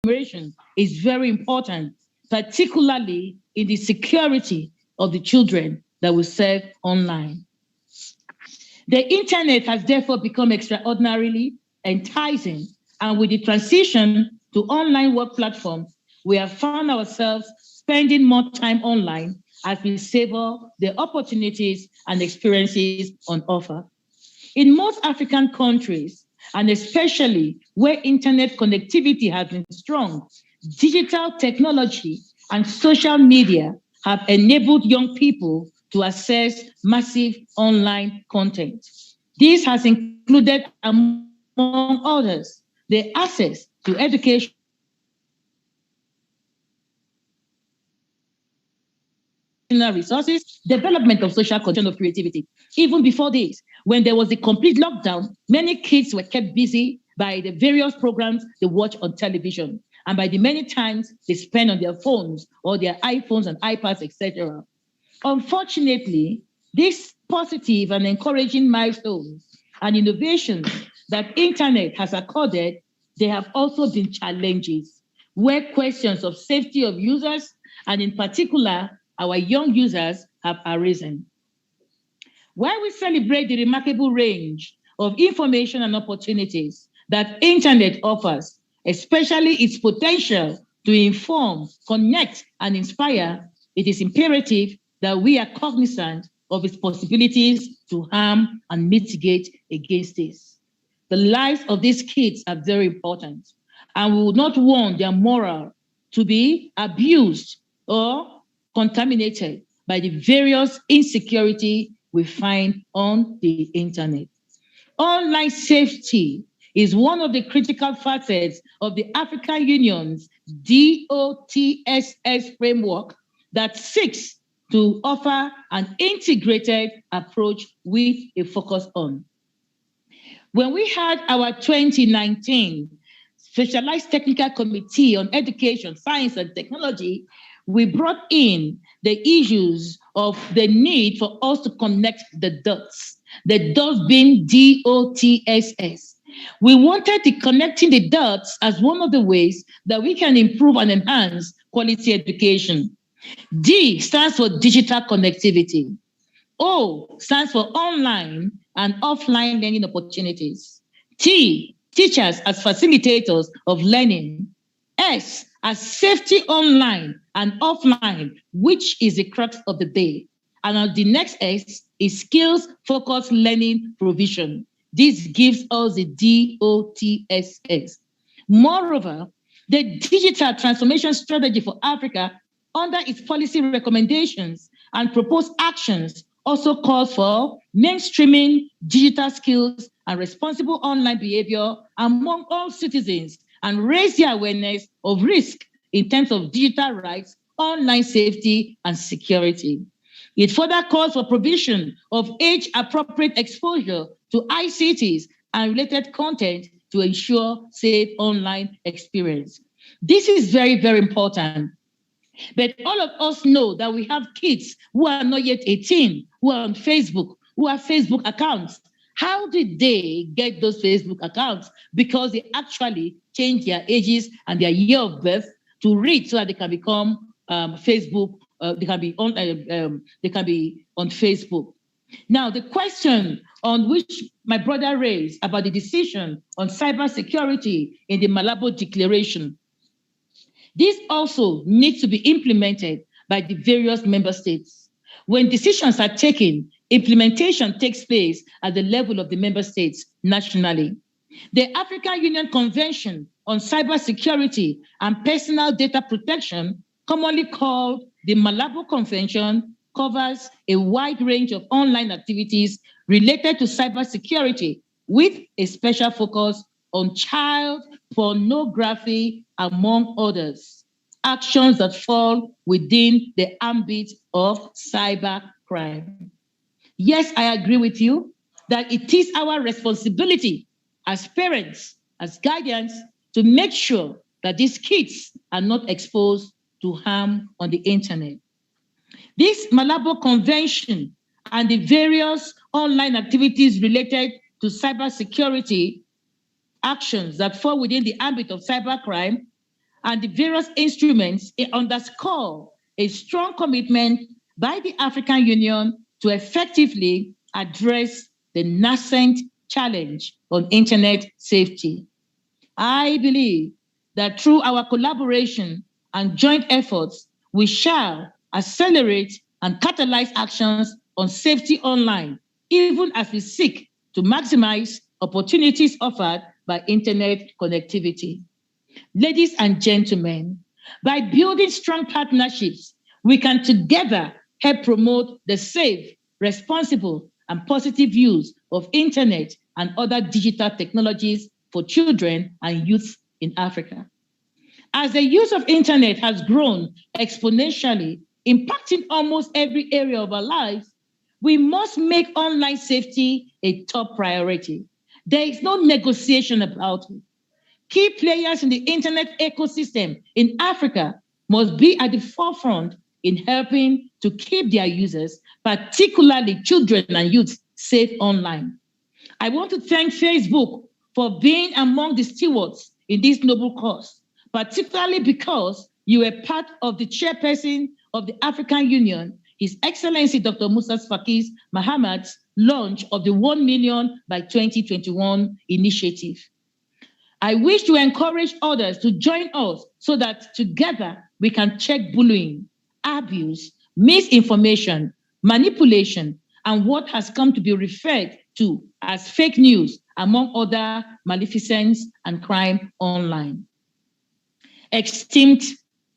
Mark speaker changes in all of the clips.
Speaker 1: enumeration is very important, particularly in the security of the children that we serve online. The internet has therefore become extraordinarily enticing, and with the transition to online work platforms, we have found ourselves spending more time online as we savor the opportunities and experiences on offer. In most African countries, and especially where internet connectivity has been strong, digital technology and social media have enabled young people to access massive online content. This has included, among others, the access to education resources, development of social condition of creativity. Even before this, when there was a complete lockdown, many kids were kept busy by the various programs they watch on television and by the many times they spend on their phones or their iPhones and iPads, etc. Unfortunately, these positive and encouraging milestones and innovations that internet has accorded, they have also been challenges where questions of safety of users, and in particular, our young users, have arisen. While we celebrate the remarkable range of information and opportunities that internet offers, especially its potential to inform, connect, and inspire, it is imperative that we are cognizant of its possibilities to harm and mitigate against this. The lives of these kids are very important, and we would not want their moral to be abused or contaminated by the various insecurity we find on the internet. Online safety is one of the critical facets of the African Union's DOTSS framework that seeks to offer an integrated approach with a focus on. When we had our 2019 Specialized Technical Committee on Education, Science, and Technology, we brought in the issues of the need for us to connect the dots being DOTSS. We wanted to connecting the dots as one of the ways that we can improve and enhance quality education. D stands for digital connectivity. O stands for online and offline learning opportunities. T, teachers as facilitators of learning. S, as safety online and offline, which is the crux of the day. And the next S is skills-focused learning provision. This gives us the DOTSS. Moreover, the digital transformation strategy for Africa, under its policy recommendations and proposed actions, also calls for mainstreaming digital skills and responsible online behavior among all citizens and raise the awareness of risk in terms of digital rights, online safety, and security. It further calls for provision of age-appropriate exposure to ICTs and related content to ensure safe online experience. This is very, very important. But all of us know that we have kids who are not yet 18, who are on Facebook, who have Facebook accounts. How did they get those Facebook accounts? Because they actually change their ages and their year of birth to read so that they can become Facebook. They can be on Facebook. Now, the question on which my brother raised about the decision on cybersecurity in the Malabo Declaration, this also needs to be implemented by the various member states. When decisions are taken, implementation takes place at the level of the member states nationally. The African Union Convention on Cybersecurity and Personal Data Protection, commonly called the Malabo Convention, covers a wide range of online activities related to cybersecurity with a special focus on child pornography, among others, actions that fall within the ambit of cybercrime. Yes, I agree with you that it is our responsibility as parents, as guardians, to make sure that these kids are not exposed to harm on the internet. This Malabo Convention and the various online activities related to cybersecurity actions that fall within the ambit of cybercrime and the various instruments, it underscore a strong commitment by the African Union to effectively address the nascent challenge on internet safety. I believe that through our collaboration and joint efforts, we shall accelerate and catalyze actions on safety online, even as we seek to maximize opportunities offered by internet connectivity. Ladies and gentlemen, by building strong partnerships, we can together help promote the safe, responsible, and positive use of internet and other digital technologies for children and youth in Africa. As the use of internet has grown exponentially, impacting almost every area of our lives, we must make online safety a top priority. There is no negotiation about it. Key players in the internet ecosystem in Africa must be at the forefront in helping to keep their users, particularly children and youth, safe online. I want to thank Facebook for being among the stewards in this noble cause, particularly because you were part of the chairperson of the African Union, His Excellency Dr. Musa Faki Mahamad's launch of the 1 million by 2021 initiative. I wish to encourage others to join us so that together we can check bullying, abuse, misinformation, manipulation, and what has come to be referred to as fake news, among other maleficence and crime online. Esteemed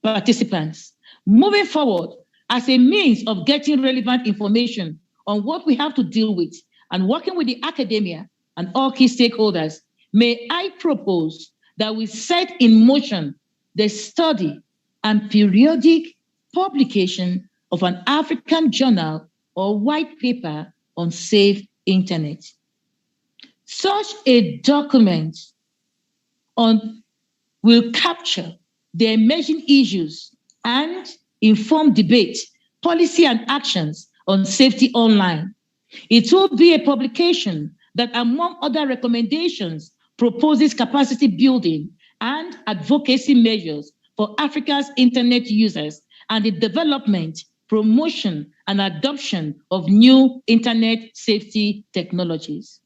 Speaker 1: participants, moving forward as a means of getting relevant information on what we have to deal with and working with the academia and all key stakeholders, may I propose that we set in motion the study and periodic publication of an African journal or white paper on safe internet. Such a document will capture the emerging issues and inform debate, policy, and actions on safety online. It will be a publication that, among other recommendations, proposes capacity building and advocacy measures for Africa's internet users and the development, promotion, and adoption of new internet safety technologies.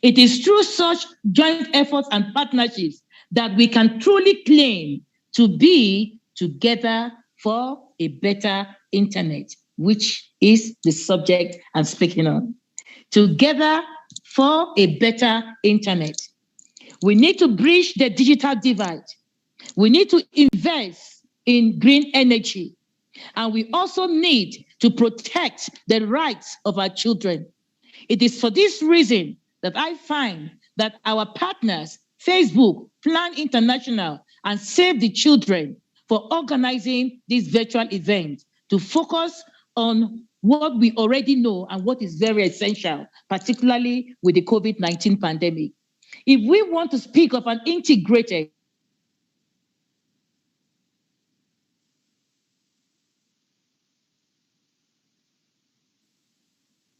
Speaker 1: It is through such joint efforts and partnerships that we can truly claim to be together for a better internet, which is the subject I'm speaking on. Together for a better internet. We need to bridge the digital divide. We need to invest in green energy. And we also need to protect the rights of our children. It is for this reason that I find that our partners, Facebook, Plan International, and Save the Children, for organizing this virtual event to focus on what we already know and what is very essential, particularly with the COVID-19 pandemic. If we want to speak of an integrated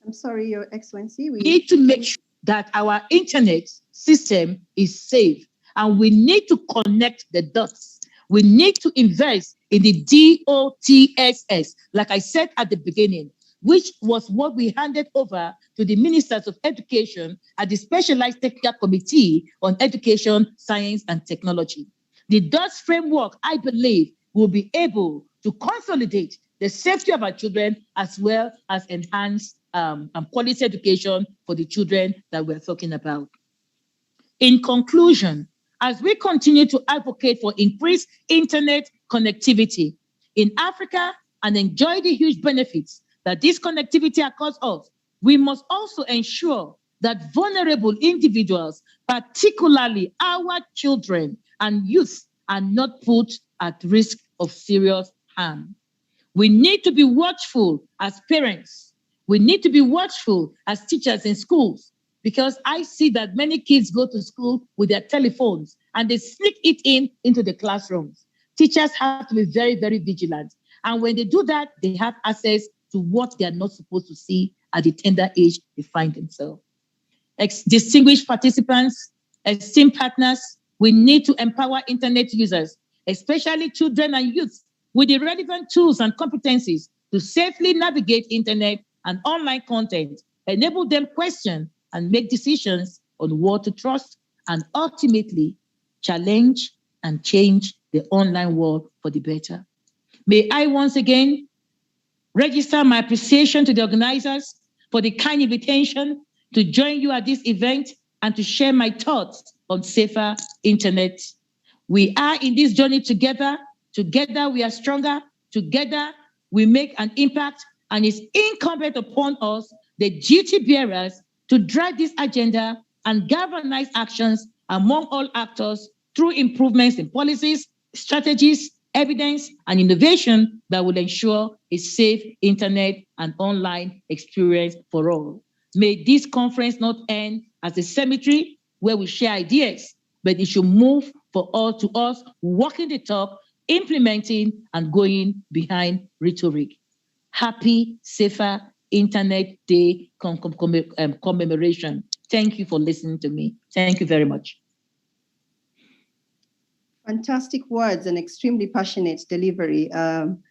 Speaker 2: I'm sorry, Your Excellency.
Speaker 1: We need to make sure that our internet system is safe, and we need to connect the dots. We need to invest in the DOTSS, like I said at the beginning, which was what we handed over to the Ministers of Education at the Specialized Technical Committee on Education, Science, and Technology. The DOTS framework, I believe, will be able to consolidate the safety of our children as well as enhance quality education for the children that we're talking about. In conclusion, as we continue to advocate for increased internet connectivity in Africa and enjoy the huge benefits that this connectivity across us, we must also ensure that vulnerable individuals, particularly our children and youth, are not put at risk of serious harm. We need to be watchful as parents. We need to be watchful as teachers in schools, because I see that many kids go to school with their telephones and they sneak it into the classrooms. Teachers have to be very, very vigilant. And when they do that, they have access to what they are not supposed to see at the tender age they find themselves. Distinguished participants, esteemed partners, we need to empower internet users especially children and youth, with the relevant tools and competencies to safely navigate internet and online content, enable them question and make decisions on what to trust, and ultimately challenge and change the online world for the better. May I once again register my appreciation to the organizers for the kind invitation to join you at this event and to share my thoughts on safer internet. We are in this journey together. Together we are stronger. Together we make an impact, and it's incumbent upon us, the duty bearers, to drive this agenda and galvanize actions among all actors through improvements in policies, strategies, evidence, and innovation that will ensure a safe internet and online experience for all. May this conference not end as a cemetery where we share ideas, but it should move for all to us, walking the talk, implementing, and going behind rhetoric. Happy, safer Internet Day commemoration. Thank you for listening to me. Thank you very much.
Speaker 2: Fantastic words and extremely passionate delivery,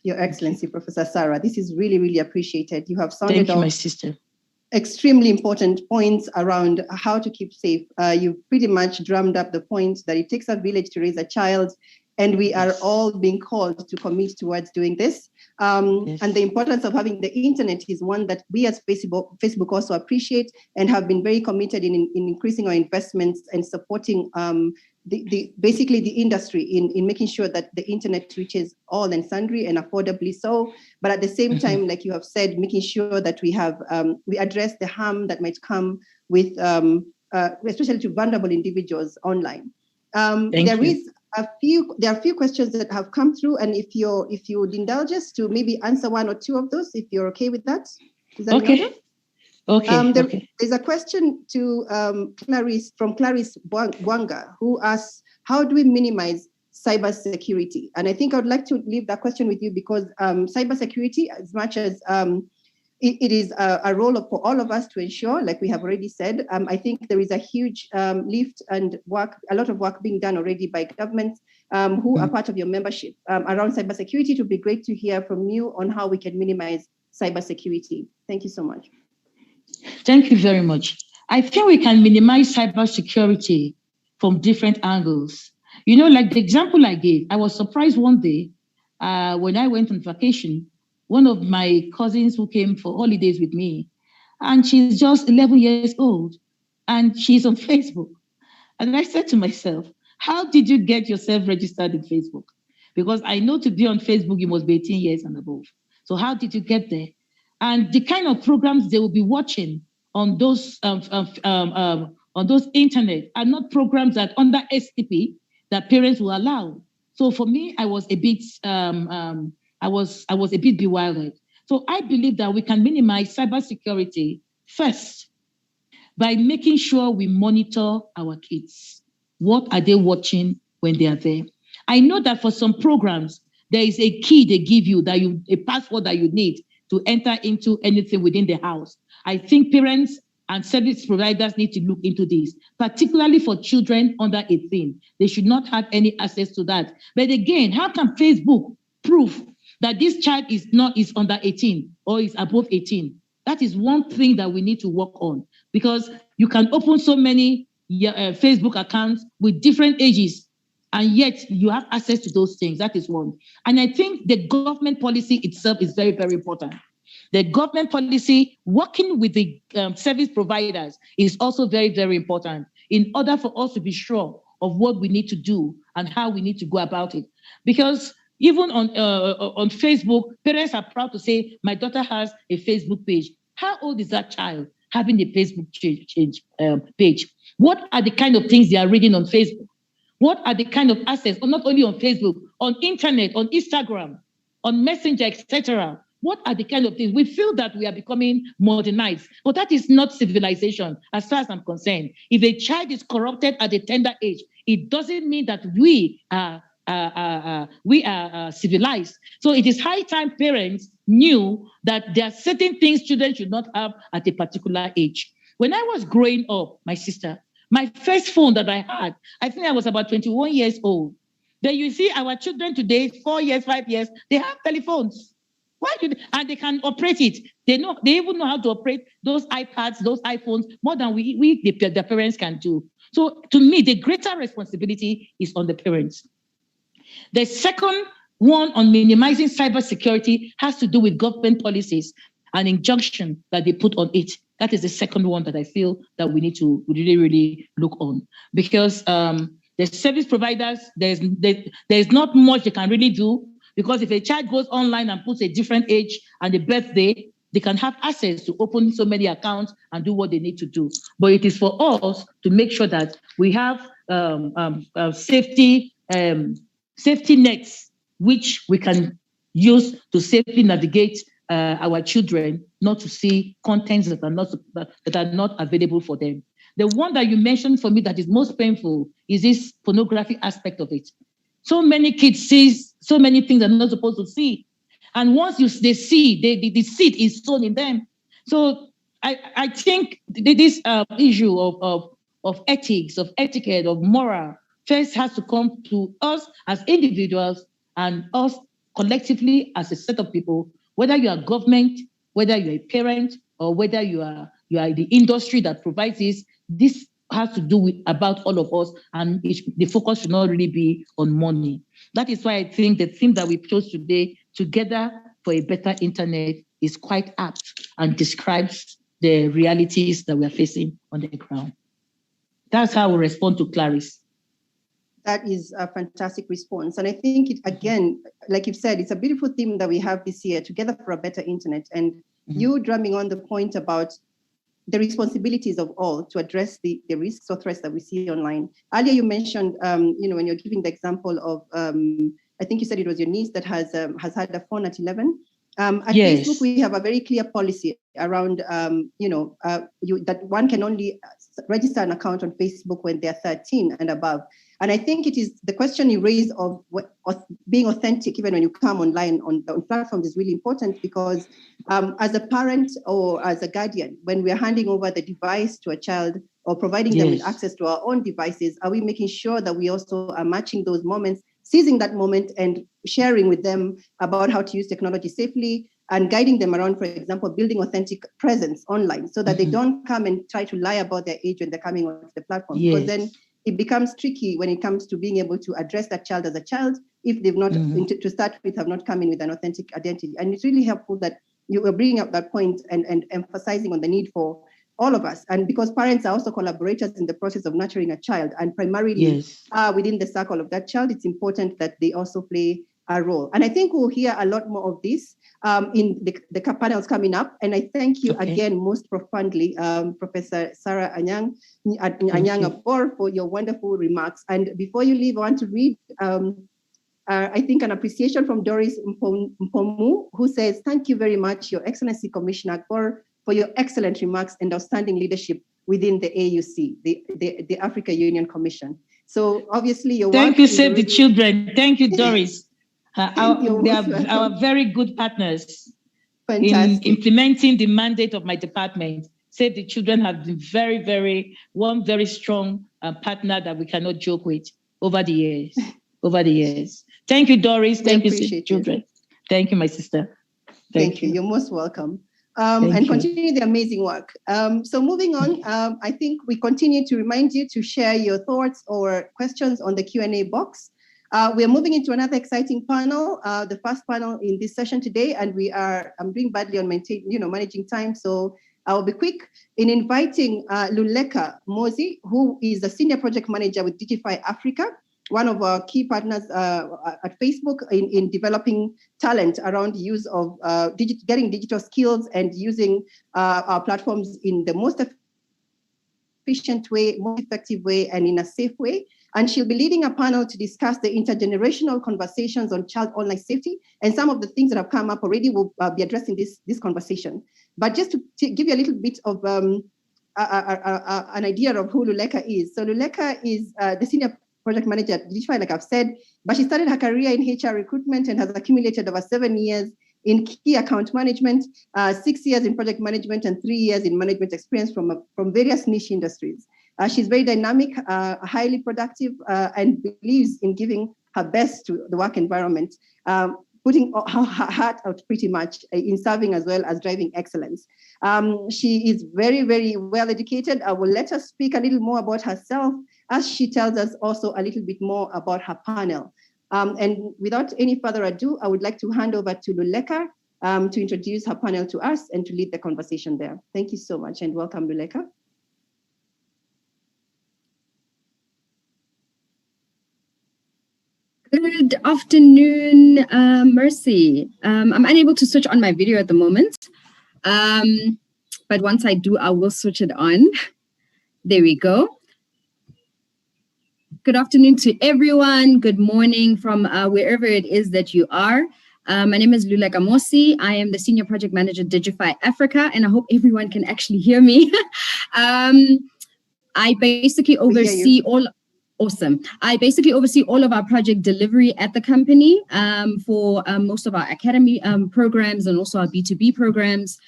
Speaker 2: Your Excellency, Professor Sarah. This is really, really appreciated. You have sounded
Speaker 1: Thank you, my sister.
Speaker 2: Extremely important points around how to keep safe. You pretty much drummed up the point that it takes a village to raise a child, and we are all being called to commit towards doing this. Yes. And the importance of having the internet is one that we as Facebook also appreciate and have been very committed in increasing our investments and supporting basically the industry in making sure that the internet reaches all and sundry and affordably so. But at the same time, like you have said, making sure that we have we address the harm that might come with especially to vulnerable individuals online. There are a few questions that have come through, and if you would indulge us to maybe answer one or two of those, if you're okay with that. Is that
Speaker 1: okay? Okay.
Speaker 2: There's a question to Clarice Bwanga, who asks, how do we minimize cybersecurity? And I think I would like to leave that question with you, because cybersecurity, as much as it is a role for all of us to ensure, like we have already said, I think there is a huge lift and a lot of work being done already by governments who are part of your membership around cybersecurity. It would be great to hear from you on how we can minimize cybersecurity. Thank you so much.
Speaker 1: Thank you very much. I think we can minimize cybersecurity from different angles. You know, like the example I gave, I was surprised one day when I went on vacation, one of my cousins who came for holidays with me, and she's just 11 years old, and she's on Facebook. And I said to myself, how did you get yourself registered in Facebook? Because I know to be on Facebook, you must be 18 years and above. So how did you get there? And the kind of programs they will be watching on those internet are not programs that under STP that parents will allow. So for me, I was a bit I was a bit bewildered. So I believe that we can minimize cybersecurity first by making sure we monitor our kids. What are they watching when they are there? I know that for some programs, there is a key they give you, a password that you need to enter into anything within the house. I think parents and service providers need to look into this, particularly for children under 18. They should not have any access to that. But again, how can Facebook prove that this child is under 18 or is above 18? That is one thing that we need to work on, because you can open so many Facebook accounts with different ages, and yet you have access to those things. That is one. And I think the government policy itself is very, very important. The government policy working with the service providers is also very, very important in order for us to be sure of what we need to do and how we need to go about it. Because even on Facebook, parents are proud to say, my daughter has a Facebook page. How old is that child having a Facebook page? What are the kind of things they are reading on Facebook? What are the kind of access, or not only on Facebook, on internet, on Instagram, on Messenger, etc.? What are the kind of things? We feel that we are becoming modernized, but that is not civilization as far as I'm concerned. If a child is corrupted at a tender age, it doesn't mean that we are civilized. So it is high time parents knew that there are certain things children should not have at a particular age. When I was growing up, my sister, my first phone that I had, I think I was about 21 years old. Then you see our children today, 4 years, 5 years, they have telephones. And they can operate it. They even know how to operate those iPads, those iPhones, more than the parents can do. So to me, the greater responsibility is on the parents. The second one on minimizing cybersecurity has to do with government policies and injunction that they put on it. That is the second one that I feel that we need to really, really look on. Because the service providers, there's not much they can really do, because if a child goes online and puts a different age and a birthday, they can have access to open so many accounts and do what they need to do. But it is for us to make sure that we have safety nets which we can use to safely navigate our children, not to see contents that are not available for them. The one that you mentioned for me that is most painful is this pornography aspect of it. So many kids see so many things they're not supposed to see. And once they see, the seed is sown in them. So I think this issue of ethics, of etiquette, of moral, first has to come to us as individuals and us collectively as a set of people, whether you are government, whether you're a parent, or whether you are the industry that provides this has to do with about all of us, and the focus should not really be on money. That is why I think the theme that we chose today, Together for a Better Internet, is quite apt and describes the realities that we are facing on the ground. That's how we respond to Clarice.
Speaker 2: That is a fantastic response. And I think, again, like you've said, it's a beautiful theme that we have this year, Together for a Better Internet. And you drumming on the point about the responsibilities of all to address the risks or threats that we see online. Earlier, you mentioned, when you're giving the example of, I think you said it was your niece that has had a phone at 11. At
Speaker 1: Yes.
Speaker 2: Facebook, we have a very clear policy around, that one can only register an account on Facebook when they're 13 and above. And I think it is the question you raise of being authentic, even when you come online on platforms, is really important, because as a parent or as a guardian, when we are handing over the device to a child or providing them with access to our own devices, are we making sure that we also are matching those moments, seizing that moment and sharing with them about how to use technology safely and guiding them around, for example, building authentic presence online so that they don't come and try to lie about their age when they're coming onto the platform. Because then it becomes tricky when it comes to being able to address that child as a child if they've not, to start with, have not come in with an authentic identity. And it's really helpful that you were bringing up that point and emphasizing on the need for all of us. And because parents are also collaborators in the process of nurturing a child and primarily within the circle of that child, it's important that they also play a role. And I think we'll hear a lot more of this in the panels coming up. And I thank you again most profoundly, Professor Sarah Anyang Abor, for your wonderful remarks. And before you leave, I want to read, I think, an appreciation from Doris Mpomu, who says, "Thank you very much, Your Excellency Commissioner Abor, for your excellent remarks and outstanding leadership within the AUC, the Africa Union Commission." So obviously your
Speaker 1: Thank you, Save the Children. Thank you, Doris. They are our very good partners in implementing the mandate of my department. Save the Children have been one very strong partner that we cannot joke with over the years. Thank you, Doris. Thank you, Save the Children. Thank you, my sister.
Speaker 2: Thank you. You're most welcome. And continue the amazing work. So moving on, I think we continue to remind you to share your thoughts or questions on the Q&A box. We are moving into another exciting panel, the first panel in this session today, and I'm doing badly on managing time, so I will be quick in inviting Luleka Mozi, who is the Senior Project Manager with Digify Africa, one of our key partners at Facebook in developing talent around use of getting digital skills and using our platforms in the most efficient way, most effective way, and in a safe way. And she'll be leading a panel to discuss the intergenerational conversations on child online safety. And some of the things that have come up already will be addressing this conversation. But just to give you a little bit of an idea of who Luleka is. So Luleka is the Senior Project Manager at Digify, like I've said, but she started her career in HR recruitment and has accumulated over 7 years in key account management, 6 years in project management, and 3 years in management experience from various niche industries. She's very dynamic, highly productive, and believes in giving her best to the work environment, putting her heart out pretty much in serving as well as driving excellence. She is very, very well educated. I will let her speak a little more about herself as she tells us also a little bit more about her panel. And without any further ado, I would like to hand over to Luleka to introduce her panel to us and to lead the conversation there. Thank you so much and welcome, Luleka.
Speaker 3: Good afternoon, Mercy. I'm unable to switch on my video at the moment, but once I do, I will switch it on. There we go. Good afternoon to everyone. Good morning from wherever it is that you are. My name is Luleka Mosi. I am the Senior Project Manager, Digify Africa, and I hope everyone can actually hear me. I basically oversee all... Awesome. I basically oversee all of our project delivery at the company for most of our academy programs and also our B2B programs.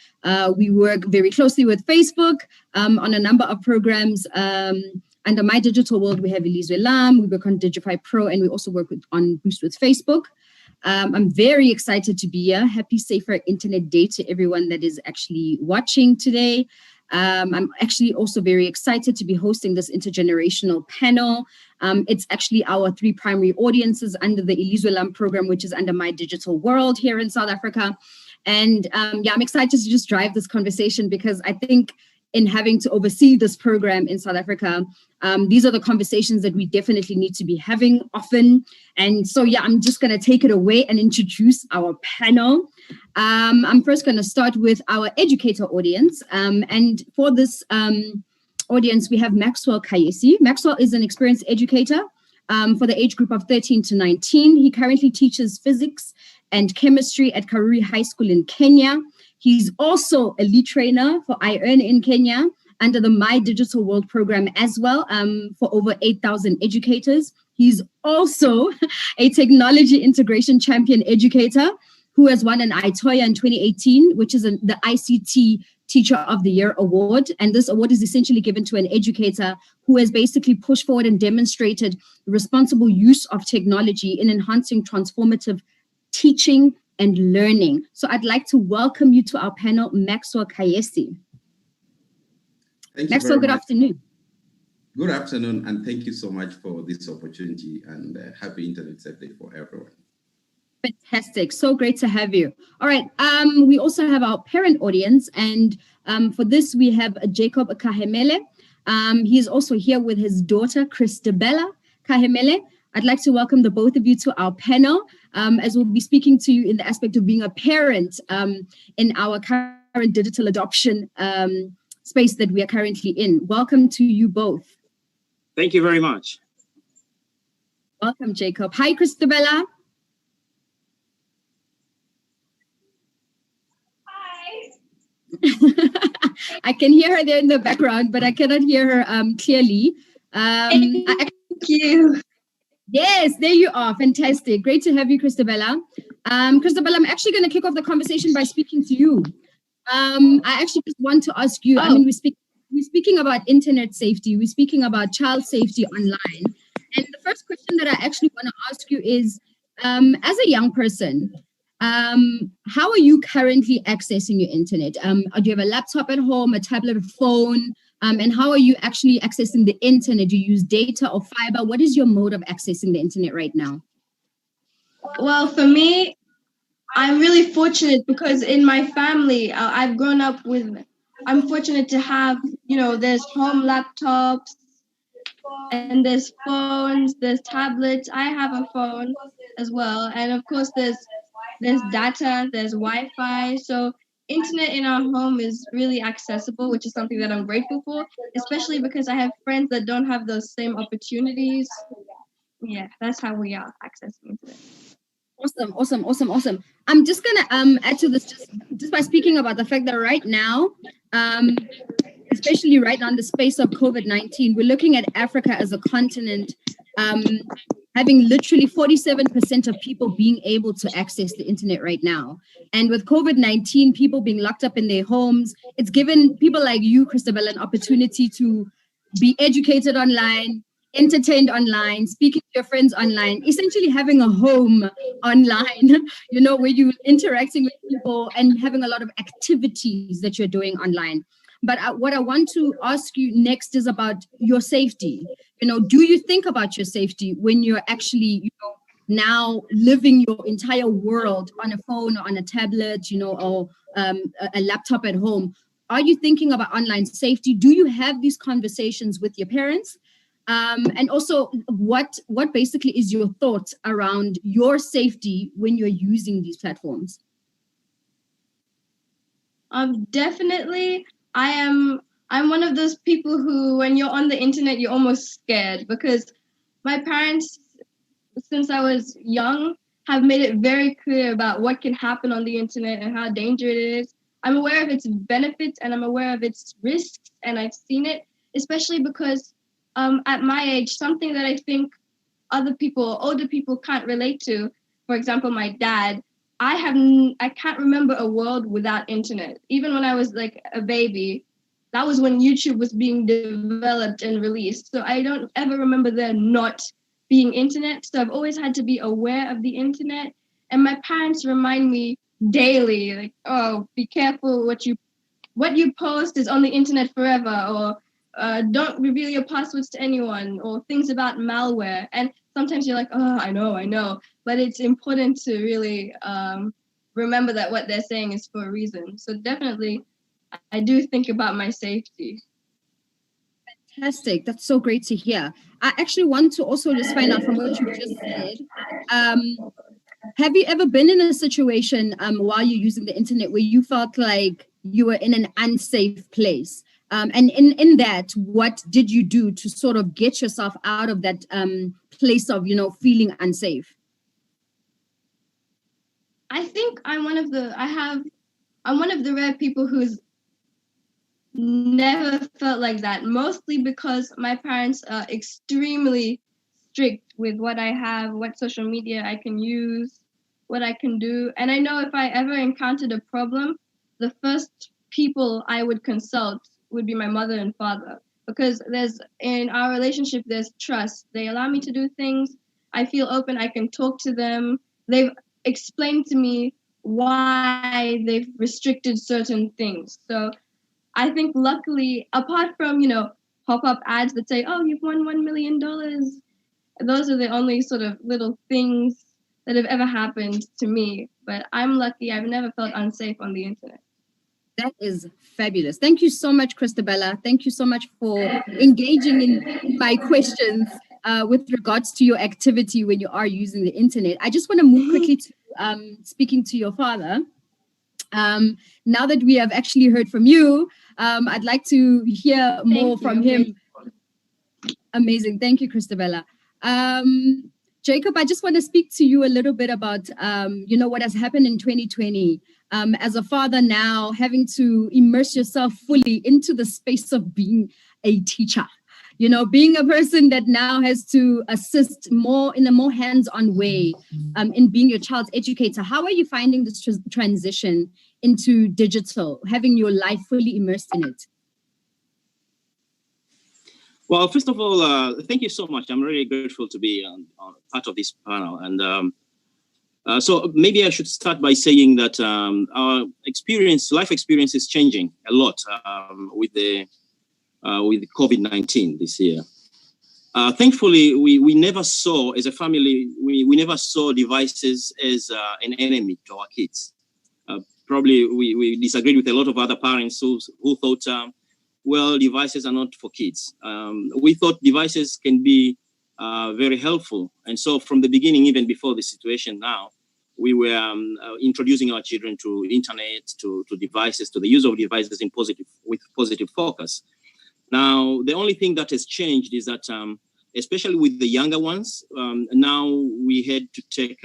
Speaker 3: We work very closely with Facebook on a number of programs. Under My Digital World, we have Elizwe Lam, we work on Digify Pro, and we also work on Boost with Facebook. I'm very excited to be here. Happy Safer Internet Day to everyone that is actually watching today. I'm actually also very excited to be hosting this intergenerational panel. It's actually our 3 primary audiences under the Elizwe Lam program, which is under My Digital World here in South Africa. And yeah, I'm excited to just drive this conversation because I think in having to oversee this program in South Africa, these are the conversations that we definitely need to be having often. And so, yeah, I'm just going to take it away and introduce our panel. I'm first going to start with our educator audience. And for this audience, we have Maxwell Kaisi. Maxwell is an experienced educator for the age group of 13 to 19. He currently teaches physics and chemistry at Karuri High School in Kenya. He's also a lead trainer for I Earn in Kenya under the My Digital World program as well for over 8,000 educators. He's also a technology integration champion educator who has won an ITOYA in 2018, which is the ICT Teacher of the Year award. And this award is essentially given to an educator who has basically pushed forward and demonstrated responsible use of technology in enhancing transformative teaching and learning. So I'd like to welcome you to our panel, Maxwell Kaisi. Maxwell, good afternoon.
Speaker 4: Good afternoon, and thank you so much for this opportunity, and happy Internet Safe Day for everyone.
Speaker 3: Fantastic. So great to have you. All right. We also have our parent audience, and for this, we have Jacob Kahemele. He's also here with his daughter, Christabella Kahemele. I'd like to welcome the both of you to our panel, as we'll be speaking to you in the aspect of being a parent in our current digital adoption space that we are currently in. Welcome to you both.
Speaker 5: Thank you very much.
Speaker 3: Welcome, Jacob. Hi, Christabella.
Speaker 6: Hi.
Speaker 3: I can hear her there in the background, but I cannot hear her clearly.
Speaker 6: Thank you.
Speaker 3: Yes, there you are. Fantastic. Great to have you, Christabella. Christabella, I'm actually going to kick off the conversation by speaking to you. I actually just want to ask you, I mean, we're speaking about internet safety. We're speaking about child safety online. And the first question that I actually want to ask you is, as a young person, how are you currently accessing your internet? Do you have a laptop at home, a tablet, a phone? And how are you actually accessing the internet? Do you use data or fiber? What is your mode of accessing the internet right now?
Speaker 6: Well, for me, I'm really fortunate because in my family, I've grown up with, I'm fortunate to have, you know, there's home laptops and there's phones, there's tablets. I have a phone as well. And of course, there's data, there's Wi-Fi. So internet in our home is really accessible, which is something that I'm grateful for, especially because I have friends that don't have those same opportunities. Yeah, that's how we are accessing internet.
Speaker 3: Awesome. I'm just gonna add to this just by speaking about the fact that right now, especially right now in the space of COVID-19, we're looking at Africa as a continent having literally 47% of people being able to access the internet right now. And with COVID-19, people being locked up in their homes, it's given people like you, Christabella, an opportunity to be educated online, entertained online, speaking to your friends online, essentially having a home online, you know, where you're interacting with people and having a lot of activities that you're doing online. But what I want to ask you next is about your safety. You know, do you think about your safety when you're actually, you know, now living your entire world on a phone or on a tablet, you know, or a laptop at home? Are you thinking about online safety? Do you have these conversations with your parents? And also, what basically is your thoughts around your safety when you're using these platforms?
Speaker 6: Definitely. I'm one of those people who, when you're on the internet, you're almost scared, because my parents, since I was young, have made it very clear about what can happen on the internet and how dangerous it is. I'm aware of its benefits and I'm aware of its risks, and I've seen it, especially because at my age, something that I think other people, older people, can't relate to, for example, my dad, I can't remember a world without internet. Even when I was like a baby, that was when YouTube was being developed and released. So I don't ever remember there not being internet. So I've always had to be aware of the internet. And my parents remind me daily, like, oh, be careful what you post is on the internet forever, or don't reveal your passwords to anyone, or things about malware. And sometimes you're like, oh, I know. But it's important to really remember that what they're saying is for a reason. So definitely, I do think about my safety.
Speaker 3: Fantastic. That's so great to hear. I actually want to also just find out from what you just said. Have you ever been in a situation while you're using the internet where you felt like you were in an unsafe place? And in that, what did you do to sort of get yourself out of that place of, you know, feeling unsafe?
Speaker 6: I think I'm one of the rare people who's never felt like that, mostly because my parents are extremely strict with what I have, what social media I can use, what I can do. And I know if I ever encountered a problem, the first people I would consult would be my mother and father, because in our relationship, there's trust. They allow me to do things. I feel open. I can talk to them. They've explained to me why they've restricted certain things. So I think luckily, apart from, you know, pop-up ads that say, oh, you've won $1 million, those are the only sort of little things that have ever happened to me. But I'm lucky. I've never felt unsafe on the internet.
Speaker 3: That is fabulous. Thank you so much, Christabella. Thank you so much for engaging in my questions with regards to your activity when you are using the internet. I just want to move quickly to speaking to your father. Now that we have actually heard from you, I'd like to hear more from him. Amazing. Thank you, Christabella. Jacob, I just want to speak to you a little bit about, you know, what has happened in 2020. As a father now, having to immerse yourself fully into the space of being a teacher, you know, being a person that now has to assist more in a more hands-on way in being your child's educator. How are you finding this transition into digital, having your life fully immersed in it?
Speaker 5: Well, first of all, thank you so much. I'm really grateful to be on part of this panel. And so maybe I should start by saying that our life experience is changing a lot with COVID-19 this year. Thankfully, we never saw, as a family, we never saw devices as an enemy to our kids. Probably we disagreed with a lot of other parents who thought, well, devices are not for kids. We thought devices can be very helpful. And so from the beginning, even before the situation now, we were introducing our children to internet, to devices, to the use of devices with positive focus. Now, the only thing that has changed is that, especially with the younger ones, now we had to take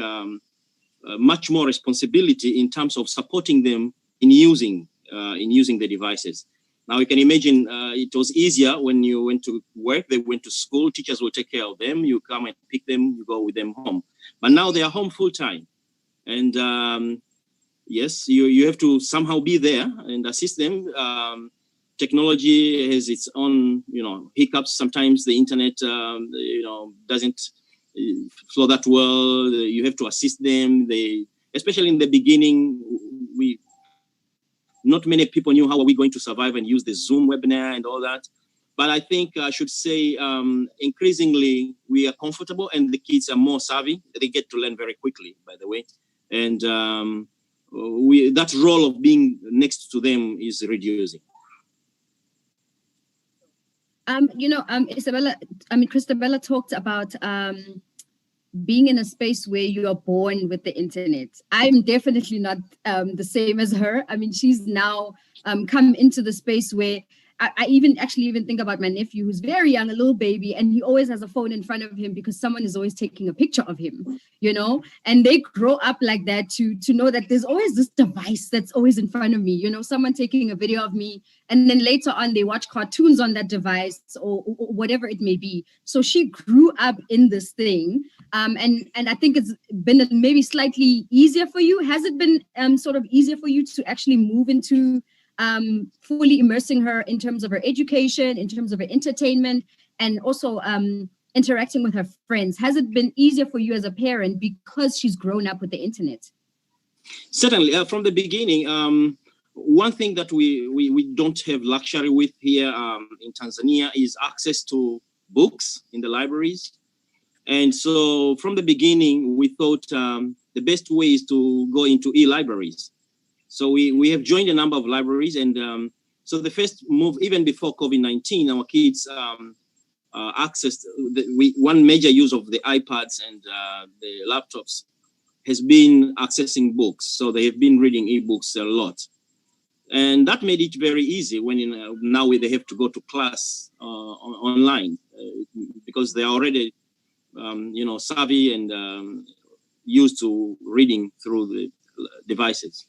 Speaker 5: much more responsibility in terms of supporting them in using the devices. Now, you can imagine it was easier when you went to work, they went to school, teachers will take care of them, you come and pick them, you go with them home. But now they are home full time. And yes, you have to somehow be there and assist them technology has its own, hiccups. Sometimes the internet, doesn't flow that well. You have to assist them. Especially in the beginning, not many people knew how are we going to survive and use the Zoom webinar and all that. But I think I should say increasingly we are comfortable and the kids are more savvy. They get to learn very quickly, by the way. And that role of being next to them is reducing.
Speaker 3: Isabella, Christabella talked about being in a space where you are born with the internet. I'm definitely not the same as her. I mean, she's now come into the space where I even think about my nephew, who's very young, a little baby, and he always has a phone in front of him because someone is always taking a picture of him, and they grow up like that to know that there's always this device that's always in front of me, someone taking a video of me, and then later on they watch cartoons on that device or whatever it may be. So she grew up in this thing. And I think it's been maybe slightly easier for you. Has it been sort of easier for you to actually move into fully immersing her in terms of her education, in terms of her entertainment, and also interacting with her friends? Has it been easier for you as a parent because she's grown up with the internet?
Speaker 5: Certainly. From the beginning, one thing that we don't have luxury with here in Tanzania is access to books in the libraries. And so from the beginning, we thought the best way is to go into e-libraries. So we have joined a number of libraries. And so the first move, even before COVID-19, our kids accessed, one major use of the iPads and the laptops has been accessing books. So they have been reading ebooks a lot. And that made it very easy when now they have to go to class online because they are already savvy and used to reading through the devices.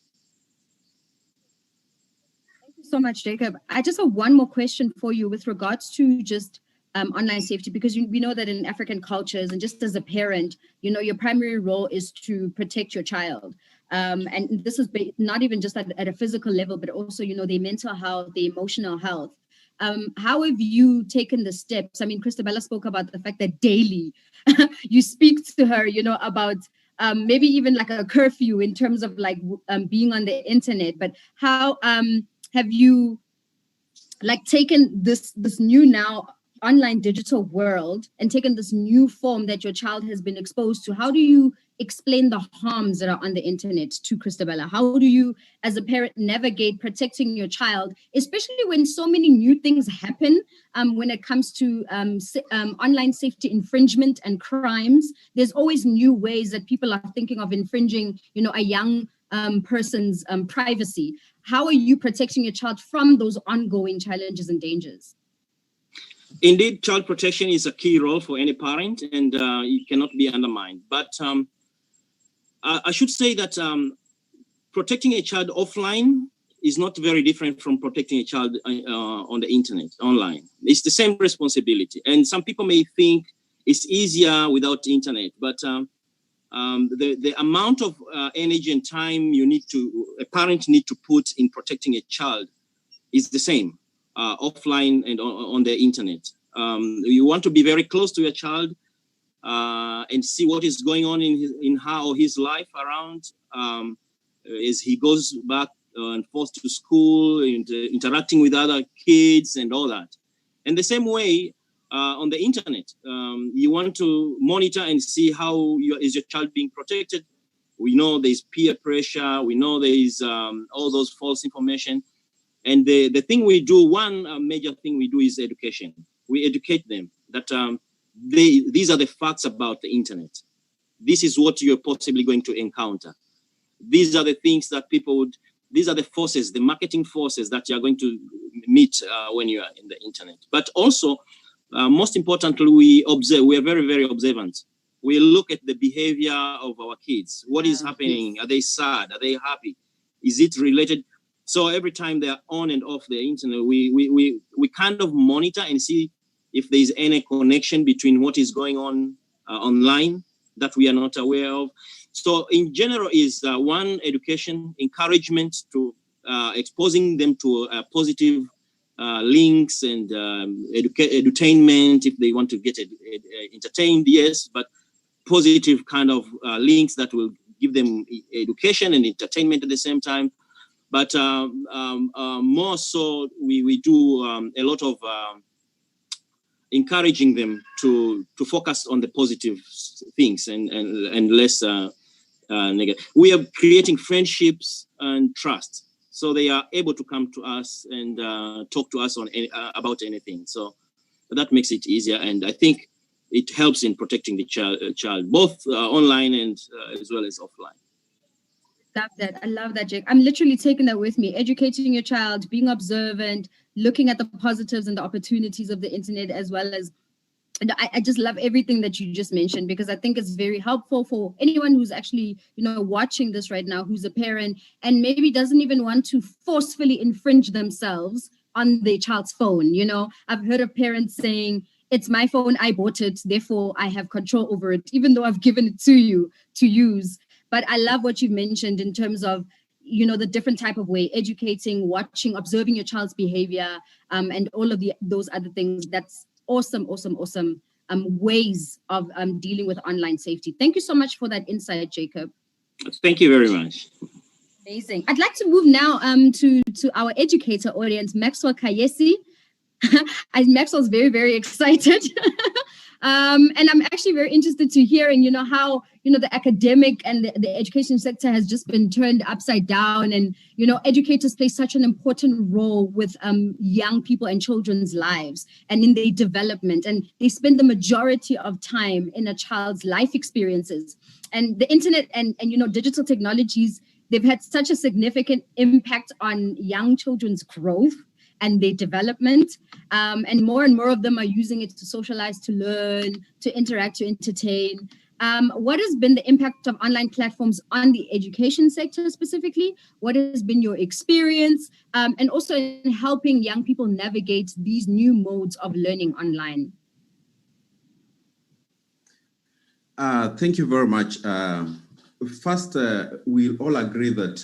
Speaker 3: Thank you so much, Jacob. I just have one more question for you with regards to just online safety, because we know that in African cultures and just as a parent, your primary role is to protect your child. And this is not even just at a physical level, but also, their mental health, their emotional health. How have you taken the steps? I mean, Christabella spoke about the fact that daily you speak to her, about maybe even like a curfew in terms of like being on the internet. But how have you taken this new now online digital world and taken this new form that your child has been exposed to? How do you explain the harms that are on the internet to Christabella? How do you, as a parent, navigate protecting your child, especially when so many new things happen when it comes to online safety infringement and crimes? There's always new ways that people are thinking of infringing, a young person's privacy. How are you protecting your child from those ongoing challenges and dangers?
Speaker 5: Indeed, child protection is a key role for any parent, and it cannot be undermined. But I should say that protecting a child offline is not very different from protecting a child on the internet, online. It's the same responsibility. And some people may think it's easier without the internet, but the amount of energy and time a parent need to put in protecting a child is the same. Offline and on the internet. You want to be very close to your child and see what is going on in her or his life around as he goes back and forth to school and interacting with other kids and all that. And the same way on the internet, you want to monitor and see how is your child being protected. We know there's peer pressure. We know there's all those false information. And the thing we do, one major thing we do is education. We educate them that these are the facts about the internet. This is what you're possibly going to encounter. These are the things that these are the forces, the marketing forces that you're going to meet when you are in the internet. But also, most importantly, we observe. We are very, very observant. We look at the behavior of our kids. What is happening? Are they sad? Are they happy? Is it related? So every time they are on and off the internet, we kind of monitor and see if there is any connection between what is going on online that we are not aware of. So in general is one, education, encouragement to exposing them to a positive links and edutainment if they want to get entertained, yes, but positive kind of links that will give them education and entertainment at the same time. But more so, we do a lot of encouraging them to focus on the positive things and less negative. We are creating friendships and trust, so they are able to come to us and talk to us on about anything. So that makes it easier, and I think it helps in protecting the child both online and as well as offline.
Speaker 3: Love that. I love that, Jake. I'm literally taking that with me. Educating your child, being observant, looking at the positives and the opportunities of the internet, as well as, I just love everything that you just mentioned, because I think it's very helpful for anyone who's actually, watching this right now, who's a parent and maybe doesn't even want to forcefully infringe themselves on their child's phone. I've heard of parents saying, it's my phone, I bought it, therefore I have control over it, even though I've given it to you to use. But I love what you've mentioned in terms of, the different type of way, educating, watching, observing your child's behavior, and all of those other things. That's awesome ways of dealing with online safety. Thank you so much for that insight, Jacob.
Speaker 5: Thank you very much.
Speaker 3: Amazing. I'd like to move now to our educator audience, Maxwell Kaisi. Maxwell's very, very excited. And I'm actually very interested to hear, how, the academic and the education sector has just been turned upside down. And, educators play such an important role with young people and children's lives and in their development. And they spend the majority of time in a child's life experiences. And the internet and digital technologies, they've had such a significant impact on young children's growth and their development. And more of them are using it to socialize, to learn, to interact, to entertain. What has been the impact of online platforms on the education sector specifically? What has been your experience? And also in helping young people navigate these new modes of learning online?
Speaker 4: Thank you very much. First, we all agree that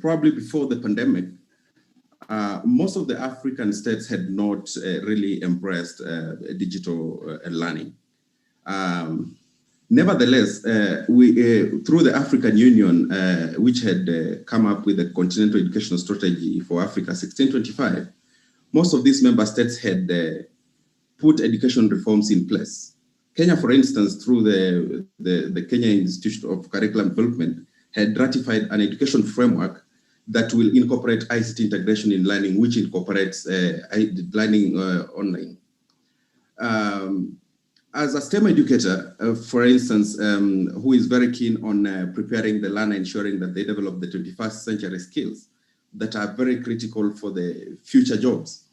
Speaker 4: probably before the pandemic, most of the African states had not really embraced digital learning. Nevertheless, we through the African Union, which had come up with a continental educational strategy for Africa 1625, most of these member states had put education reforms in place. Kenya, for instance, through the Kenya Institute of Curriculum Development, had ratified an education framework that will incorporate ICT integration in learning, which incorporates learning online. As a STEM educator, for instance, who is very keen on preparing the learner, ensuring that they develop the 21st century skills that are very critical for the future jobs,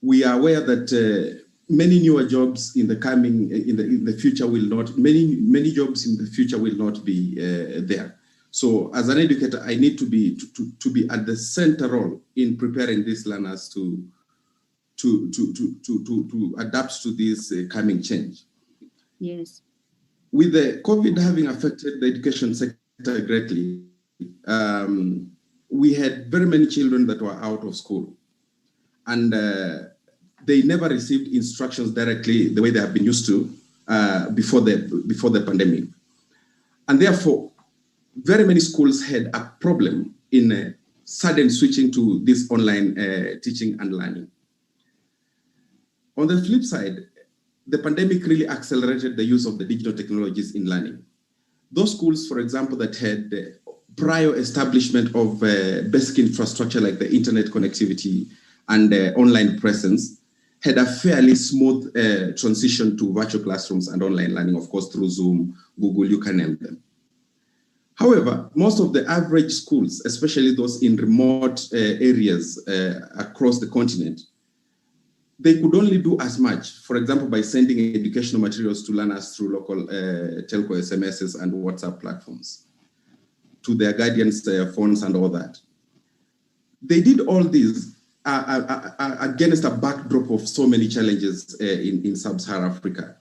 Speaker 4: we are aware that many newer jobs in the future will not, many jobs in the future will not be there. So as an educator, I need to be at the center role in preparing these learners to adapt to this coming change.
Speaker 3: Yes.
Speaker 4: With the COVID having affected the education sector greatly, we had very many children that were out of school, and they never received instructions directly the way they have been used to before the pandemic, and therefore very many schools had a problem in sudden switching to this online teaching and learning. On the flip side, the pandemic really accelerated the use of the digital technologies in learning. Those schools, for example, that had prior establishment of basic infrastructure like the internet connectivity and online presence had a fairly smooth transition to virtual classrooms and online learning, of course, through Zoom, Google, you can name them. However, most of the average schools, especially those in remote areas across the continent, they could only do as much, for example, by sending educational materials to learners through local telco SMSs and WhatsApp platforms to their guardians' phones and all that. They did all this against a backdrop of so many challenges in sub-Saharan Africa.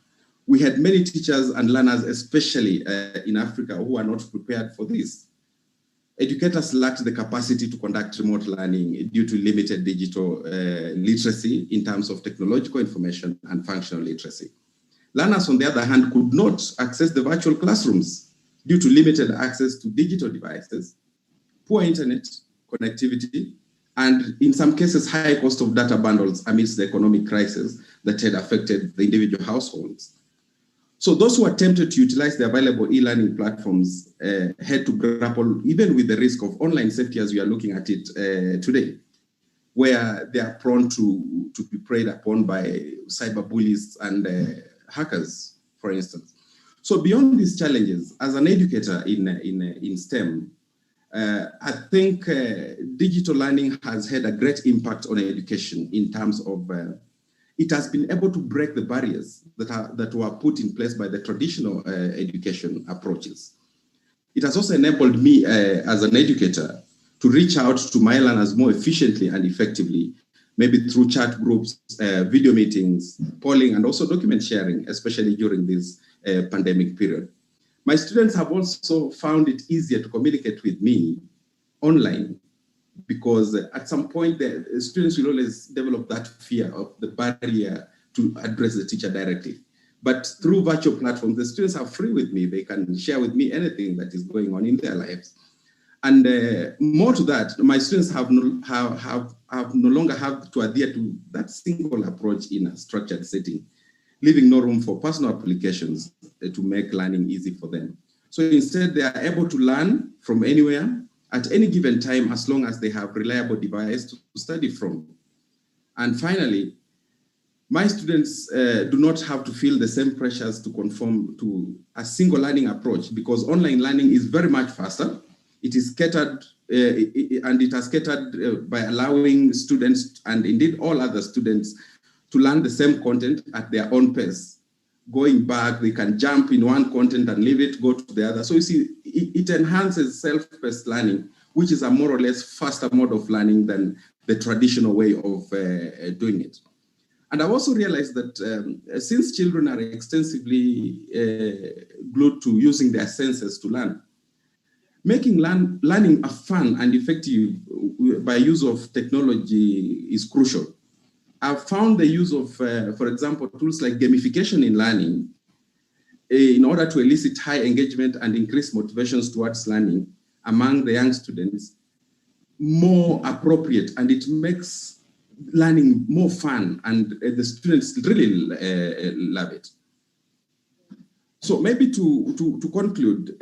Speaker 4: We had many teachers and learners, especially in Africa, who are not prepared for this. educators lacked the capacity to conduct remote learning due to limited digital literacy in terms of technological information and functional literacy. Learners, on the other hand, could not access the virtual classrooms due to limited access to digital devices, poor internet connectivity, and in some cases, high cost of data bundles amidst the economic crisis that had affected the individual households. So those who attempted to utilize the available e-learning platforms had to grapple even with the risk of online safety as we are looking at it today, where they are prone to be preyed upon by cyber bullies and hackers, for instance. So beyond these challenges, as an educator in STEM, I think digital learning has had a great impact on education in terms of it has been able to break the barriers that were put in place by the traditional education approaches. It has also enabled me as an educator to reach out to my learners more efficiently and effectively, maybe through chat groups, video meetings, polling, and also document sharing, especially during this pandemic period. My students have also found it easier to communicate with me online because at some point the students will always develop that fear of the barrier to address the teacher directly. But through virtual platforms, the students are free with me. They can share with me anything that is going on in their lives. And more to that, my students have no longer have to adhere to that single approach in a structured setting, leaving no room for personal applications to make learning easy for them. So instead, they are able to learn from anywhere at any given time as long as they have a reliable device to study from. And finally, my students do not have to feel the same pressures to conform to a single learning approach because online learning is very much faster. It is catered, and it has catered by allowing students and indeed all other students to learn the same content at their own pace. Going back, they can jump in one content and leave it, go to the other. So you see, it enhances self-paced learning, which is a more or less faster mode of learning than the traditional way of doing it. And I've also realized that since children are extensively glued to using their senses to learn, making learning a fun and effective by use of technology is crucial. I've found the use of, for example, tools like gamification in learning in order to elicit high engagement and increase motivations towards learning among the young students more appropriate, and it makes learning more fun, and the students really love it. So maybe to conclude,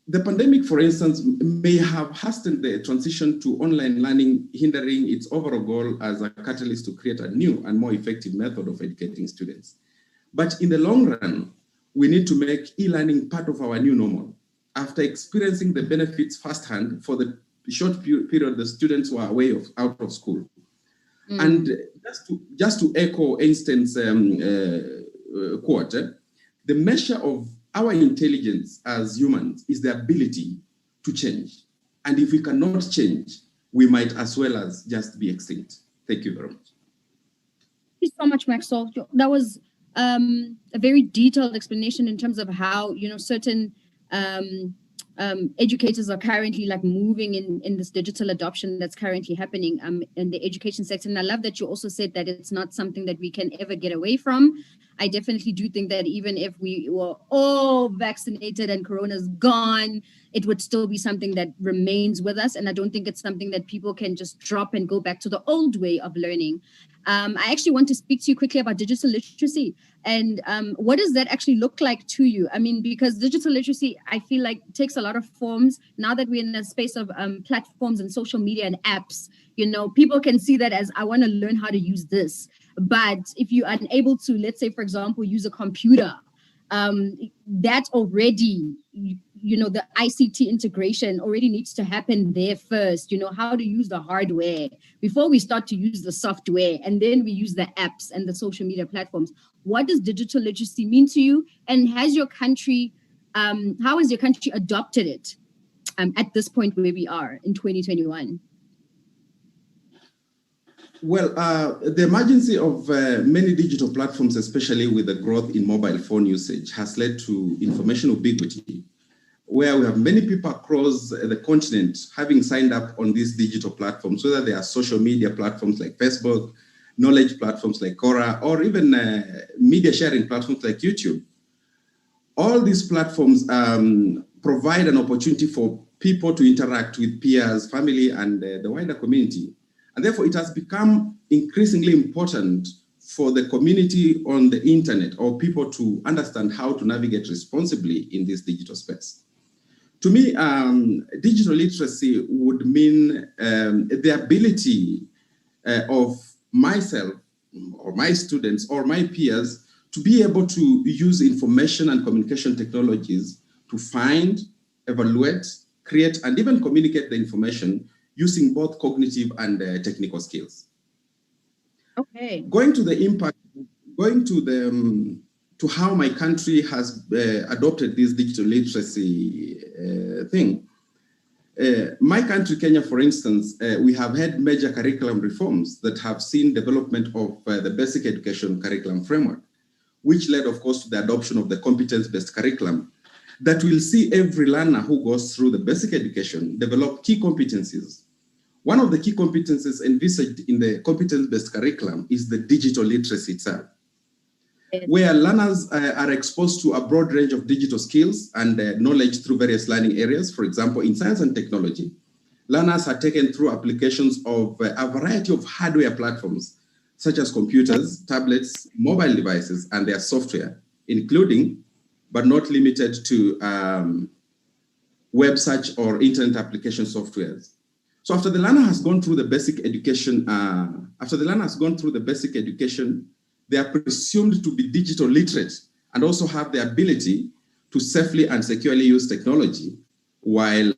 Speaker 4: the pandemic, for instance, may have hastened the transition to online learning, hindering its overall goal as a catalyst to create a new and more effective method of educating students. But in the long run, we need to make e-learning part of our new normal. After experiencing the benefits firsthand for the short period the students were away out of school. And just to echo Einstein's quote, the measure of our intelligence as humans is the ability to change. And if we cannot change, we might as well as just be extinct. Thank you very much.
Speaker 3: Thank you so much, Maxwell. That was a very detailed explanation in terms of how, certain educators are currently like moving in this digital adoption that's currently happening in the education sector. And I love that you also said that it's not something that we can ever get away from. I definitely do think that even if we were all vaccinated and Corona's gone, it would still be something that remains with us. And I don't think it's something that people can just drop and go back to the old way of learning. I actually want to speak to you quickly about digital literacy. And what does that actually look like to you? I mean, because digital literacy, I feel like takes a lot of forms. Now that we're in a space of platforms and social media and apps, people can see that as, I want to learn how to use this. But if you are unable to, let's say, for example, use a computer, that's already, the ICT integration already needs to happen there first, how to use the hardware before we start to use the software, and then we use the apps and the social media platforms. What does digital literacy mean to you? And has your country, how has your country adopted it at this point where we are in 2021?
Speaker 4: Well, the emergence of many digital platforms, especially with the growth in mobile phone usage, has led to information ubiquity where we have many people across the continent having signed up on these digital platforms, whether they are social media platforms like Facebook, knowledge platforms like Quora, or even media sharing platforms like YouTube. All these platforms provide an opportunity for people to interact with peers, family, and the wider community. And therefore, it has become increasingly important for the community on the internet or people to understand how to navigate responsibly in this digital space. To me, digital literacy would mean the ability of myself or my students or my peers to be able to use information and communication technologies to find, evaluate, create, and even communicate the information using both cognitive and technical skills.
Speaker 3: Okay.
Speaker 4: Going to the impact, going to the to how my country has adopted this digital literacy thing. My country, Kenya, for instance, we have had major curriculum reforms that have seen development of the basic education curriculum framework, which led, of course, to the adoption of the competence-based curriculum that will see every learner who goes through the basic education develop key competencies. One of the key competencies envisaged in the competence-based curriculum is the digital literacy itself, where learners are exposed to a broad range of digital skills and knowledge through various learning areas. For example, in science and technology, learners are taken through applications of a variety of hardware platforms, such as computers, tablets, mobile devices, and their software, including, but not limited to, web search or internet application softwares. So after the learner has gone through the basic education, they are presumed to be digital literate and also have the ability to safely and securely use technology while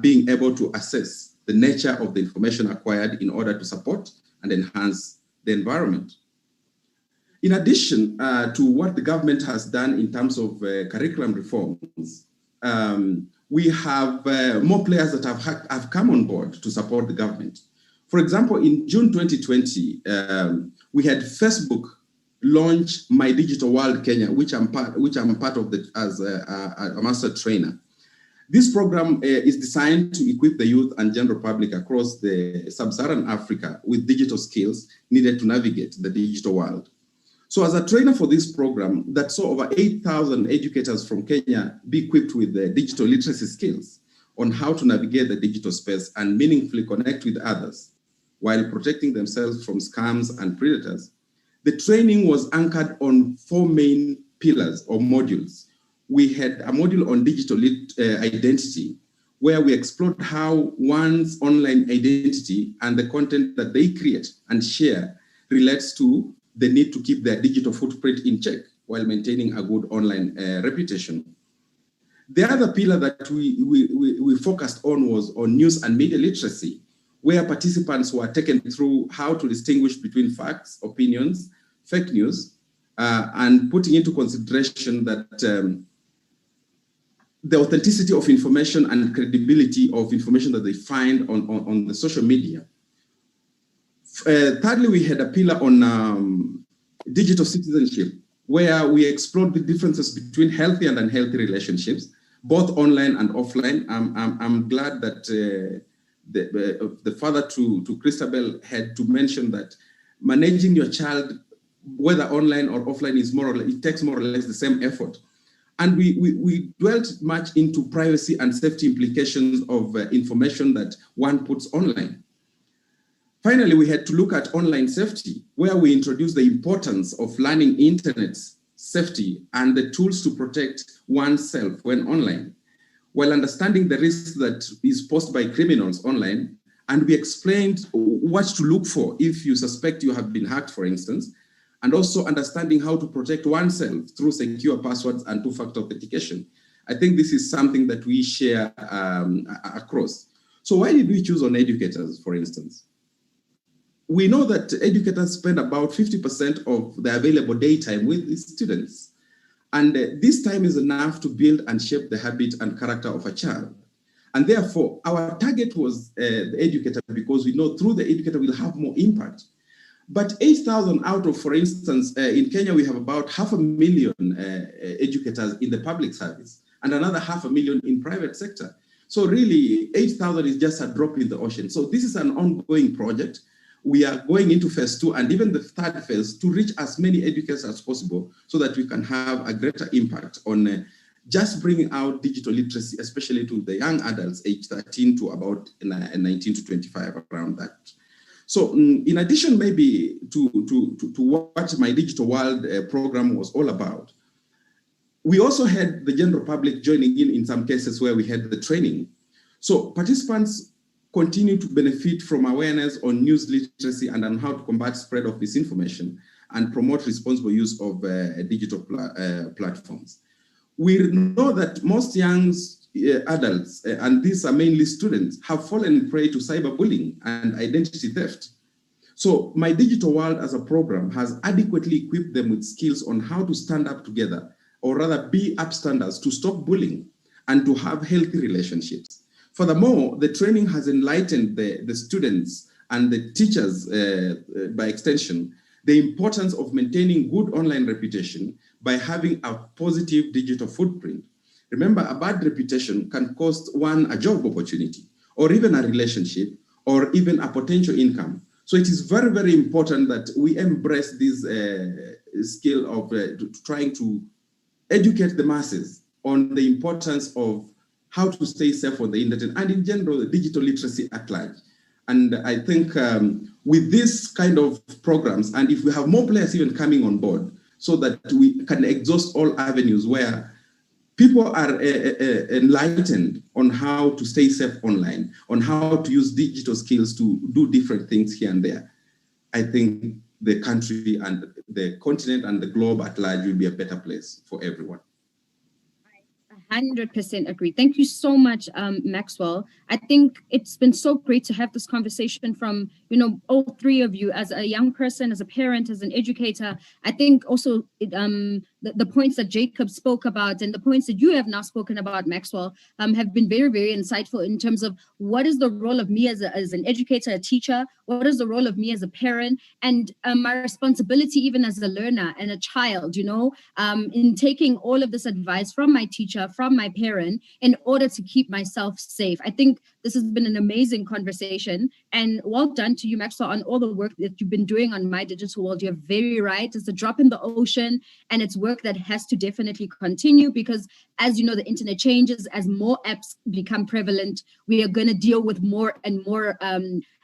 Speaker 4: being able to assess the nature of the information acquired in order to support and enhance the environment. In addition to what the government has done in terms of curriculum reforms, we have more players that have come on board to support the government. For example, in June 2020, we had Facebook launch My Digital World Kenya, which I'm part of as a master trainer. This program is designed to equip the youth and general public across the sub-Saharan Africa with digital skills needed to navigate the digital world. So as a trainer for this program that saw over 8,000 educators from Kenya be equipped with the digital literacy skills on how to navigate the digital space and meaningfully connect with others while protecting themselves from scams and predators, the training was anchored on 4 main pillars or modules. We had a module on digital identity, where we explored how one's online identity and the content that they create and share relates to the need to keep their digital footprint in check while maintaining a good online reputation. The other pillar that we focused on was on news and media literacy, where participants were taken through how to distinguish between facts, opinions, fake news, and putting into consideration that the authenticity of information and credibility of information that they find on the social media. Thirdly, we had a pillar on digital citizenship, where we explored the differences between healthy and unhealthy relationships, both online and offline. I'm glad that the father to Christabel had to mention that managing your child, whether online or offline, is more or less, it takes more or less the same effort. And we dwelt much into privacy and safety implications of information that one puts online. Finally, we had to look at online safety, where we introduced the importance of learning internet safety and the tools to protect oneself when online, while understanding the risks that is posed by criminals online. And we explained what to look for if you suspect you have been hacked, for instance, and also understanding how to protect oneself through secure passwords and two-factor authentication. I think this is something that we share across. So why did we choose on educators, for instance? We know that educators spend about 50% of the available daytime with the students. And this time is enough to build and shape the habit and character of a child. And therefore, our target was the educator, because we know through the educator we'll have more impact. But 8,000 out of, for instance, in Kenya, we have about 500,000 educators in the public service. and another 500,000 in private sector. So really, 8,000 is just a drop in the ocean. So this is an ongoing project. We are going into phase 2 and even the third phase to reach as many educators as possible so that we can have a greater impact on just bringing out digital literacy, especially to the young adults, age 13 to about 19 to 25, around that. So in addition, maybe to what my Digital World program was all about, we also had the general public joining in some cases where we had the training. So participants continue to benefit from awareness on news literacy and on how to combat spread of disinformation and promote responsible use of digital platforms. We know that most young adults, and these are mainly students, have fallen prey to cyberbullying and identity theft. So My Digital World as a program has adequately equipped them with skills on how to stand up together, or rather be upstanders to stop bullying and to have healthy relationships. Furthermore, the training has enlightened the students and the teachers, by extension, the importance of maintaining good online reputation by having a positive digital footprint. Remember, a bad reputation can cost one a job opportunity, or even a relationship, or even a potential income. So it is very, very important that we embrace this skill of trying to educate the masses on the importance of how to stay safe on the internet and in general, the digital literacy at large. And I think with this kind of programs, and if we have more players even coming on board so that we can exhaust all avenues where people are enlightened on how to stay safe online, on how to use digital skills to do different things here and there, I think the country and the continent and the globe at large will be a better place for everyone.
Speaker 3: 100% agree. Thank you so much, Maxwell. I think it's been so great to have this conversation from, all three of you, as a young person, as a parent, as an educator. I think also the points that Jacob spoke about and the points that you have now spoken about, Maxwell, have been very, very insightful in terms of what is the role of me as an educator, a teacher, what is the role of me as a parent, and my responsibility even as a learner and a child, in taking all of this advice from my teacher, from my parent, in order to keep myself safe. I think this has been an amazing conversation, and well done to you, Maxwell, on all the work that you've been doing on My Digital World. You're very right. It's a drop in the ocean, and it's work that has to definitely continue because, as you know, the internet changes. As more apps become prevalent, we are going to deal with more and more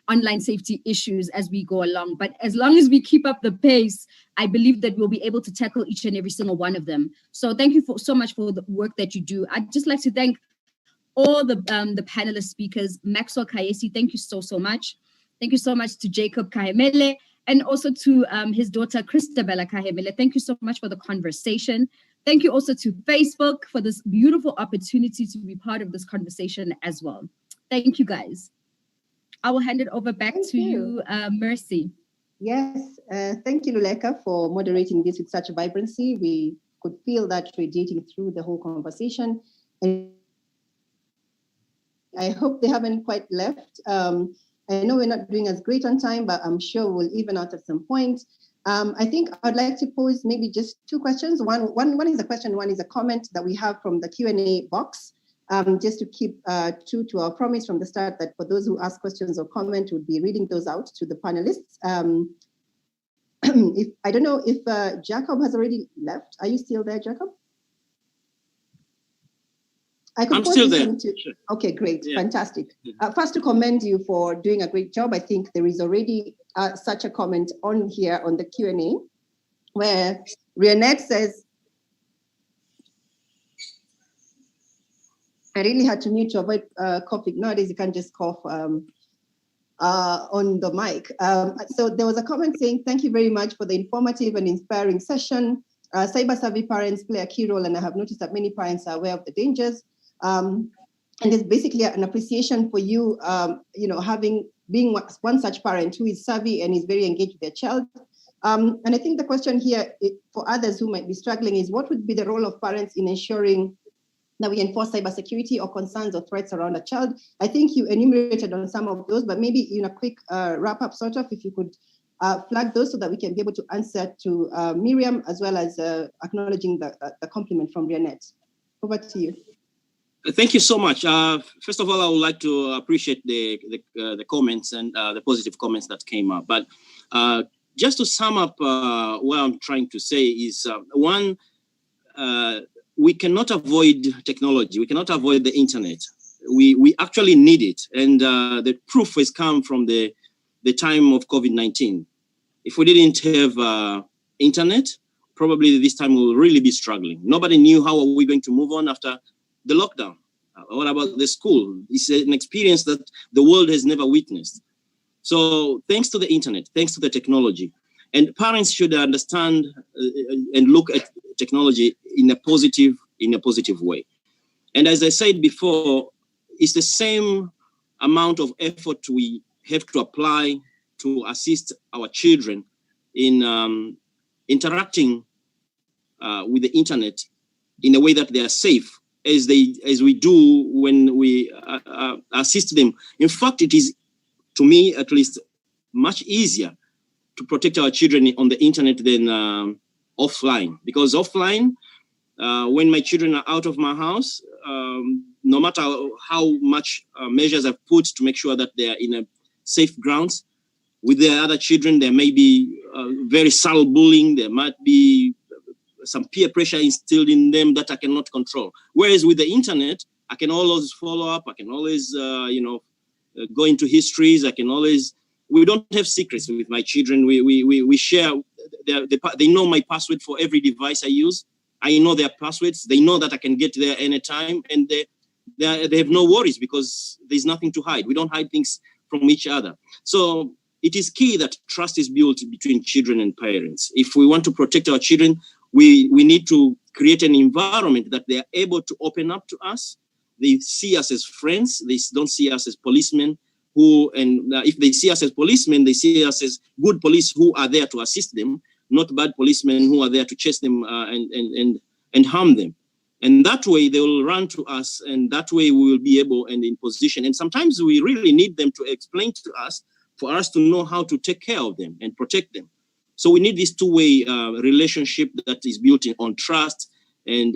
Speaker 3: online safety issues as we go along. But as long as we keep up the pace, I believe that we'll be able to tackle each and every single one of them. So thank you so much for the work that you do. I'd just like to thank all the panelist speakers. Maxwell Kaisi, thank you so much. Thank you so much to Jacob Kahemele, and also to his daughter, Christabella Kahemele. Thank you so much for the conversation. Thank you also to Facebook for this beautiful opportunity to be part of this conversation as well. Thank you, guys. I will hand it over back to you, Mercy.
Speaker 2: Yes, thank you, Luleka, for moderating this with such vibrancy. We could feel that radiating through the whole conversation. And I hope they haven't quite left. I know we're not doing as great on time, but I'm sure we'll even out at some point. I think I'd like to pose maybe just two questions. One is a question, one is a comment that we have from the Q&A box. Just to keep true to our promise from the start that for those who ask questions or comment, we'll be reading those out to the panelists. I don't know if Jacob has already left. Are you still there, Jacob?
Speaker 5: I'm still there.
Speaker 2: Sure. Okay, great, yeah. Fantastic. First, to commend you for doing a great job. I think there is already such a comment on here on the Q&A where Rianette says, I really had to mute to avoid coughing. Nowadays, you can't just cough on the mic. So there was a comment saying, thank you very much for the informative and inspiring session. Cyber-savvy parents play a key role, and I have noticed that many parents are aware of the dangers. And there's basically an appreciation for you, being one such parent who is savvy and is very engaged with their child. And I think the question here for others who might be struggling is, what would be the role of parents in ensuring that we enforce cybersecurity or concerns or threats around a child? I think you enumerated on some of those, but maybe in a quick wrap up, sort of, if you could flag those so that we can be able to answer to Miriam, as well as acknowledging the compliment from Rianette. Over to you.
Speaker 5: Thank you so much. First of all, I would like to appreciate the comments and the positive comments that came up. But just to sum up what I'm trying to say is, one, we cannot avoid technology. We cannot avoid the internet. We actually need it. And the proof has come from the time of COVID-19. If we didn't have internet, probably this time we'll really be struggling. Nobody knew how are we going to move on after the lockdown. What about the school? It's an experience that the world has never witnessed. So thanks to the internet, thanks to the technology, and parents should understand and look at technology in a positive way. And as I said before, it's the same amount of effort we have to apply to assist our children in interacting with the internet in a way that they are safe as we do when we assist them. In fact, it is, to me at least, much easier to protect our children on the internet than offline. Because offline, when my children are out of my house, no matter how much measures I've put to make sure that they are in a safe grounds, with their other children, there may be very subtle bullying, there might be some peer pressure instilled in them that I cannot control. Whereas with the internet, I can always follow up, I can always, go into histories, we don't have secrets with my children. We share, they know my password for every device I use. I know their passwords. They know that I can get there anytime, and they have no worries because there's nothing to hide. We don't hide things from each other. So it is key that trust is built between children and parents. If we want to protect our children, we need to create an environment that they are able to open up to us. They see us as friends. They don't see us as policemen if they see us as policemen, they see us as good police who are there to assist them, not bad policemen who are there to chase them and harm them. And that way they will run to us, and that way we will be able and in position. And sometimes we really need them to explain to us for us to know how to take care of them and protect them. So we need this two-way relationship that is built on trust and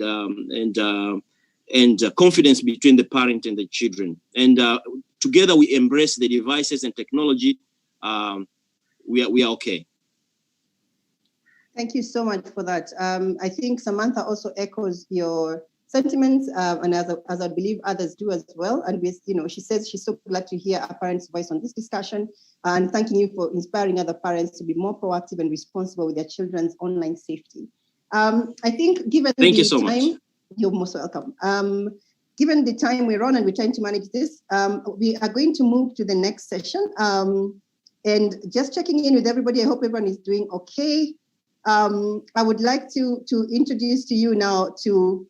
Speaker 5: confidence between the parent and the children. And together we embrace the devices and technology. We are okay.
Speaker 2: Thank you so much for that. I think Samantha also echoes your sentiments, and as I believe others do as well. And she says she's so glad to hear our parents' voice on this discussion, and thanking you for inspiring other parents to be more proactive and responsible with their children's online safety. I think given
Speaker 5: Thank you
Speaker 2: the
Speaker 5: so
Speaker 2: time,
Speaker 5: much.
Speaker 2: You're most welcome. Given the time we're on and we're trying to manage this, we are going to move to the next session. And just checking in with everybody, I hope everyone is doing okay. I would like to introduce to you now to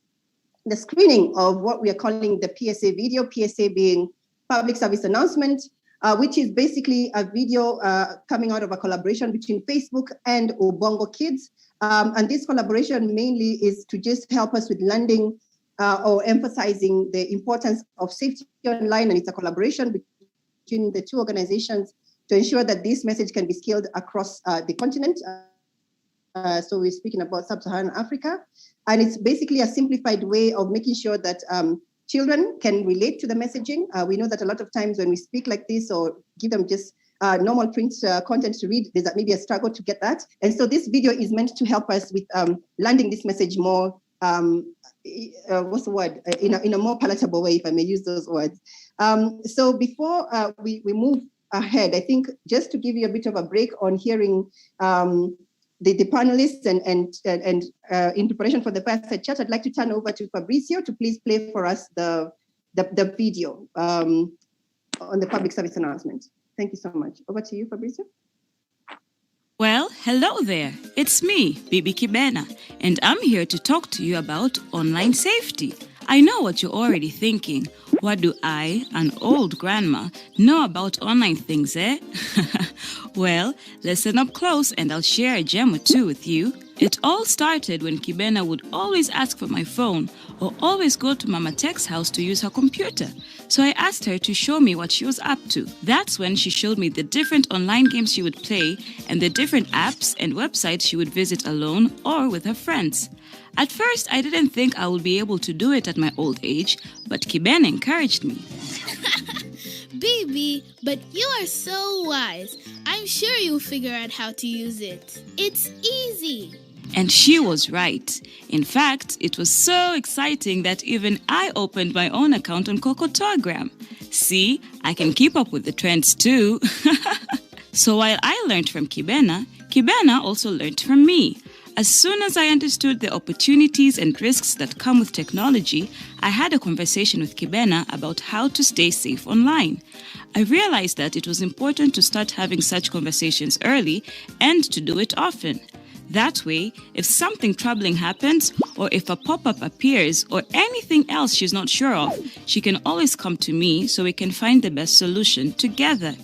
Speaker 2: the screening of what we are calling the PSA video, PSA being public service announcement, which is basically a video coming out of a collaboration between Facebook and Ubongo Kids. And this collaboration mainly is to just help us with landing or emphasizing the importance of safety online, and it's a collaboration between the two organizations to ensure that this message can be scaled across the continent. So we're speaking about sub-Saharan Africa, and it's basically a simplified way of making sure that children can relate to the messaging. We know that a lot of times when we speak like this or give them just normal print content to read, there's maybe a struggle to get that. And so this video is meant to help us with landing this message more, what's the word? In a more palatable way, if I may use those words. So before we move ahead, I think just to give you a bit of a break on hearing the panelists and in preparation for the fireside chat, I'd like to turn over to Fabrizio to please play for us the video on the public service announcement. Thank you so much. Over to you, Fabrizio.
Speaker 7: Well, hello there. It's me, Bibi Kibena, and I'm here to talk to you about online safety. I know what you're already thinking. What do I, an old grandma, know about online things, eh? Well, listen up close and I'll share a gem or two with you. It all started when Kibena would always ask for my phone or always go to Mama Tech's house to use her computer. So I asked her to show me what she was up to. That's when she showed me the different online games she would play and the different apps and websites she would visit alone or with her friends. At first, I didn't think I would be able to do it at my old age, but Kibena encouraged me.
Speaker 8: Baby, but you are so wise. I'm sure you'll figure out how to use it. It's easy.
Speaker 7: And she was right. In fact, it was so exciting that even I opened my own account on Kature. See, I can keep up with the trends too. So while I learned from Kibena, Kibena also learned from me. As soon as I understood the opportunities and risks that come with technology, I had a conversation with Kibena about how to stay safe online. I realized that it was important to start having such conversations early and to do it often. That way, if something troubling happens, or if a pop-up appears, or anything else she's not sure of, she can always come to me so we can find the best solution together.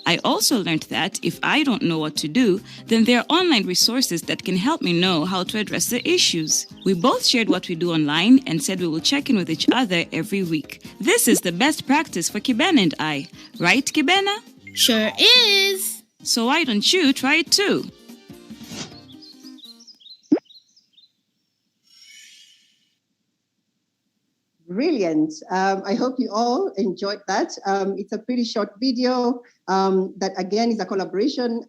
Speaker 7: I also learned that if I don't know what to do, then there are online resources that can help me know how to address the issues. We both shared what we do online and said we will check in with each other every week. This is the best practice for Kibena and I. Right, Kibena?
Speaker 8: Sure is.
Speaker 7: So why don't you try it too?
Speaker 2: Brilliant. I hope you all enjoyed that. It's a pretty short video that, again, is a collaboration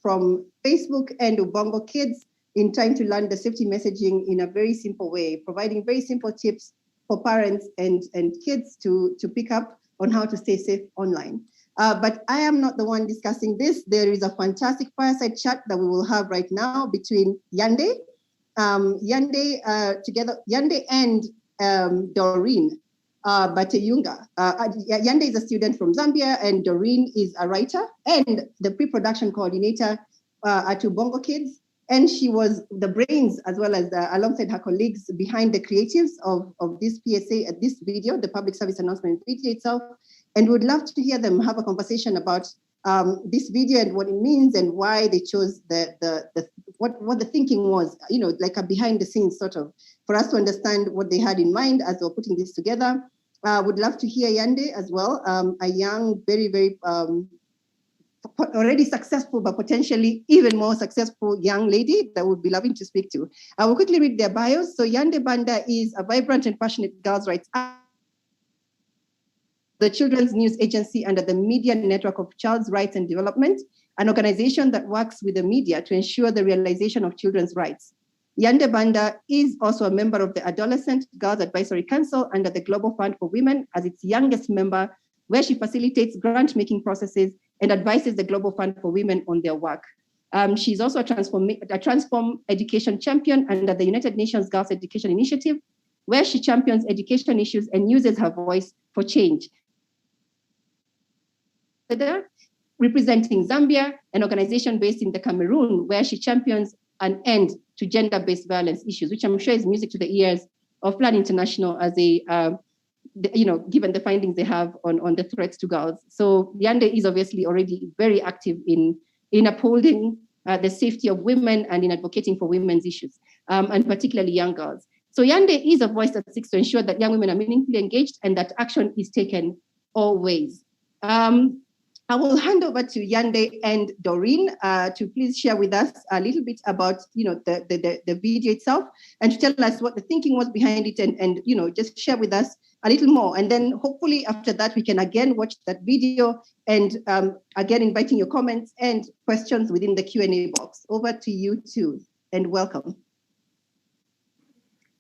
Speaker 2: from Facebook and Ubongo Kids in trying to learn the safety messaging in a very simple way, providing very simple tips for parents and kids to pick up on how to stay safe online. But I am not the one discussing this. There is a fantastic fireside chat that we will have right now between Yande and Doreen Bateyunga. Yande is a student from Zambia, and Doreen is a writer and the pre-production coordinator at Ubongo Kids. And she was the brains, as well as alongside her colleagues, behind the creatives of this PSA, this video, the public service announcement video itself. And would love to hear them have a conversation about this video and what it means and why they chose what the thinking was, like a behind the scenes sort of, for us to understand what they had in mind as they were putting this together. Would love to hear Yande as well, a young, very, very already successful, but potentially even more successful young lady that would be loving to speak to. I will quickly read their bios. So Yande Banda is a vibrant and passionate girls' rights activist, the Children's News Agency under the Media Network of Child's Rights and Development, an organization that works with the media to ensure the realization of children's rights. Yande Banda is also a member of the Adolescent Girls Advisory Council under the Global Fund for Women as its youngest member, where she facilitates grant-making processes and advises the Global Fund for Women on their work. She's also a Transform Education champion under the United Nations Girls Education Initiative, where she champions education issues and uses her voice for change. Representing Zambia, an organization based in the Cameroon, where she champions an end to gender-based violence issues, which I'm sure is music to the ears of Plan International as given the findings they have on the threats to girls. So Yande is obviously already very active in upholding the safety of women and in advocating for women's issues, and particularly young girls. So Yande is a voice that seeks to ensure that young women are meaningfully engaged and that action is taken always. I will hand over to Yande and Doreen to please share with us a little bit about the video itself and to tell us what the thinking was behind it and just share with us a little more. And then hopefully after that we can again watch that video and again inviting your comments and questions within the Q&A box. Over to you two and welcome.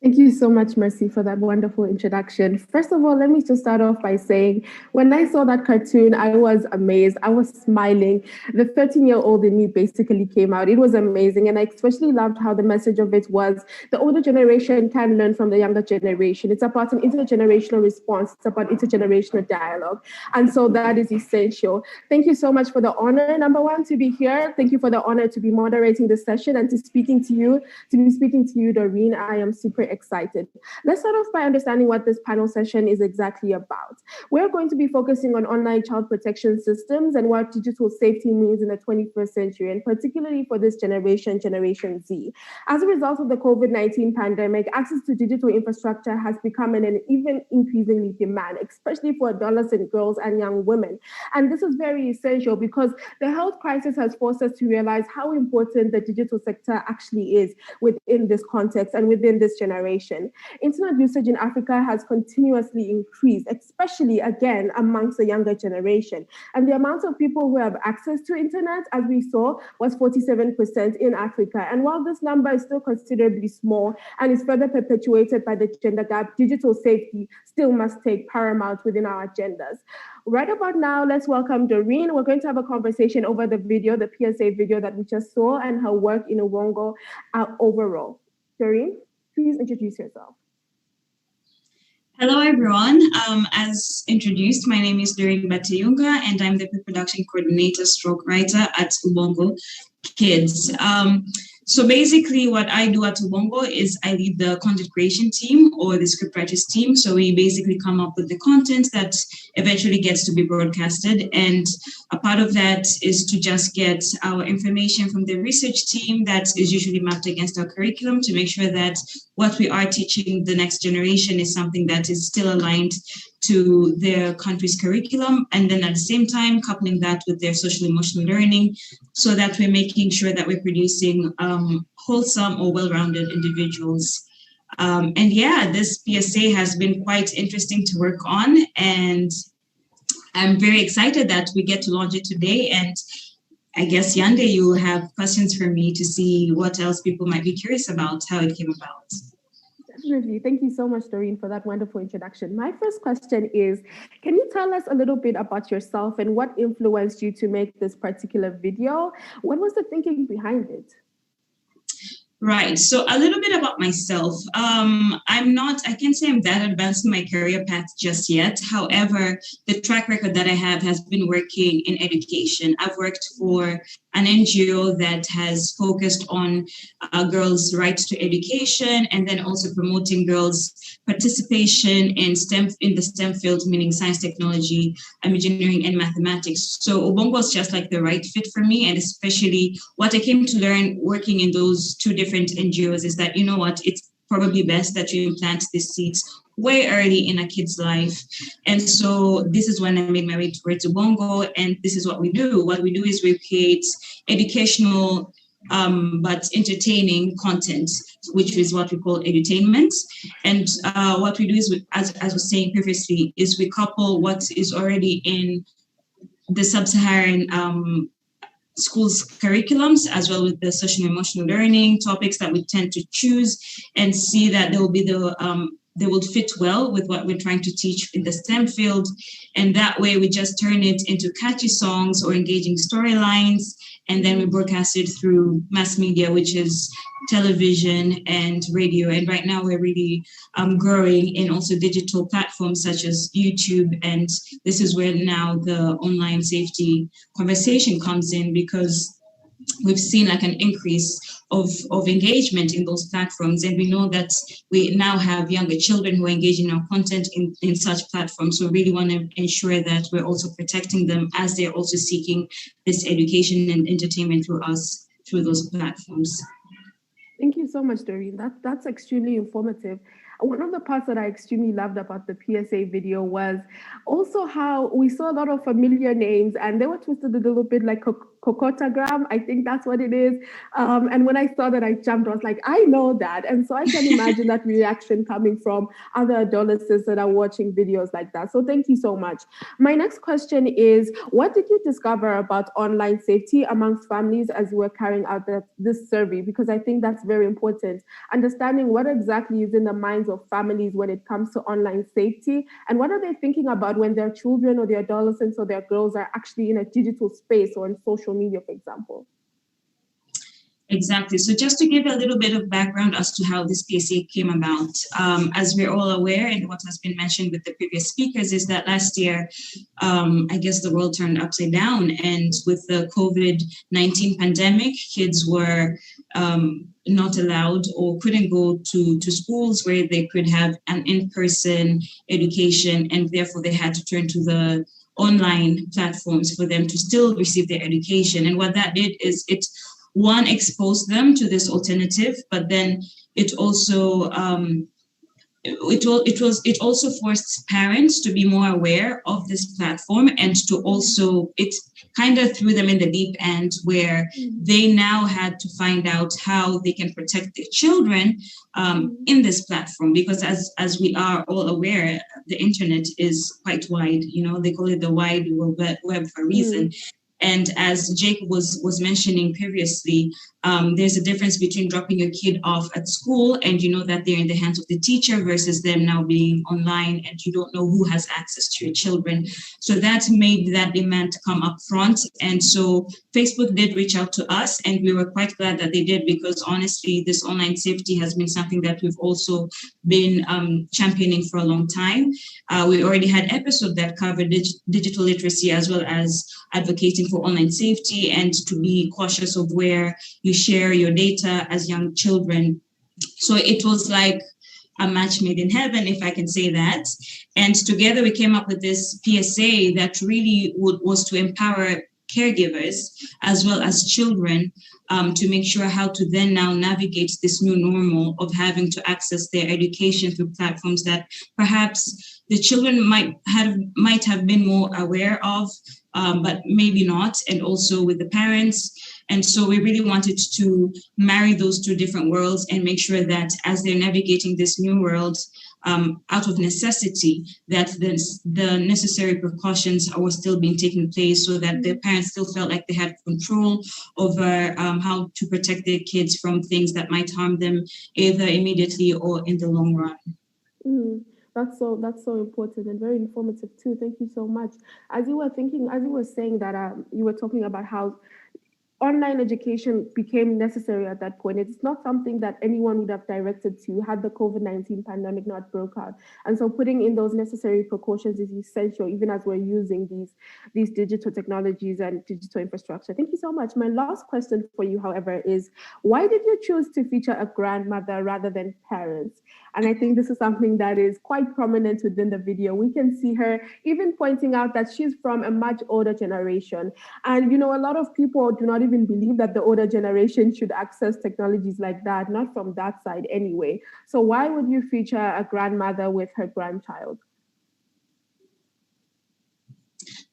Speaker 9: Thank you so much, Mercy, for that wonderful introduction. First of all, let me just start off by saying, when I saw that cartoon, I was amazed. I was smiling. The 13-year-old in me basically came out. It was amazing. And I especially loved how the message of it was the older generation can learn from the younger generation. It's about an intergenerational response. It's about intergenerational dialogue. And so that is essential. Thank you so much for the honor, number one, to be here. Thank you for the honor to be moderating this session and to be speaking to you, Doreen. I am super excited. Let's start off by understanding what this panel session is exactly about. We're going to be focusing on online child protection systems and what digital safety means in the 21st century, and particularly for this generation, Generation Z. As a result of the COVID-19 pandemic, access to digital infrastructure has become an even increasingly demand, especially for adolescent girls and young women. And this is very essential because the health crisis has forced us to realize how important the digital sector actually is within this context and within this generation. Internet usage in Africa has continuously increased, especially again amongst the younger generation. And the amount of people who have access to internet, as we saw, was 47% in Africa. And while this number is still considerably small and is further perpetuated by the gender gap, digital safety still must take paramount within our agendas. Right about now, let's welcome Doreen. We're going to have a conversation over the video, the PSA video that we just saw, and her work in Ubongo overall. Doreen, please introduce yourself.
Speaker 10: Hello, everyone. As introduced, my name is Doreen Bateyunga, and I'm the pre-production coordinator stroke writer at Ubongo Kids. So basically what I do at Ubongo is I lead the content creation team or the scriptwriters team. So we basically come up with the content that eventually gets to be broadcasted. And a part of that is to just get our information from the research team that is usually mapped against our curriculum to make sure that what we are teaching the next generation is something that is still aligned to their country's curriculum, and then at the same time coupling that with their social emotional learning so that we're making sure that we're producing wholesome or well-rounded individuals. And yeah, this PSA has been quite interesting to work on, and I'm very excited that we get to launch it today. And I guess Yande, you have questions for me to see what else people might be curious about, how it came about.
Speaker 9: Definitely. Thank you so much, Doreen, for that wonderful introduction. My first question is, can you tell us a little bit about yourself and what influenced you to make this particular video? What was the thinking behind it?
Speaker 10: Right. So a little bit about myself. I can't say I'm that advanced in my career path just yet. However, the track record that I have has been working in education. I've worked for an NGO that has focused on girls' rights to education and then also promoting girls' participation in the STEM fields, meaning science, technology, engineering, and mathematics. So Ubongo was just like the right fit for me, and especially what I came to learn working in those two different NGOs is that, you know what, it's probably best that you implant these seeds way early in a kid's life. And so this is when I made my way towards Ubongo, and this is what we do. What we do is we create educational but entertaining content, which is what we call edutainment. And what we do is, as I was saying previously, is we couple what is already in the sub-Saharan schools curriculums, as well with the social and emotional learning topics that we tend to choose, and see that there will be they will fit well with what we're trying to teach in the STEM field. And that way we just turn it into catchy songs or engaging storylines. And then we broadcast it through mass media, which is television and radio. And right now we're really growing in also digital platforms such as YouTube. And this is where now the online safety conversation comes in, because we've seen like an increase of engagement in those platforms. And we know that we now have younger children who are engaging in our content in such platforms. So we really want to ensure that we're also protecting them as they're also seeking this education and entertainment through us, through those platforms.
Speaker 9: Thank you so much, Doreen. That's extremely informative. One of the parts that I extremely loved about the PSA video was also how we saw a lot of familiar names, and they were twisted a little bit like Cocotagram. I think that's what it is. And when I saw that, I jumped. I was like, I know that. And so I can imagine that reaction coming from other adolescents that are watching videos like that. So thank you so much. My next question is, what did you discover about online safety amongst families as you were carrying out this survey? Because I think that's very important. Understanding what exactly is in the minds of families when it comes to online safety, and what are they thinking about when their children or their adolescents or their girls are actually in a digital space or on social media, for example.
Speaker 10: Exactly. So just to give a little bit of background as to how this PSA came about, as we're all aware, and what has been mentioned with the previous speakers, is that last year, I guess the world turned upside down. And with the COVID-19 pandemic, kids were not allowed or couldn't go to schools where they could have an in-person education, and therefore they had to turn to the online platforms for them to still receive their education. And what that did is it exposed them to this alternative, but then it also it also forced parents to be more aware of this platform, and to also, it kind of threw them in the deep end where they now had to find out how they can protect their children in this platform, because as we are all aware, the internet is quite wide. They call it the wide web for a reason. And as Jake was mentioning previously, there's a difference between dropping your kid off at school and you know that they're in the hands of the teacher versus them now being online and you don't know who has access to your children. So that made that demand to come up front. And so Facebook did reach out to us, and we were quite glad that they did, because honestly, this online safety has been something that we've also been championing for a long time. We already had episodes that covered digital literacy, as well as advocating for online safety and to be cautious of where you share your data as young children. So it was like a match made in heaven, if I can say that. And together we came up with this PSA that really was to empower caregivers as well as children to make sure how to then now navigate this new normal of having to access their education through platforms that perhaps the children might have been more aware of, but maybe not, and also with the parents. And so we really wanted to marry those two different worlds and make sure that as they're navigating this new world, out of necessity, that the necessary precautions were still being taken place, so that the parents still felt like they had control over how to protect their kids from things that might harm them either immediately or in the long run.
Speaker 9: That's so important and very informative too. Thank you so much. As you were saying that you were talking about how online education became necessary at that point. It's not something that anyone would have directed to had the COVID-19 pandemic not broke out. And so putting in those necessary precautions is essential, even as we're using these digital technologies and digital infrastructure. Thank you so much. My last question for you, however, is why did you choose to feature a grandmother rather than parents? And I think this is something that is quite prominent within the video. We can see her even pointing out that she's from a much older generation. And, a lot of people do not even believe that the older generation should access technologies like that, not from that side anyway. So why would you feature a grandmother with her grandchild?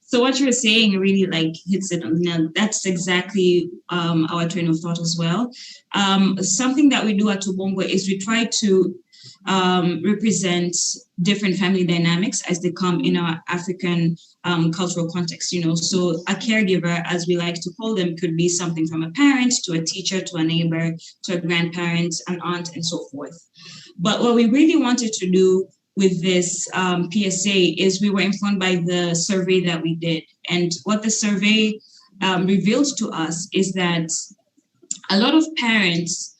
Speaker 10: So what you're saying really hits it on the nail. That's exactly our train of thought as well. Something that we do at Ubongo is we try to represent different family dynamics as they come in our African cultural context, So a caregiver, as we like to call them, could be something from a parent to a teacher to a neighbor to a grandparent, an aunt, and so forth. But what we really wanted to do with this PSA is we were informed by the survey that we did. And what the survey revealed to us is that a lot of parents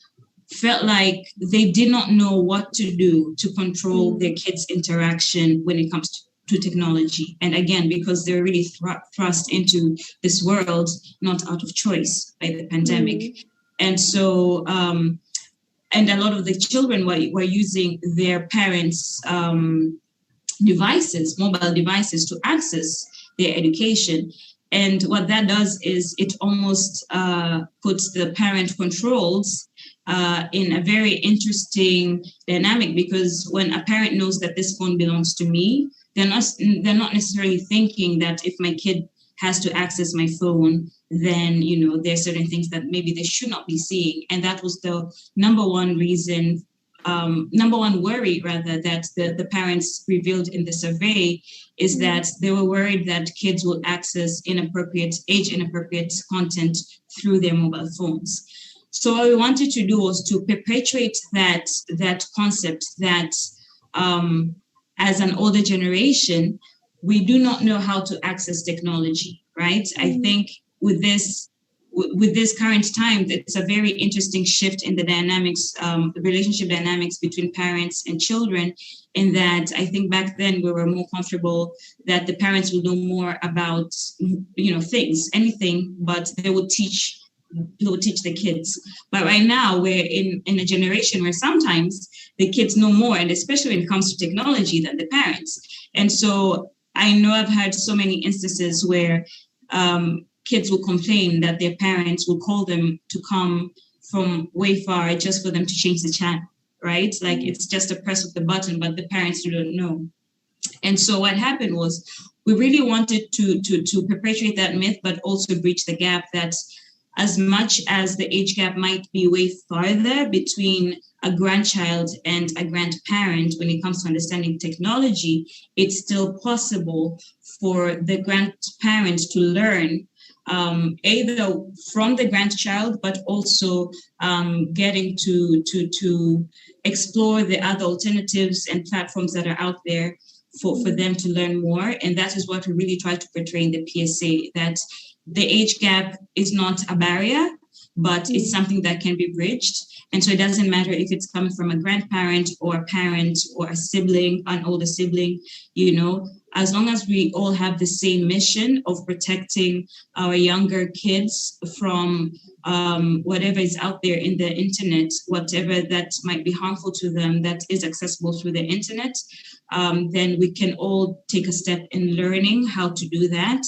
Speaker 10: felt like they did not know what to do to control their kids' interaction when it comes to technology. And again, because they're really thrust into this world, not out of choice by the pandemic. And so, and a lot of the children were using their parents' devices, mobile devices, to access their education. And what that does is it almost puts the parent controls in a very interesting dynamic, because when a parent knows that this phone belongs to me, they're not necessarily thinking that if my kid has to access my phone, then there's certain things that maybe they should not be seeing. And that was the number one worry rather that the parents revealed in the survey, is that they were worried that kids will access age-inappropriate content through their mobile phones. So what we wanted to do was to perpetuate that concept that as an older generation, we do not know how to access technology, right? I think with this current time, it's a very interesting shift in the dynamics, the relationship dynamics between parents and children, in that I think back then we were more comfortable that the parents would know more about, anything, but they would teach teach the kids. But right now we're in a generation where sometimes the kids know more, and especially when it comes to technology, than the parents. And so I know I've had so many instances where kids will complain that their parents will call them to come from way far just for them to change the channel, right? Like it's just a press of the button, but the parents don't know. And so what happened was we really wanted to perpetuate that myth, but also bridge the gap that as much as the age gap might be way farther between a grandchild and a grandparent when it comes to understanding technology, it's still possible for the grandparent to learn either from the grandchild, but also getting to explore the other alternatives and platforms that are out there for them to learn more. And that is what we really try to portray in the PSA, that the age gap is not a barrier, but it's something that can be bridged. And so it doesn't matter if it's coming from a grandparent or a parent or a sibling, an older sibling, you know, as long as we all have the same mission of protecting our younger kids from whatever is out there in the internet, whatever that might be harmful to them, that is accessible through the internet, then we can all take a step in learning how to do that.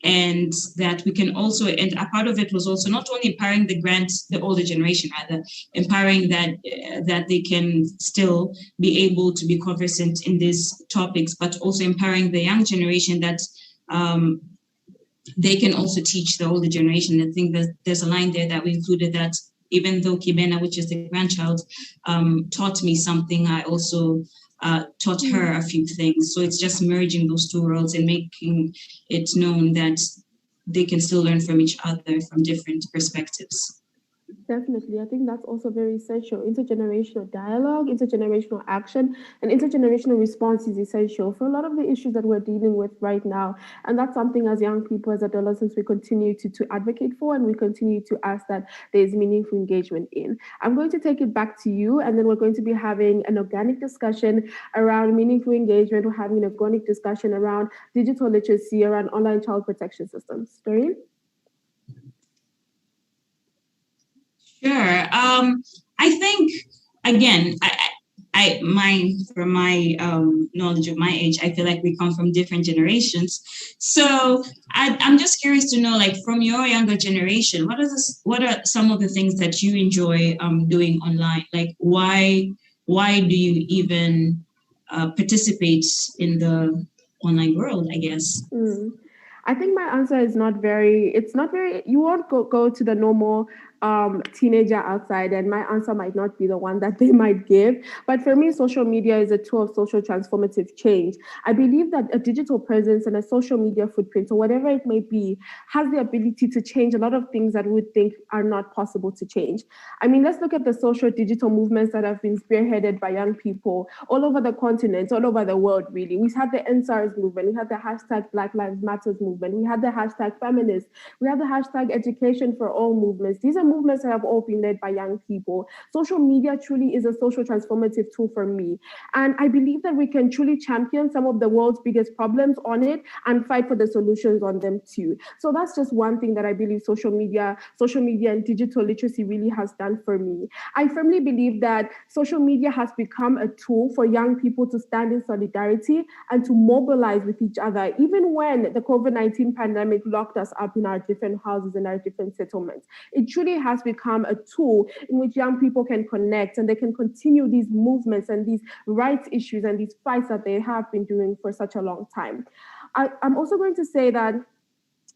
Speaker 10: And that we can also, and a part of it was also not only empowering the older generation, rather, empowering that they can still be able to be conversant in these topics, but also empowering the young generation that they can also teach the older generation. I think that there's a line there that we included that even though Kibena, which is the grandchild, taught me something, I also taught her a few things. So it's just merging those two worlds and making it known that they can still learn from each other from different perspectives.
Speaker 9: Definitely. I think that's also very essential. Intergenerational dialogue, intergenerational action, and intergenerational response is essential for a lot of the issues that we're dealing with right now. And that's something as young people, as adolescents, we continue to advocate for, and we continue to ask that there's meaningful engagement in. I'm going to take it back to you, and then we're going to be having an organic discussion around meaningful engagement. We're having an organic discussion around digital literacy, around online child protection systems. Doreen?
Speaker 10: Sure. I think, again, from my knowledge of my age, I feel like we come from different generations. So I'm just curious to know, like, from your younger generation, what are some of the things that you enjoy doing online? Like, why do you even participate in the online world, I guess?
Speaker 9: I think my answer is you won't go to the normal teenager outside, and my answer might not be the one that they might give. But for me, social media is a tool of social transformative change. I believe that a digital presence and a social media footprint, or whatever it may be, has the ability to change a lot of things that we would think are not possible to change. I mean, let's look at the social digital movements that have been spearheaded by young people all over the continent, all over the world, really. We had the NSARS movement, we had the hashtag Black Lives Matters movement, we had the hashtag feminist, we have the hashtag education for all movements. These are movements that have all been led by young people. Social media truly is a social transformative tool for me. And I believe that we can truly champion some of the world's biggest problems on it and fight for the solutions on them too. So that's just one thing that I believe social media and digital literacy really has done for me. I firmly believe that social media has become a tool for young people to stand in solidarity and to mobilize with each other, even when the COVID-19 pandemic locked us up in our different houses and our different settlements. It truly has become a tool in which young people can connect, and they can continue these movements and these rights issues and these fights that they have been doing for such a long time. I'm also going to say that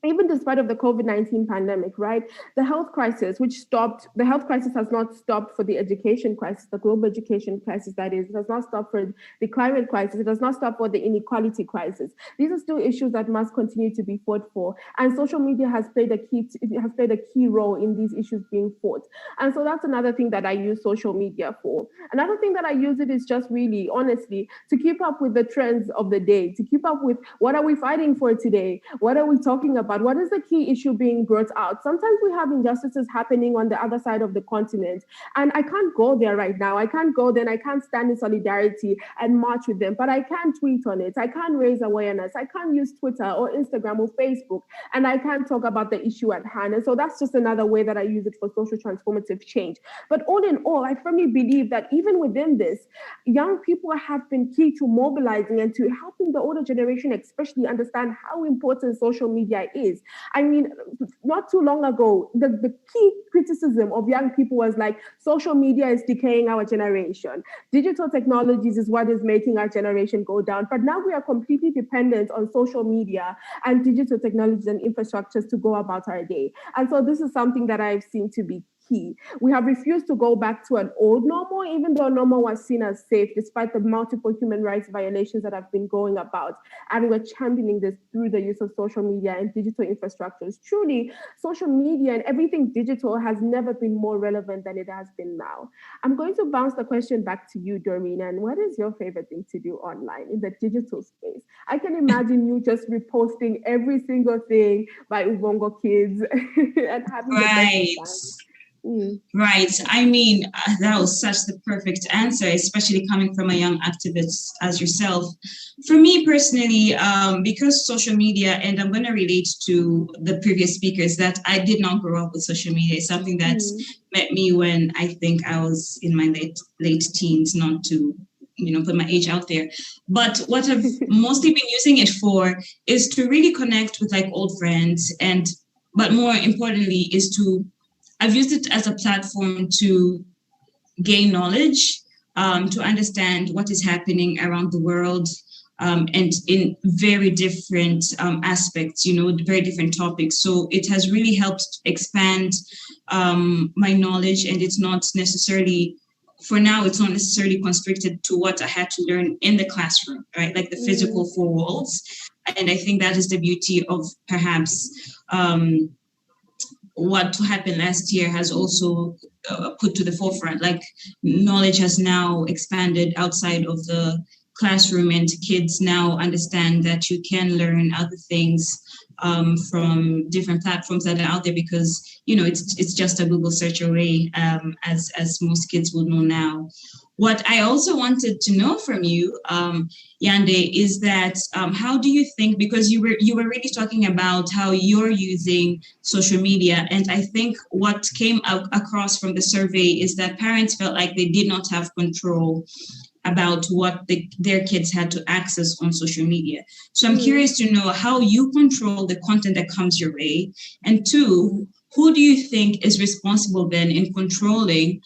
Speaker 9: even despite of the COVID-19 pandemic, right, the health crisis has not stopped for the education crisis, the global education crisis that is. It has not stopped for the climate crisis. It does not stop for the inequality crisis. These are still issues that must continue to be fought for. And social media has played a key role in these issues being fought. And so that's another thing that I use social media for. Another thing that I use it is just really, honestly, to keep up with the trends of the day, to keep up with what are we fighting for today? What are we talking about about? What is the key issue being brought out? Sometimes we have injustices happening on the other side of the continent, and I can't go there right now. I can't go there, and I can't stand in solidarity and march with them, but I can tweet on it. I can raise awareness. I can use Twitter or Instagram or Facebook, and I can talk about the issue at hand. And so that's just another way that I use it for social transformative change. But all in all, I firmly believe that even within this, young people have been key to mobilizing and to helping the older generation especially understand how important social media is. I mean, not too long ago, the key criticism of young people was like, social media is decaying our generation. Digital technologies is what is making our generation go down. But now we are completely dependent on social media and digital technologies and infrastructures to go about our day. And so this is something that I've seen to be key. We have refused to go back to an old normal, even though normal was seen as safe, despite the multiple human rights violations that have been going about. And we're championing this through the use of social media and digital infrastructures. Truly, social media and everything digital has never been more relevant than it has been now. I'm going to bounce the question back to you, Doreen. And what is your favorite thing to do online in the digital space? I can imagine you just reposting every single thing by Ubongo Kids and having the best time.
Speaker 10: Right. I mean, that was such the perfect answer, especially coming from a young activist as yourself. For me personally, because social media, and I'm going to relate to the previous speakers, that I did not grow up with social media. It's something that met me when I think I was in my late teens, not to put my age out there. But what I've mostly been using it for is to really connect with like old friends, but more importantly I've used it as a platform to gain knowledge, to understand what is happening around the world, and in very different aspects, very different topics. So it has really helped expand my knowledge, and it's not necessarily, for now, it's not necessarily constricted to what I had to learn in the classroom, right? Like the physical four walls. And I think that is the beauty of perhaps what happened last year has also put to the forefront. Like knowledge has now expanded outside of the classroom, and kids now understand that you can learn other things from different platforms that are out there, because it's just a Google search away, as most kids will know now. What I also wanted to know from you, Yande, is that how do you think, because you were really talking about how you're using social media, and I think what came across from the survey is that parents felt like they did not have control about what their kids had to access on social media. So I'm curious to know how you control the content that comes your way, and two, who do you think is responsible then in controlling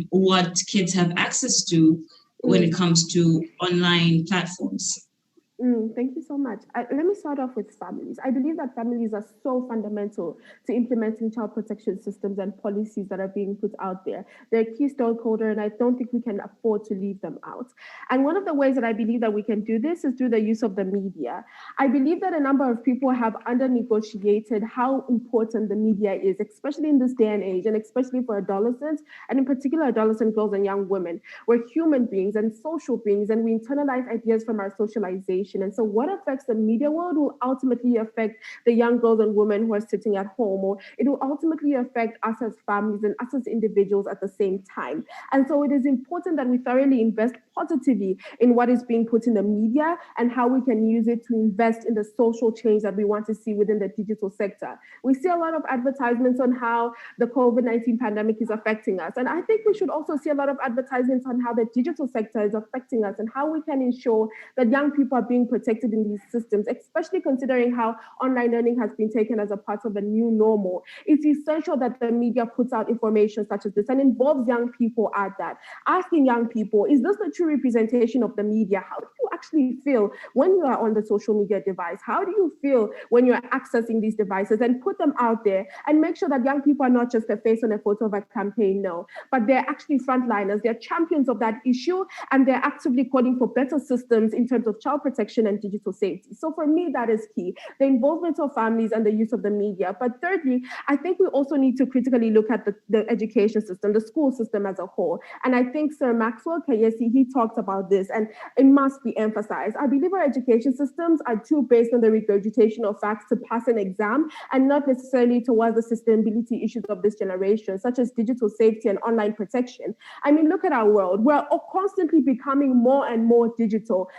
Speaker 10: what kids have access to when it comes to online platforms?
Speaker 9: Thank you so much. Let me start off with families. I believe that families are so fundamental to implementing child protection systems and policies that are being put out there. They're a key stakeholder, and I don't think we can afford to leave them out. And one of the ways that I believe that we can do this is through the use of the media. I believe that a number of people have under-negotiated how important the media is, especially in this day and age, and especially for adolescents, and in particular adolescent girls and young women. We're human beings and social beings, and we internalize ideas from our socialization. And so what affects the media world will ultimately affect the young girls and women who are sitting at home, or it will ultimately affect us as families and us as individuals at the same time. And so it is important that we thoroughly invest positively in what is being put in the media and how we can use it to invest in the social change that we want to see within the digital sector. We see a lot of advertisements on how the COVID-19 pandemic is affecting us. And I think we should also see a lot of advertisements on how the digital sector is affecting us and how we can ensure that young people are being protected in these systems, especially considering how online learning has been taken as a part of the new normal. It's essential that the media puts out information such as this and involves young people at that. Asking young people, is this the true representation of the media? How do you actually feel when you are on the social media device? How do you feel when you're accessing these devices? And put them out there and make sure that young people are not just a face on a photo of a campaign, no, but they're actually frontliners, they're champions of that issue, and they're actively calling for better systems in terms of child protection protection and digital safety. So for me, that is key, the involvement of families and the use of the media. But thirdly, I think we also need to critically look at the education system, the school system as a whole. And I think Sir Maxwell Kaisi, he talked about this, and it must be emphasized. I believe our education systems are too based on the regurgitation of facts to pass an exam, and not necessarily towards the sustainability issues of this generation, such as digital safety and online protection. I mean, look at our world. We're constantly becoming more and more digital.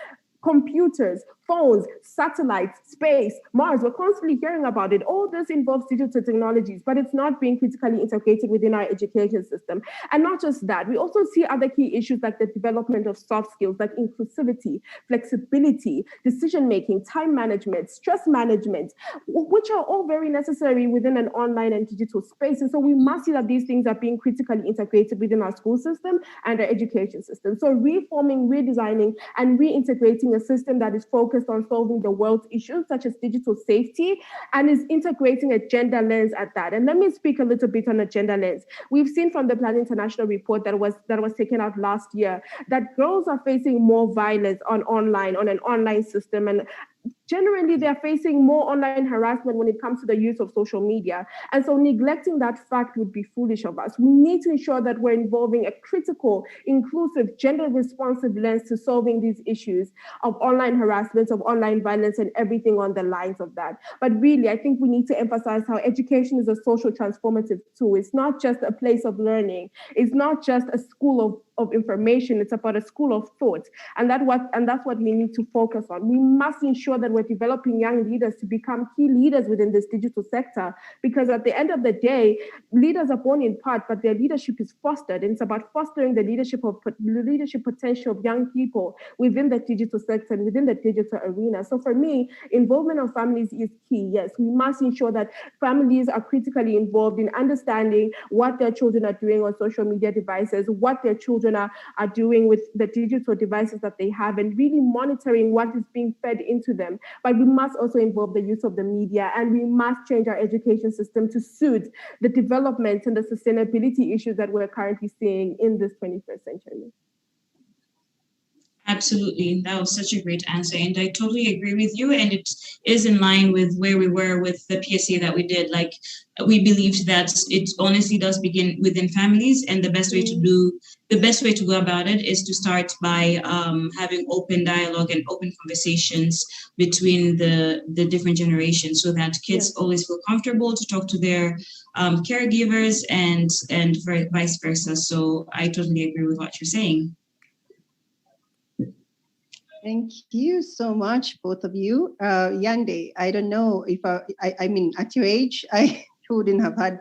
Speaker 9: Computers, phones, satellites, space, Mars, we're constantly hearing about it. All this involves digital technologies, but it's not being critically integrated within our education system. And not just that, we also see other key issues like the development of soft skills like inclusivity, flexibility, decision-making, time management, stress management, which are all very necessary within an online and digital space. And so we must see that these things are being critically integrated within our school system and our education system. So reforming, redesigning, and reintegrating a system that is focused on solving the world's issues, such as digital safety, and is integrating a gender lens at that. And let me speak a little bit on a gender lens. We've seen from the Plan International report that was taken out last year that girls are facing more violence on an online system, and generally, they're facing more online harassment when it comes to the use of social media. And so neglecting that fact would be foolish of us. We need to ensure that we're involving a critical, inclusive, gender-responsive lens to solving these issues of online harassment, of online violence, and everything on the lines of that. But really, I think we need to emphasize how education is a social transformative tool. It's not just a place of learning. It's not just a school of information. It's about a school of thought. And that's what we need to focus on. We must ensure that we're developing young leaders to become key leaders within this digital sector, because at the end of the day, leaders are born in part, but their leadership is fostered. And it's about fostering the leadership potential of young people within the digital sector and within the digital arena. So for me, involvement of families is key. Yes, we must ensure that families are critically involved in understanding what their children are doing on social media devices, what their children are doing with the digital devices that they have, and really monitoring what is being fed into them. But we must also involve the use of the media, and we must change our education system to suit the development and the sustainability issues that we're currently seeing in this 21st century.
Speaker 10: Absolutely. That was such a great answer. And I totally agree with you. And it is in line with where we were with the PSA that we did. Like, we believed that it honestly does begin within families. And the best way to go about it is to start by having open dialogue and open conversations between the different generations, so that kids always feel comfortable to talk to their caregivers and vice versa. So I totally agree with what you're saying.
Speaker 2: Thank you so much, both of you. Yande, I don't know if I mean, at your age, I wouldn't have had.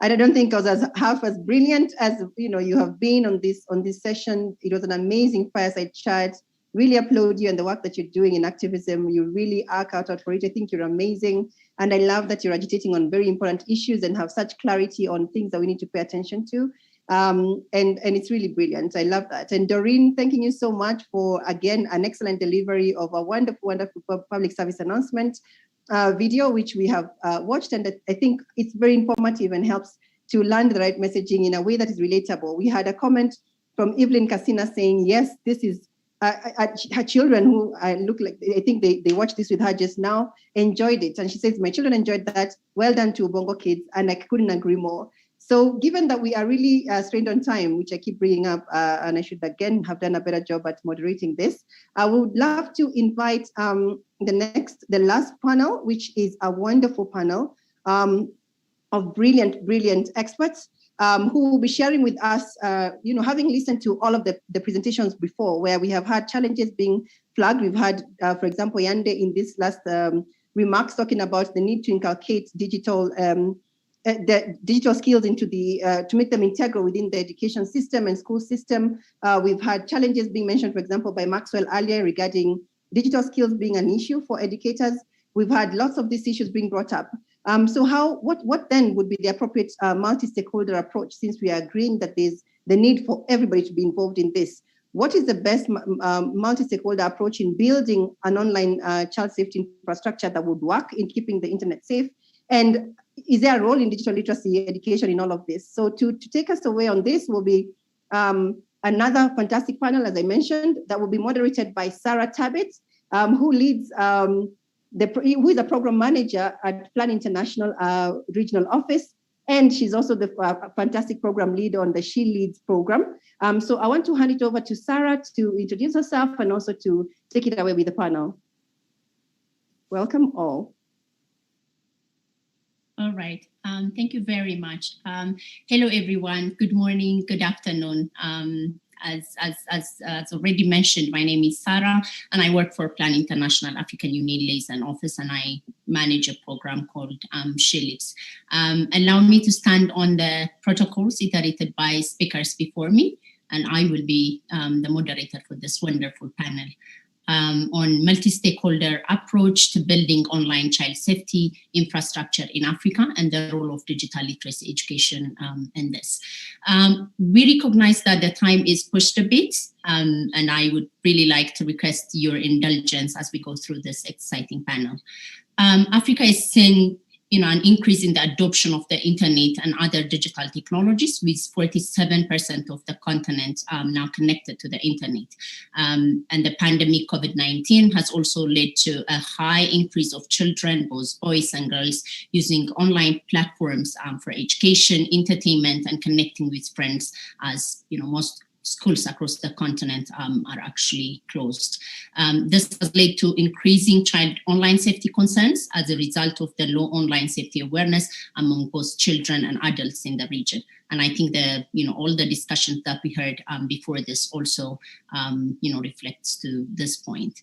Speaker 2: I don't think I was half as brilliant as you have been on this session. It was an amazing fireside chat. Really applaud you and the work that you're doing in activism. You really are cut out for it. I think you're amazing, and I love that you're agitating on very important issues and have such clarity on things that we need to pay attention to. And it's really brilliant. I love that. And Doreen, thanking you so much for, again, an excellent delivery of a wonderful, wonderful public service announcement video, which we have watched. And I think it's very informative and helps to land the right messaging in a way that is relatable. We had a comment from Evelyn Casina saying, yes, this is her children who look like, I think they watched this with her just now, enjoyed it. And she says, my children enjoyed that. Well done to Bongo Kids. And I couldn't agree more. So given that we are really strained on time, which I keep bringing up, and I should again have done a better job at moderating this, I would love to invite the last panel, which is a wonderful panel of brilliant experts who will be sharing with us, having listened to all of the presentations before, where we have had challenges being flagged. We've had, for example, Yande in this last remarks talking about the need to inculcate the digital skills into to make them integral within the education system and school system. We've had challenges being mentioned, for example, by Maxwell earlier regarding digital skills being an issue for educators. We've had lots of these issues being brought up. So what then would be the appropriate multi-stakeholder approach, since we are agreeing that there's the need for everybody to be involved in this? What is the best multi-stakeholder approach in building an online child safety infrastructure that would work in keeping the internet safe? And is there a role in digital literacy education in all of this? So to take us away on this will be another fantastic panel, as I mentioned, that will be moderated by Sarah Tabbitt. who leads who is a program manager at Plan International Regional Office. And she's also the fantastic program lead on the She Leads program. So I want to hand it over to Sarah to introduce herself and also to take it away with the panel. Welcome all.
Speaker 11: All right. Thank you very much. Hello, everyone. Good morning. Good afternoon. As already mentioned, my name is Sarah, and I work for Plan International African Union Liaison Office, and I manage a program called She Leads. Allow me to stand on the protocols iterated by speakers before me, and I will be the moderator for this wonderful panel. On multi-stakeholder approach to building online child safety infrastructure in Africa and the role of digital literacy education in this. We recognize that the time is pushed a bit, and I would really like to request your indulgence as we go through this exciting panel. Africa is seeing an increase in the adoption of the internet and other digital technologies, with 47% of the continent now connected to the internet. And the pandemic COVID-19 has also led to a high increase of children, both boys and girls, using online platforms for education, entertainment, and connecting with friends, as most schools across the continent are actually closed. This has led to increasing child online safety concerns as a result of the low online safety awareness among both children and adults in the region. And I think all the discussions that we heard before this also reflects to this point.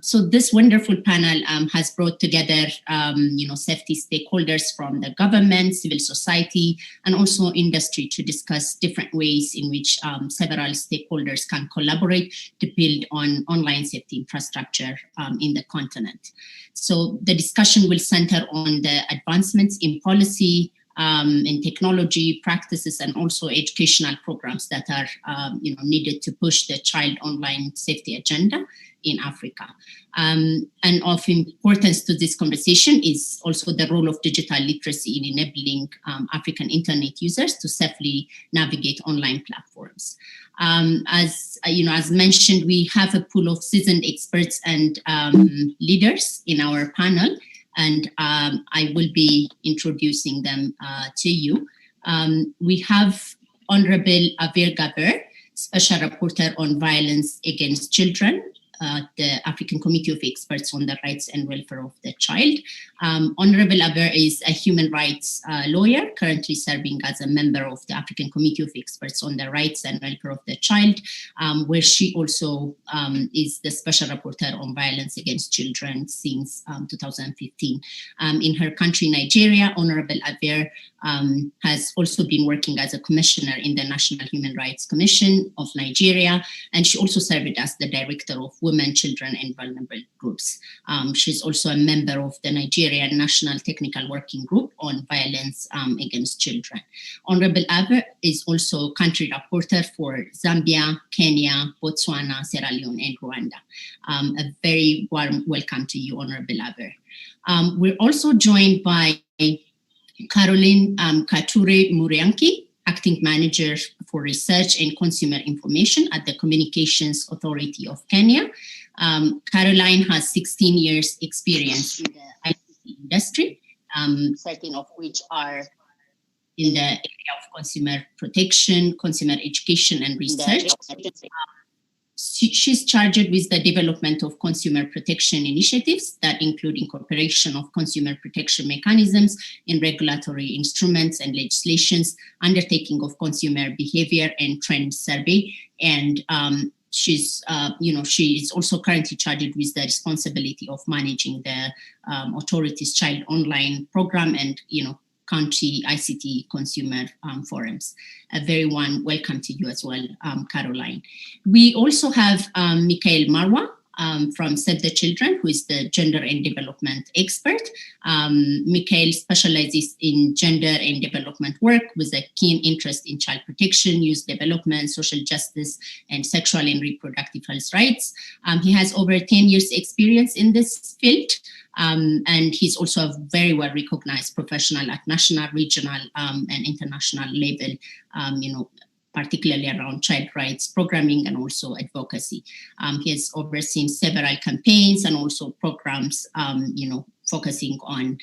Speaker 11: So this wonderful panel has brought together safety stakeholders from the government, civil society, and also industry to discuss different ways in which several stakeholders can collaborate to build on online safety infrastructure in the continent. So the discussion will center on the advancements in policy, in technology practices, and also educational programs that are needed to push the child online safety agenda in Africa. And of importance to this conversation is also the role of digital literacy in enabling African internet users to safely navigate online platforms. As mentioned, we have a pool of seasoned experts and leaders in our panel, and I will be introducing them to you. We have Honorable Aver Gaber, Special Rapporteur on Violence Against Children, the African Committee of Experts on the Rights and Welfare of the Child. Honorable Aver is a human rights lawyer, currently serving as a member of the African Committee of Experts on the Rights and Welfare of the Child, where she also is the Special Rapporteur on Violence Against Children since 2015. In her country, Nigeria, Honorable Aver has also been working as a commissioner in the National Human Rights Commission of Nigeria, and she also served as the director of Women, Children, and Vulnerable Groups. She's also a member of the Nigerian National Technical Working Group on Violence Against Children. Honorable Aver is also country rapporteur for Zambia, Kenya, Botswana, Sierra Leone, and Rwanda. A very warm welcome to you, Honorable Aver. We're also joined by Caroline Kature Murianki, Acting Manager for Research and Consumer Information at the Communications Authority of Kenya. Caroline has 16 years experience in the ICT industry, 13 of which are in the area of consumer protection, consumer education, and research. She's charged with the development of consumer protection initiatives that include incorporation of consumer protection mechanisms in regulatory instruments and legislations, undertaking of consumer behavior and trend survey, and she is also currently charged with the responsibility of managing the authorities' child online program and country ICT consumer forums. A very warm welcome to you as well, Caroline. We also have Mikhail Marwa from Save the Children, who is the gender and development expert. Mikhail specializes in gender and development work with a keen interest in child protection, youth development, social justice, and sexual and reproductive health rights. He has over 10 years experience in this field. And he's also a very well recognized professional at national, regional, and international level, particularly around child rights programming and also advocacy. He has overseen several campaigns and also programs, focusing on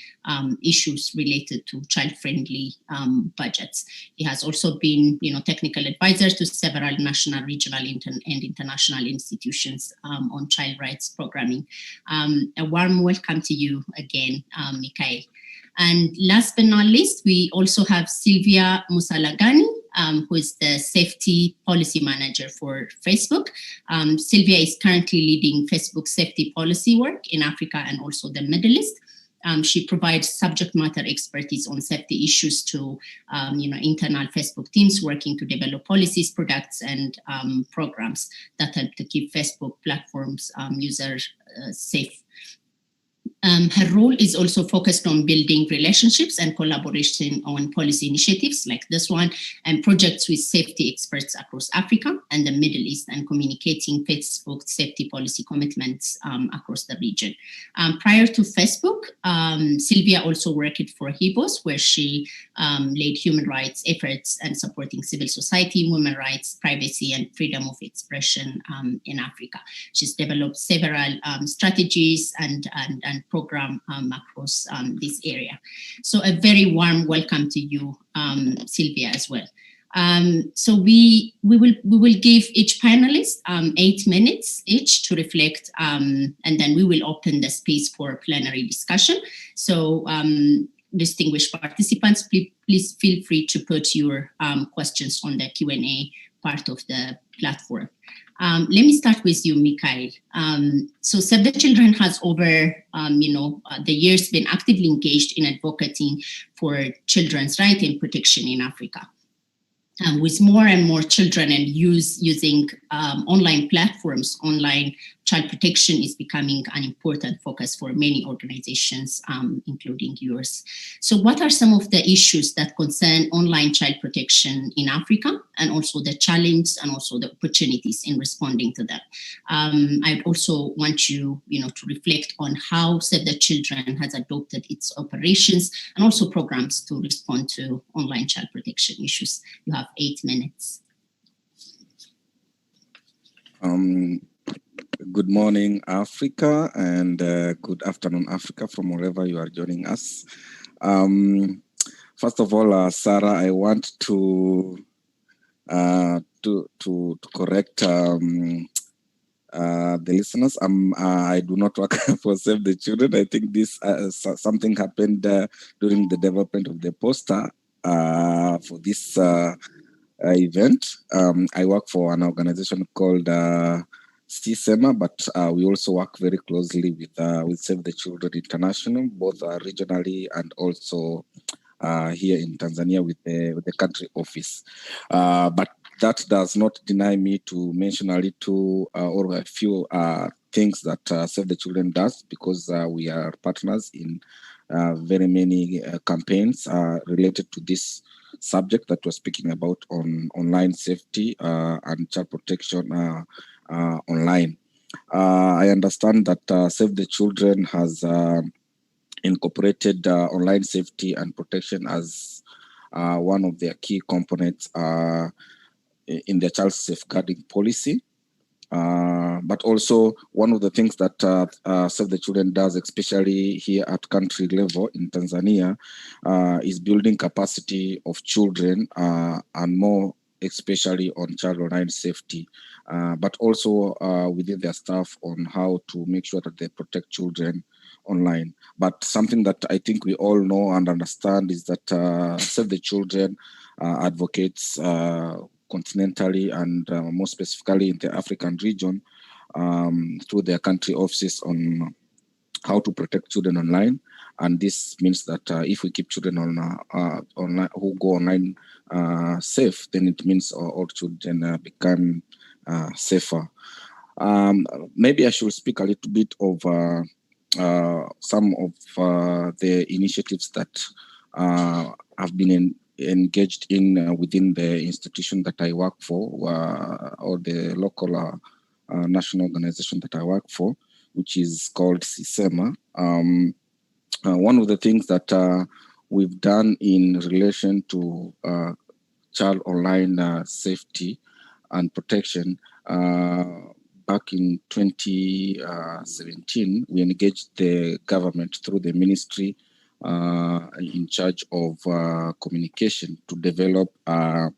Speaker 11: issues related to child-friendly budgets. He has also been, technical advisor to several national, regional, and international institutions on child rights programming. A warm welcome to you again, Mikhail. And last but not least, we also have Sylvia Musalagani, who is the safety policy manager for Facebook. Sylvia is currently leading Facebook safety policy work in Africa and also the Middle East. She provides subject matter expertise on safety issues to internal Facebook teams working to develop policies, products, and programs that help to keep Facebook platforms users safe. Her role is also focused on building relationships and collaboration on policy initiatives like this one and projects with safety experts across Africa and the Middle East and communicating Facebook safety policy commitments across the region. Prior to Facebook, Sylvia also worked for HIBOS, where she led human rights efforts and supporting civil society, women rights, privacy, and freedom of expression in Africa. She's developed several strategies and program across this area. So a very warm welcome to you, Sylvia, as well. So we will give each panelist 8 minutes each to reflect, and then we will open the space for plenary discussion. So distinguished participants, please feel free to put your questions on the Q&A part of the platform. Let me start with you, Mikhail. So Save the Children has over, the years been actively engaged in advocating for children's rights and protection in Africa. With more and more children and using online platforms, online child protection is becoming an important focus for many organizations, including yours. So what are some of the issues that concern online child protection in Africa, and also the challenge and also the opportunities in responding to them? I also want you, to reflect on how Save the Children has adopted its operations and also programs to respond to online child protection issues. You have 8 minutes.
Speaker 12: Good morning, Africa, and good afternoon, Africa, from wherever you are joining us. First of all, Sarah, I want to correct the listeners. I do not work for Save the Children. I think this something happened during the development of the poster for this event. I work for an organization called CSEMA, but we also work very closely with Save the Children International, both regionally and also here in Tanzania with the country office. But that does not deny me to mention a little or a few things that Save the Children does, because we are partners in very many campaigns related to this subject that we're speaking about on online safety and child protection online. I understand that Save the Children has incorporated online safety and protection as one of their key components in their child safeguarding policy. But also one of the things that Save the Children does, especially here at country level in Tanzania, is building capacity of children and more especially on child online safety, but also within their staff on how to make sure that they protect children online. But something that I think we all know and understand is that Save the Children advocates continentally and more specifically in the African region through their country offices on how to protect children online. And this means that if we keep children online who go online safe, then it means all children become safer. Maybe I should speak a little bit of some of the initiatives that have been engaged in within the institution that I work for, or the local national organization that I work for, which is called CSEMA. One of the things that we've done in relation to child online safety and protection. Back in 2017, we engaged the government through the ministry in charge of communication to develop a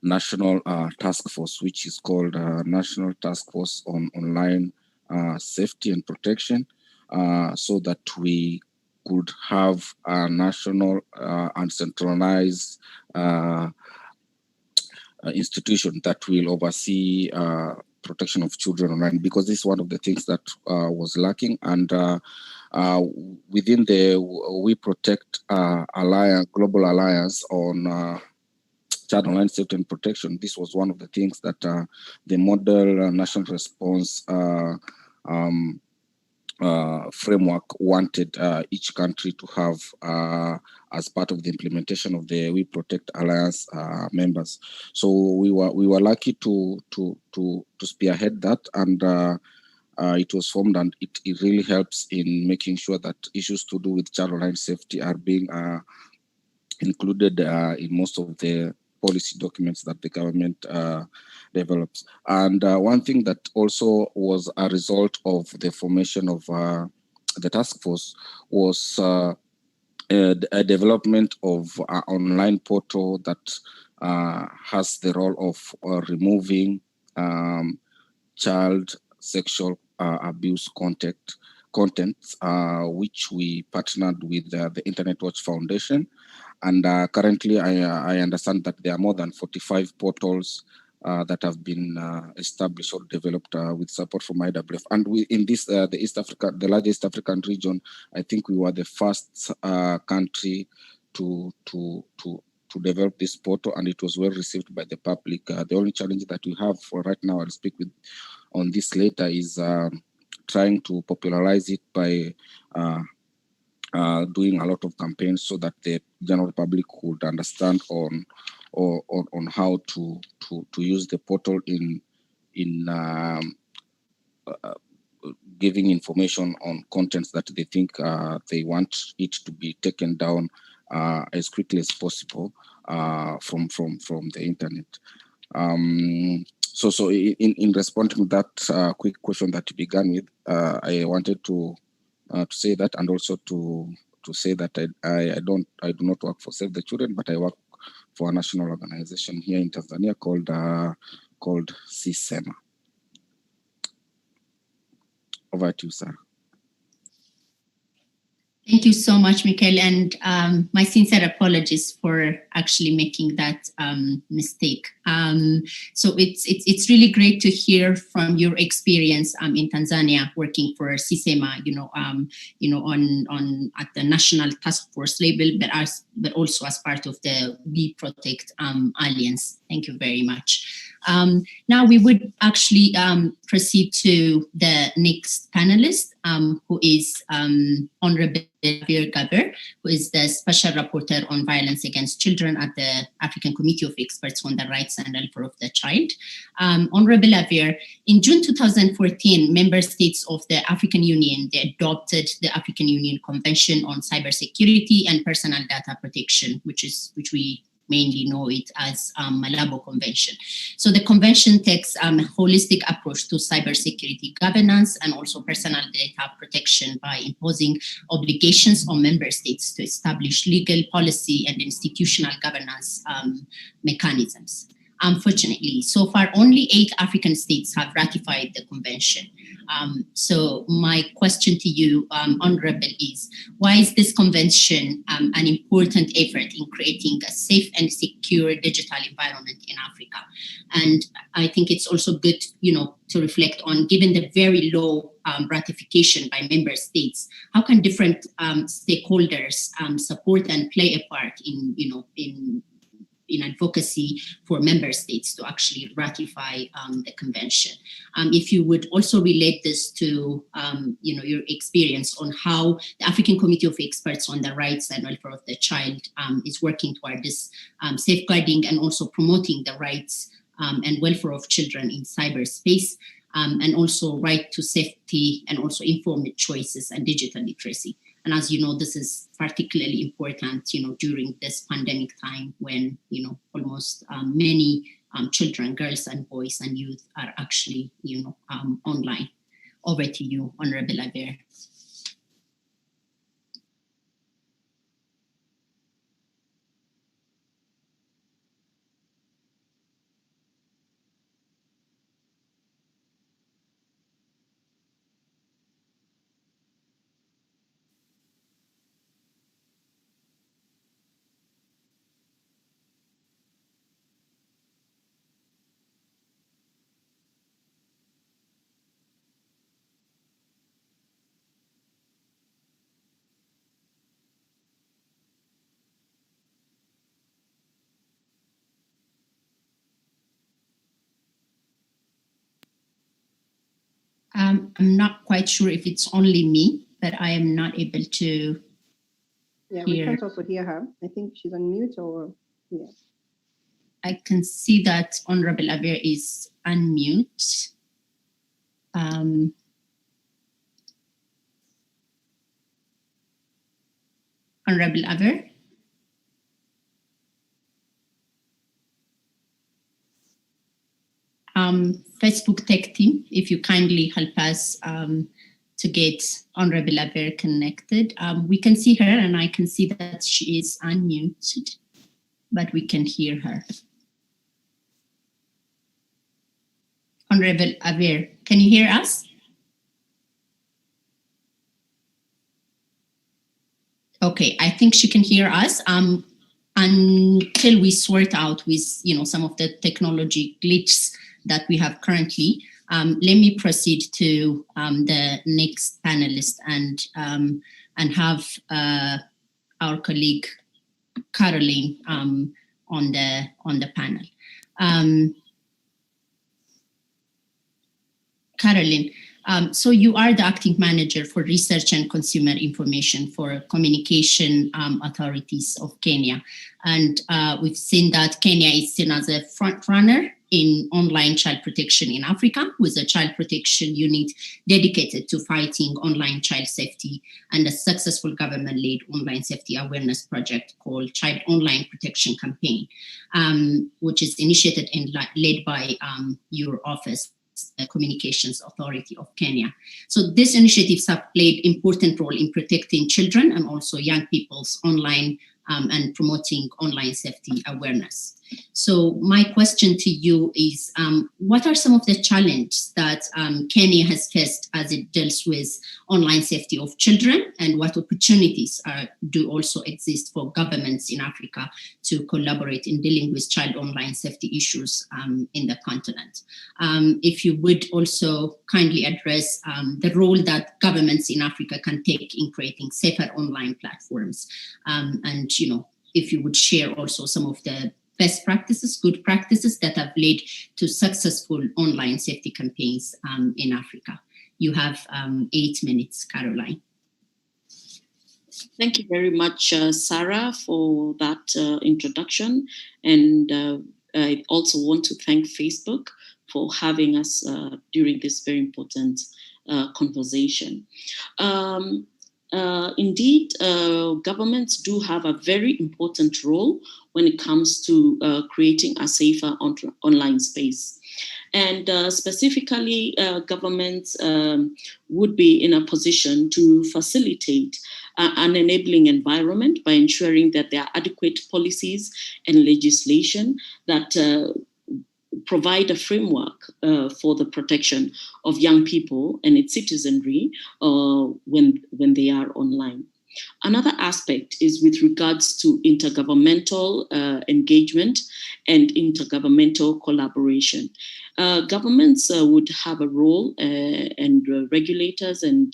Speaker 12: national task force, which is called National Task Force on Online Safety and Protection, so that we could have a national and centralized institution that will oversee protection of children online, because this is one of the things that was lacking. And within the We Protect Global Alliance on Child Online Safety and Protection, this was one of the things that the model national response framework wanted each country to have as part of the implementation of the We Protect Alliance members. So we were lucky to spearhead that, and it was formed, and it really helps in making sure that issues to do with child online safety are being included in most of the policy documents that the government develops. And one thing that also was a result of the formation of the task force was a development of an online portal that has the role of removing child sexual abuse contents, which we partnered with the Internet Watch Foundation. And currently, I understand that there are more than 45 portals that have been established or developed with support from IWF. And we, in this, the largest African region, I think we were the first country to develop this portal, and it was well received by the public. The only challenge that we have for right now, I'll speak on this later, is trying to popularize it by doing a lot of campaigns so that the general public would understand on how to use the portal in giving information on contents that they think they want it to be taken down as quickly as possible from the internet. So in responding to that quick question that you began with, I wanted to say that, and also to say that I do not work for Save the Children, but I work for a national organization here in Tanzania called CSEMA. Over to you, Sarah.
Speaker 11: Thank you so much, Michael, and my sincere apologies for actually making that mistake. So it's really great to hear from your experience in Tanzania working for CSEMA, on at the National Task Force level, but also as part of the We Protect Alliance. Thank you very much. Now we would actually proceed to the next panelist, who is Honorable Gaber, who is the Special Rapporteur on Violence Against Children at the African Committee of Experts on the Rights and Welfare of the Child. Honorable Javier, in June 2014, member states of the African Union, they adopted the African Union Convention on Cybersecurity and Personal Data Protection, which we mainly know it as Malabo Convention. So the convention takes a holistic approach to cybersecurity governance and also personal data protection by imposing obligations on member states to establish legal policy and institutional governance mechanisms. Unfortunately, so far only 8 African states have ratified the convention. So my question to you, Honorable, is why is this convention an important effort in creating a safe and secure digital environment in Africa? And I think it's also good, to reflect on, given the very low ratification by member states, how can different stakeholders support and play a part in advocacy for member states to actually ratify the convention? If you would also relate this to your experience on how the African Committee of Experts on the Rights and Welfare of the Child is working toward this safeguarding and also promoting the rights and welfare of children in cyberspace. and also right to safety and also informed choices and digital literacy. And as you know, this is particularly important, during this pandemic time when, almost many children, girls and boys and youth are actually, online. Over to you, Honorable Aver. I'm not quite sure if it's only me, but I am not able to
Speaker 2: hear.
Speaker 11: We
Speaker 2: can't also hear her. I think she's on mute or, yeah.
Speaker 11: I can see that Honorable Aver is unmute. Honorable Aver? Facebook Tech Team, if you kindly help us to get Honorable Aver connected. We can see her and I can see that she is unmuted, but we can hear her. Honorable Aver, can you hear us? Okay, I think she can hear us. Until we sort out with some of the technology glitches that we have currently, let me proceed to the next panelist and have our colleague Caroline on the panel. Caroline, so you are the acting manager for research and consumer information for communication authorities of Kenya. And we've seen that Kenya is seen as a front runner in online child protection in Africa, with a child protection unit dedicated to fighting online child safety and a successful government-led online safety awareness project called Child Online Protection Campaign, which is initiated and led by your office, the Communications Authority of Kenya. So these initiatives have played important role in protecting children and also young people's online and promoting online safety awareness. So my question to you is, what are some of the challenges that Kenya has faced as it deals with online safety of children, and what opportunities do also exist for governments in Africa to collaborate in dealing with child online safety issues in the continent? If you would also kindly address the role that governments in Africa can take in creating safer online platforms, and if you would share also some of the best practices, good practices that have led to successful online safety campaigns in Africa. You have 8 minutes, Caroline.
Speaker 13: Thank you very much, Sarah, for that introduction. And I also want to thank Facebook for having us during this very important conversation. Indeed, governments do have a very important role when it comes to creating a safer online space. And specifically, governments would be in a position to facilitate an enabling environment by ensuring that there are adequate policies and legislation that provide a framework for the protection of young people and its citizenry when they are online. Another aspect is with regards to intergovernmental engagement and intergovernmental collaboration. Governments would have a role, and regulators and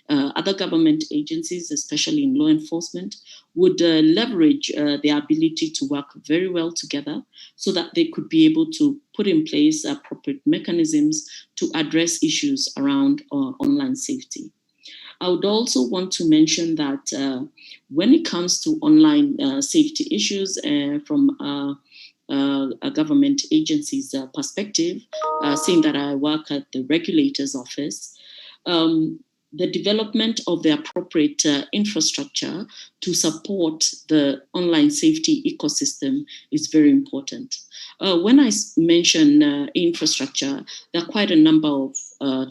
Speaker 13: other government agencies, especially in law enforcement, would leverage their ability to work very well together so that they could be able to put in place appropriate mechanisms to address issues around online safety. I would also want to mention that when it comes to online safety issues from a government agency's perspective, seeing that I work at the regulator's office, the development of the appropriate infrastructure to support the online safety ecosystem is very important. When I mention infrastructure, there are quite a number of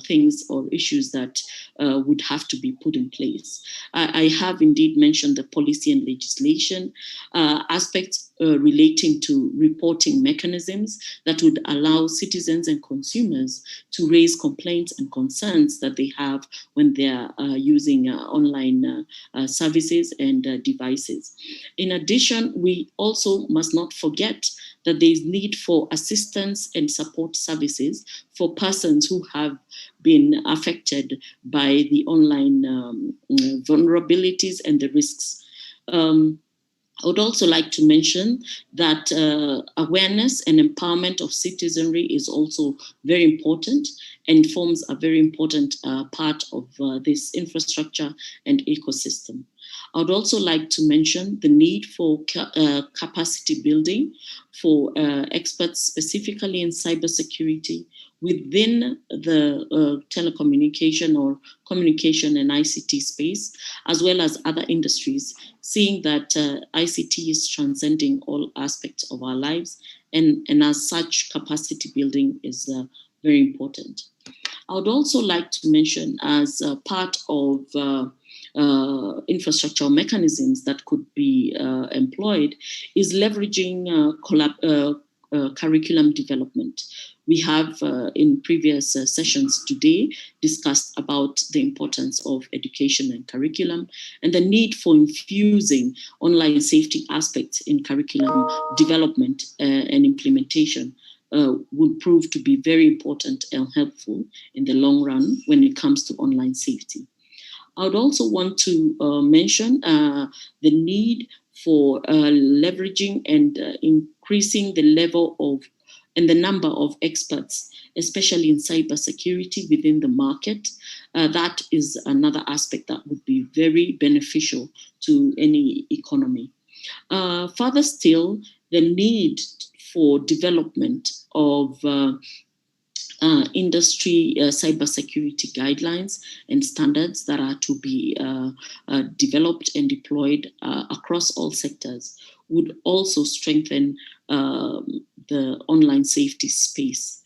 Speaker 13: things or issues that would have to be put in place. I have indeed mentioned the policy and legislation aspects relating to reporting mechanisms that would allow citizens and consumers to raise complaints and concerns that they have when they are using online services and devices. In addition, we also must not forget that there is need for assistance and support services for persons who have been affected by the online vulnerabilities and the risks. I would also like to mention that awareness and empowerment of citizenry is also very important and forms a very important part of this infrastructure and ecosystem. I would also like to mention the need for capacity building for experts specifically in cybersecurity within the telecommunication or communication and ICT space, as well as other industries, seeing that ICT is transcending all aspects of our lives, and as such, capacity building is very important. I would also like to mention as part of infrastructural mechanisms that could be employed is leveraging curriculum development. We have in previous sessions today discussed about the importance of education and curriculum and the need for infusing online safety aspects in curriculum development and implementation will prove to be very important and helpful in the long run when it comes to online safety. I would also want to mention the need for leveraging and increasing the level of and the number of experts, especially in cybersecurity within the market. That is another aspect that would be very beneficial to any economy. Further still, the need for development of industry cybersecurity guidelines and standards that are to be developed and deployed across all sectors would also strengthen the online safety space.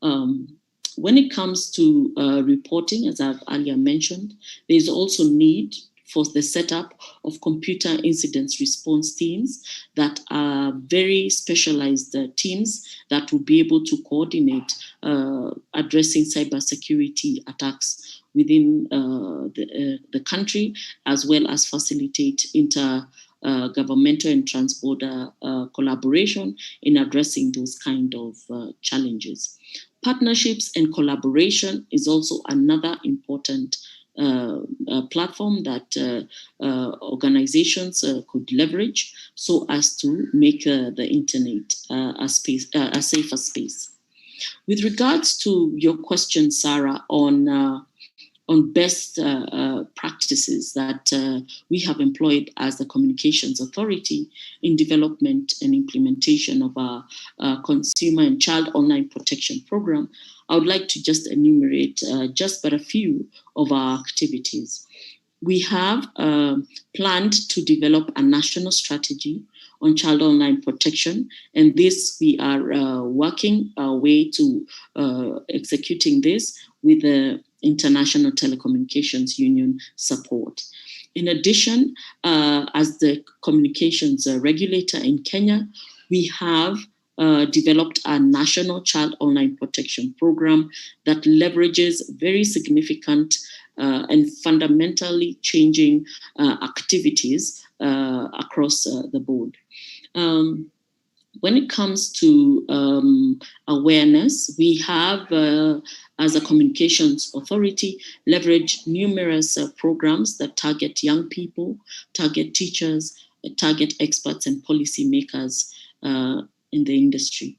Speaker 13: When it comes to reporting, as I've earlier mentioned, there's also need for the setup of computer incident response teams that are very specialized teams that will be able to coordinate addressing cybersecurity attacks within the country, as well as facilitate intergovernmental and transborder collaboration in addressing those kind of challenges. Partnerships and collaboration is also another important platform that organizations could leverage so as to make the internet a safer space. With regards to your question, Sarah, on best practices that we have employed as the Communications Authority in development and implementation of our Consumer and Child Online Protection Program, I would like to just enumerate just but a few of our activities. We have planned to develop a national strategy on child online protection, and this we are working our way to executing this with the International Telecommunications Union support. In addition, as the communications regulator in Kenya, we have developed a national child online protection program that leverages very significant and fundamentally changing activities across the board. When it comes to awareness, we have, as a communications authority, leveraged numerous programs that target young people, target teachers, target experts and policymakers in the industry.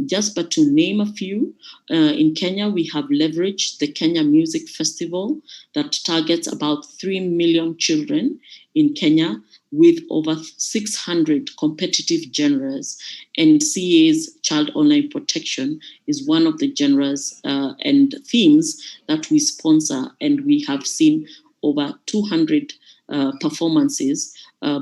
Speaker 13: Just but to name a few, in Kenya, we have leveraged the Kenya Music Festival that targets about 3 million children in Kenya with over 600 competitive genres, and CA's Child Online Protection is one of the genres and themes that we sponsor, and we have seen over 200 performances,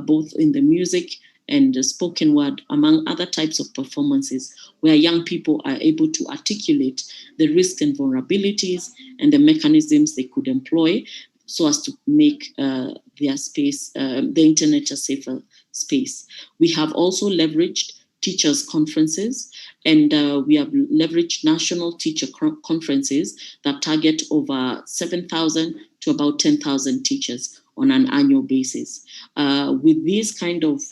Speaker 13: both in the music and the spoken word, among other types of performances, where young people are able to articulate the risks and vulnerabilities and the mechanisms they could employ so as to make their space, the internet, a safer space. We have also leveraged teachers' conferences, and we have leveraged national teacher conferences that target over 7,000 to about 10,000 teachers on an annual basis. With these kind of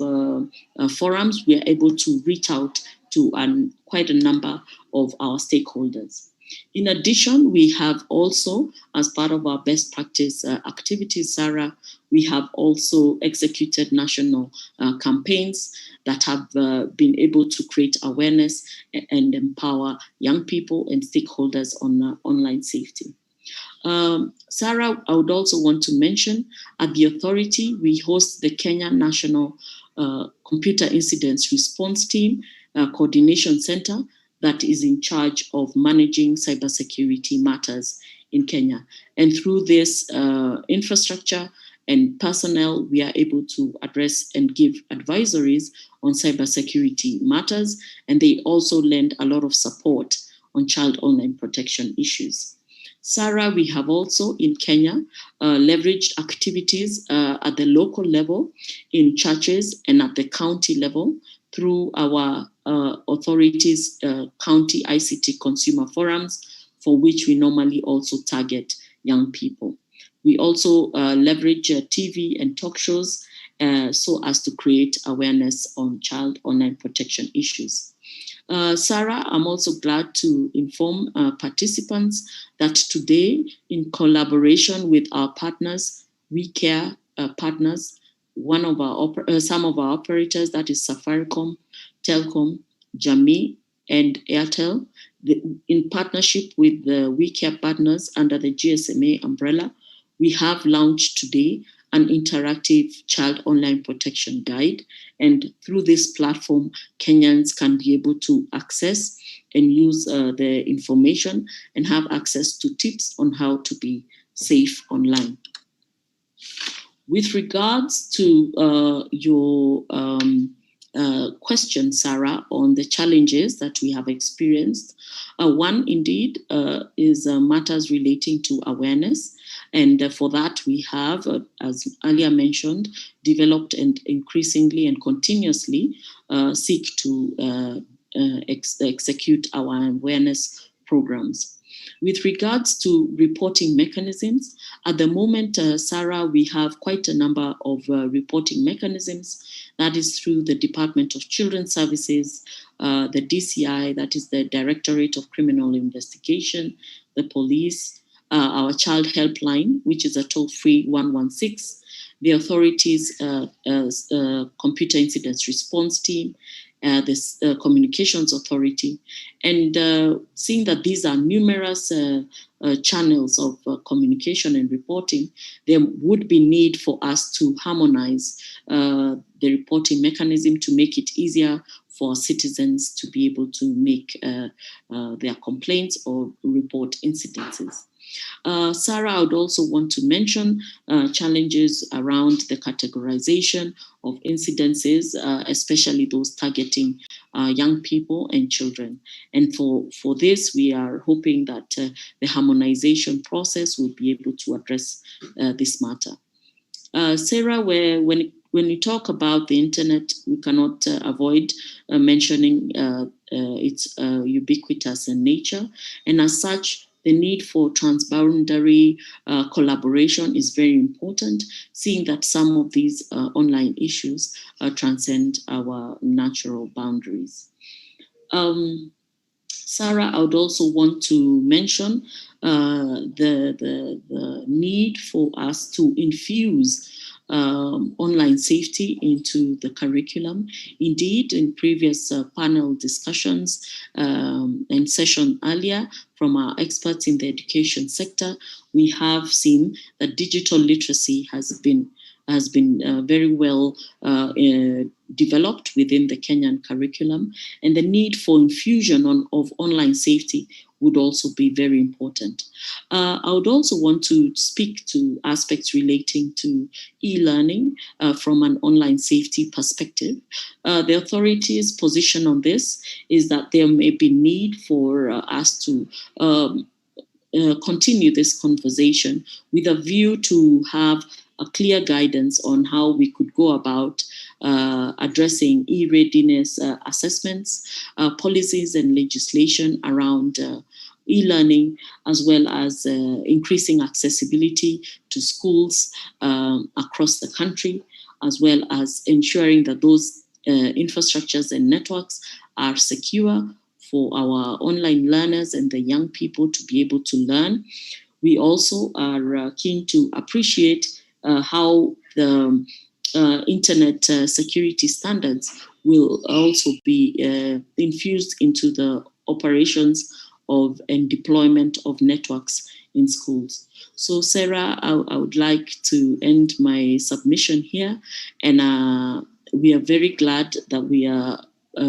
Speaker 13: forums, we are able to reach out to quite a number of our stakeholders. In addition, we have also, as part of our best practice activities, Sarah, we have also executed national campaigns that have been able to create awareness and empower young people and stakeholders on online safety. Sarah, I would also want to mention at the authority, we host the Kenya National Computer Incidents Response Team Coordination Center that is in charge of managing cybersecurity matters in Kenya. And through this infrastructure and personnel, we are able to address and give advisories on cybersecurity matters, and they also lend a lot of support on child online protection issues. Sarah, we have also in Kenya leveraged activities at the local level, in churches, and at the county level through our authorities' county ICT consumer forums, for which we normally also target young people. We also leverage TV and talk shows so as to create awareness on child online protection issues. Sarah, I'm also glad to inform participants that today, in collaboration with our partners, We Care partners, some of our operators, that is Safaricom, Telcom, Jamii, and Airtel, in partnership with the We Care partners under the GSMA umbrella, we have launched today an interactive child online protection guide. And through this platform, Kenyans can be able to access and use the information and have access to tips on how to be safe online. With regards to your question, Sarah, on the challenges that we have experienced, one indeed is matters relating to awareness. And for that, we have, as earlier mentioned, developed and increasingly and continuously seek to execute our awareness programs. With regards to reporting mechanisms, at the moment, Sarah, we have quite a number of reporting mechanisms. That is through the Department of Children's Services, the DCI, that is the Directorate of Criminal Investigation, the police, our child helpline, which is a toll-free 116, the authorities' computer incidents response team, the communications authority, and seeing that these are numerous channels of communication and reporting, there would be need for us to harmonize the reporting mechanism to make it easier for citizens to be able to make their complaints or report incidences. Sarah, I would also want to mention challenges around the categorization of incidences, especially those targeting young people and children. And for this, we are hoping that the harmonization process will be able to address this matter. Sarah, when we talk about the internet, we cannot avoid mentioning its ubiquitous in nature. And as such, the need for transboundary collaboration is very important, seeing that some of these online issues transcend our natural boundaries. Sarah, I would also want to mention the need for us to infuse online safety into the curriculum. Indeed, in previous panel discussions and session earlier from our experts in the education sector, we have seen that digital literacy has been very well developed within the Kenyan curriculum, and the need for infusion of online safety would also be very important. I would also want to speak to aspects relating to e-learning from an online safety perspective. The authorities' position on this is that there may be need for us to continue this conversation with a view to have a clear guidance on how we could go about addressing e-readiness assessments, policies and legislation around e-learning, as well as increasing accessibility to schools across the country, as well as ensuring that those infrastructures and networks are secure for our online learners and the young people to be able to learn. We also are keen to appreciate how the internet security standards will also be infused into the operations of and deployment of networks in schools. So Sarah, I would like to end my submission here, and we are very glad that we are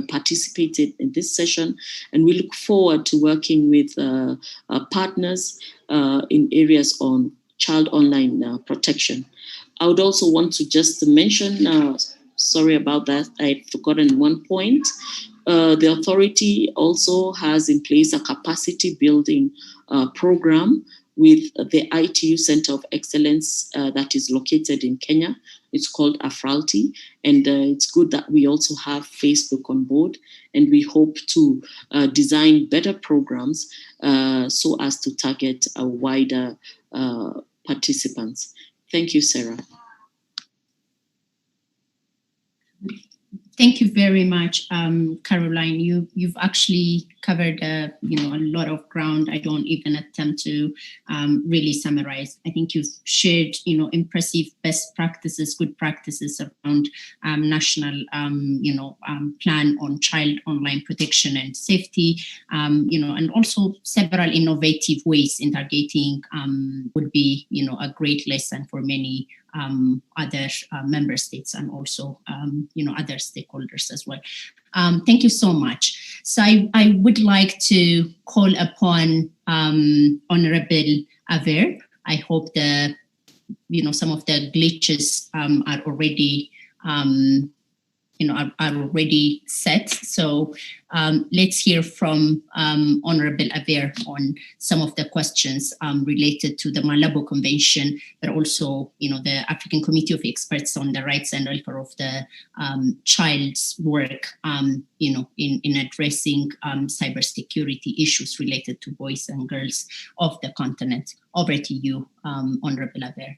Speaker 13: participated in this session, and we look forward to working with partners in areas on child online protection. I would also want to just mention, sorry about that, I'd forgotten one point. The authority also has in place a capacity building program with the ITU Center of Excellence that is located in Kenya. It's called AFRALTI, and it's good that we also have Facebook on board, and we hope to design better programs so as to target a wider participants. Thank you, Sarah.
Speaker 11: Thank you very much, Caroline. You've actually covered a lot of ground. I don't even attempt to really summarize. I think you've shared impressive best practices, good practices around national plan on child online protection and safety, and also several innovative ways interrogating would be a great lesson for many other member states and also other stakeholders as well. Thank you so much. So I would like to call upon Honorable Aver. I hope some of the glitches are already are already set. So let's hear from Honorable Aver on some of the questions related to the Malabo Convention, but also, the African Committee of Experts on the Rights and Welfare of the Child's work, in addressing cybersecurity issues related to boys and girls of the continent. Over to you, Honorable Aver.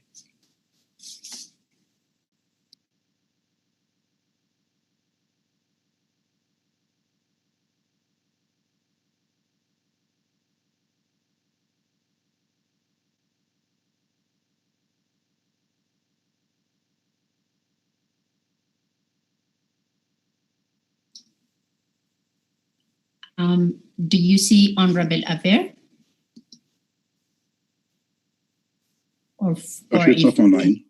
Speaker 11: Do you see Honorable Aver? Or
Speaker 14: it's off online.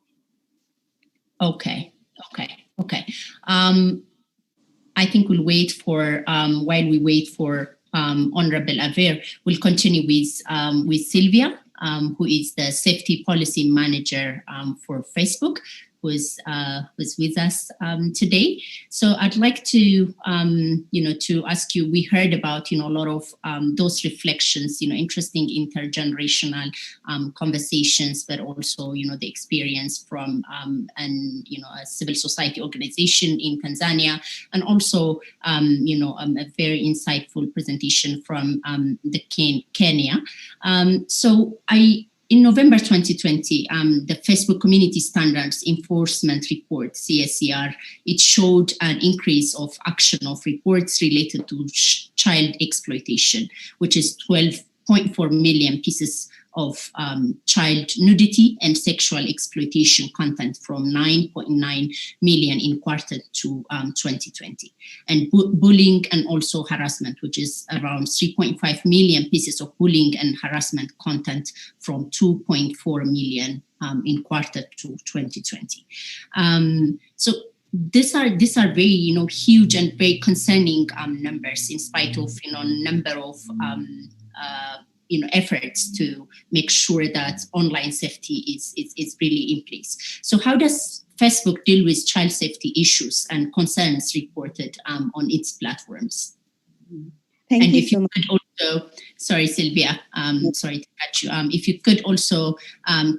Speaker 11: Okay. I think we'll wait for while we wait for Honorable Aver, we'll continue with Sylvia, who is the Safety Policy Manager for Facebook, who's with us today. So I'd like to, to ask you, we heard about, a lot of those reflections, interesting intergenerational conversations, but also, the experience from, a civil society organization in Tanzania, and also, a very insightful presentation from Kenya. In November 2020, the Facebook Community Standards Enforcement Report, CSER, it showed an increase of action of reports related to child exploitation, which is 12.4 million pieces of child nudity and sexual exploitation content from 9.9 million in quarter to 2020. And bullying and also harassment, which is around 3.5 million pieces of bullying and harassment content from 2.4 million in quarter to 2020. So these are very huge and very concerning numbers, in spite of number of efforts to make sure that online safety is really in place. So how does Facebook deal with child safety issues and concerns reported on its platforms?
Speaker 2: Thank you so much.
Speaker 11: Could also, sorry, Sylvia, sorry to cut you. If you could also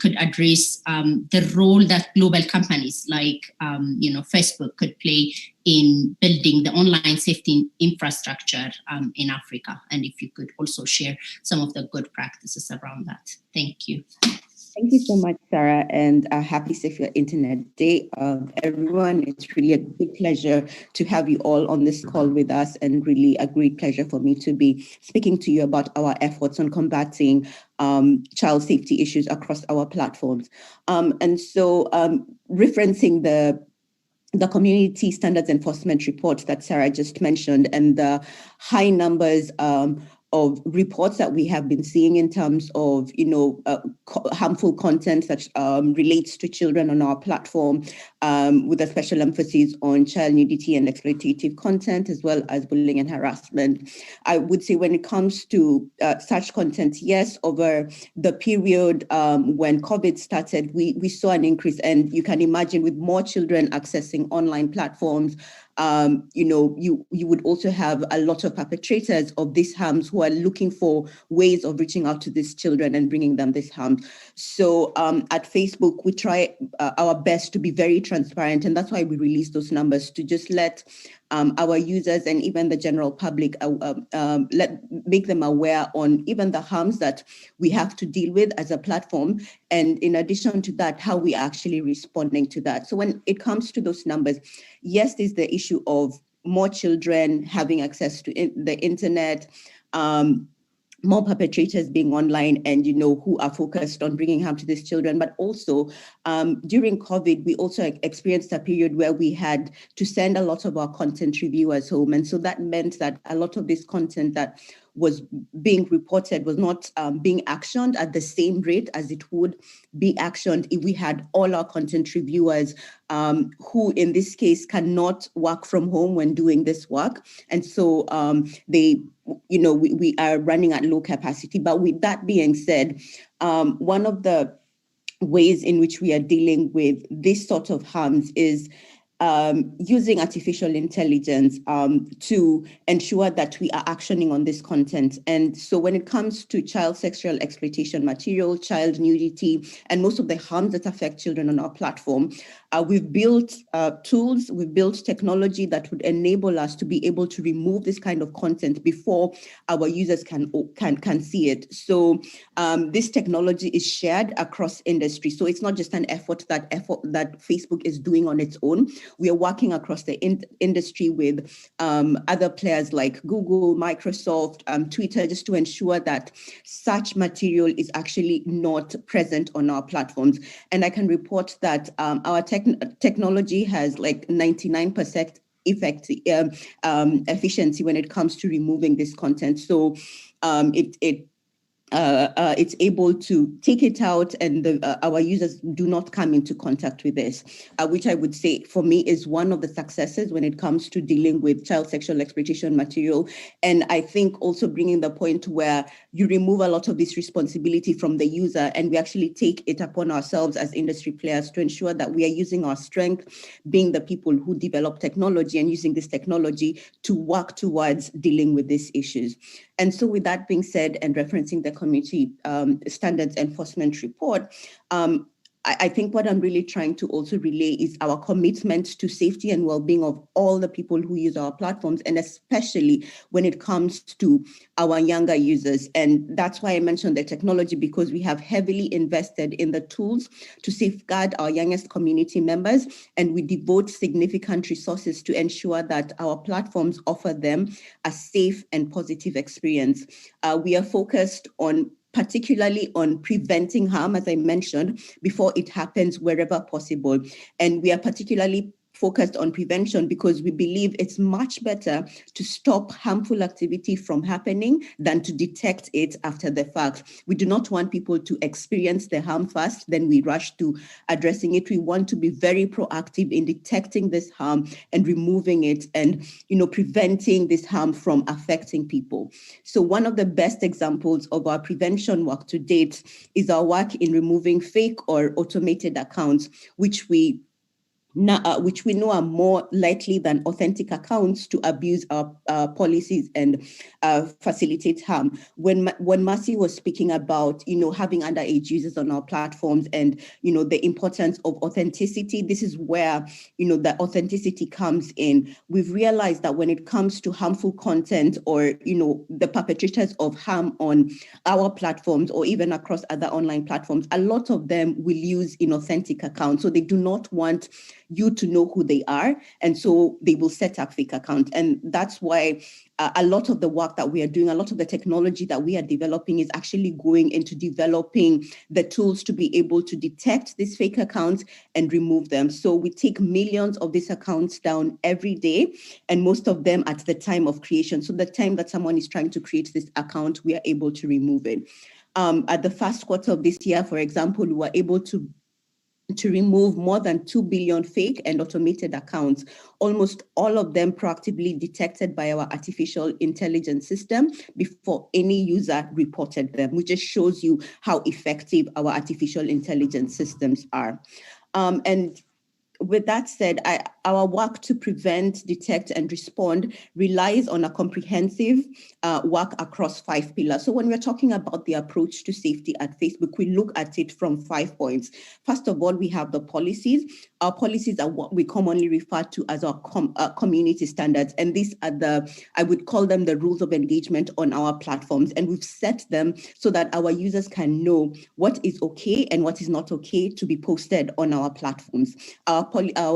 Speaker 11: could address the role that global companies like Facebook could play in building the online safety infrastructure in Africa, and if you could also share some of the good practices around that. Thank you.
Speaker 14: Thank you so much, Sarah, and happy Safe Internet Day, everyone. It's really a big pleasure to have you all on this call with us, and really a great pleasure for me to be speaking to you about our efforts on combating child safety issues across our platforms. And so referencing the community standards enforcement report that Sarah just mentioned, and the high numbers of reports that we have been seeing in terms of, harmful content that relates to children on our platform, with a special emphasis on child nudity and exploitative content, as well as bullying and harassment. I would say when it comes to such content, yes, over the period when COVID started, we saw an increase, and you can imagine with more children accessing online platforms, you would also have a lot of perpetrators of these harms who are looking for ways of reaching out to these children and bringing them this harm. So at Facebook, we try our best to be very transparent, and that's why we release those numbers, to just let our users and even the general public make them aware on even the harms that we have to deal with as a platform, and in addition to that, how we are actually responding to that. So when it comes to those numbers, yes, there's the issue of more children having access to the internet, more perpetrators being online and, who are focused on bringing harm to these children. But also during COVID, we also experienced a period where we had to send a lot of our content reviewers home. And so that meant that a lot of this content that was being reported was not being actioned at the same rate as it would be actioned if we had all our content reviewers who in this case cannot work from home when doing this work. And so we are running at low capacity. But with that being said, one of the ways in which we are dealing with this sort of harms is using artificial intelligence to ensure that we are actioning on this content. And so when it comes to child sexual exploitation material, child nudity, and most of the harms that affect children on our platform, we've built tools, we've built technology that would enable us to be able to remove this kind of content before our users can see it. So this technology is shared across industry. So it's not just an effort that Facebook is doing on its own. We are working across the industry with other players like Google, Microsoft, Twitter, just to ensure that such material is actually not present on our platforms. And I can report that our technology has like 99% efficiency when it comes to removing this content. So it's able to take it out, and our users do not come into contact with this, which I would say for me is one of the successes when it comes to dealing with child sexual exploitation material. And I think also bringing the point where you remove a lot of this responsibility from the user, and we actually take it upon ourselves as industry players to ensure that we are using our strength, being the people who develop technology and using this technology to work towards dealing with these issues. And so with that being said, and referencing the community standards enforcement report, I think what I'm really trying to also relay is our commitment to safety and well-being of all the people who use our platforms, and especially when it comes to our younger users. And that's why I mentioned the technology, because we have heavily invested in the tools to safeguard our youngest community members, and we devote significant resources to ensure that our platforms offer them a safe and positive experience. We are focused on particularly on preventing harm, as I mentioned, before it happens wherever possible. And we are particularly focused on prevention because we believe it's much better to stop harmful activity from happening than to detect it after the fact. We do not want people to experience the harm first, then we rush to addressing it. We want to be very proactive in detecting this harm and removing it and, preventing this harm from affecting people. So one of the best examples of our prevention work to date is our work in removing fake or automated accounts, which we know are more likely than authentic accounts to abuse our policies and facilitate harm. When Mercy was speaking about, having underage users on our platforms and, the importance of authenticity, this is where, the authenticity comes in. We've realized that when it comes to harmful content or, the perpetrators of harm on our platforms or even across other online platforms, a lot of them will use inauthentic accounts. So they do not want you to know who they are. And so they will set up fake accounts. And that's why a lot of the work that we are doing, a lot of the technology that we are developing is actually going into developing the tools to be able to detect these fake accounts and remove them. So we take millions of these accounts down every day, and most of them at the time of creation. So the time that someone is trying to create this account, we are able to remove it. At the first quarter of this year, for example, we were able to remove more than 2 billion fake and automated accounts, almost all of them proactively detected by our artificial intelligence system before any user reported them, which just shows you how effective our artificial intelligence systems are. And with that said, our work to prevent, detect, and respond relies on a comprehensive work across 5 pillars. So when we're talking about the approach to safety at Facebook, we look at it from 5 points. First of all, we have the policies. Our policies are what we commonly refer to as our community standards. And these are I would call them the rules of engagement on our platforms. And we've set them so that our users can know what is okay and what is not okay to be posted on our platforms. Our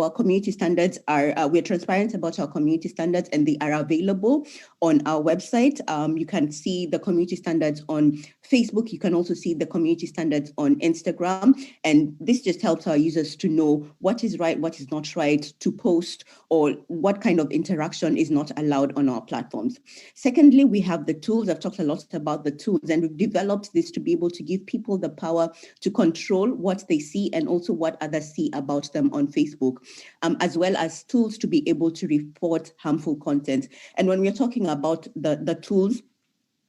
Speaker 14: community standards we're transparent about our community standards, and they are available on our website. You can see the community standards on Facebook. You can also see the community standards on Instagram. And this just helps our users to know what is right, what is not right to post, or what kind of interaction is not allowed on our platforms. Secondly, we have the tools. I've talked a lot about the tools, and we've developed this to be able to give people the power to control what they see and also what others see about them on Facebook, as well as tools to be able to report harmful content. And when we're talking about the tools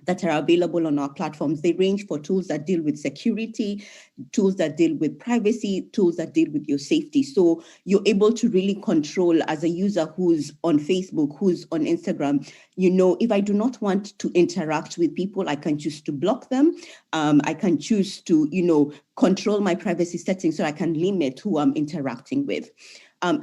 Speaker 14: that are available on our platforms, they range for tools that deal with security, tools that deal with privacy, tools that deal with your safety. So you're able to really control, as a user who's on Facebook, who's on Instagram, if I do not want to interact with people, I can choose to block them. I can choose to, control my privacy settings so I can limit who I'm interacting with.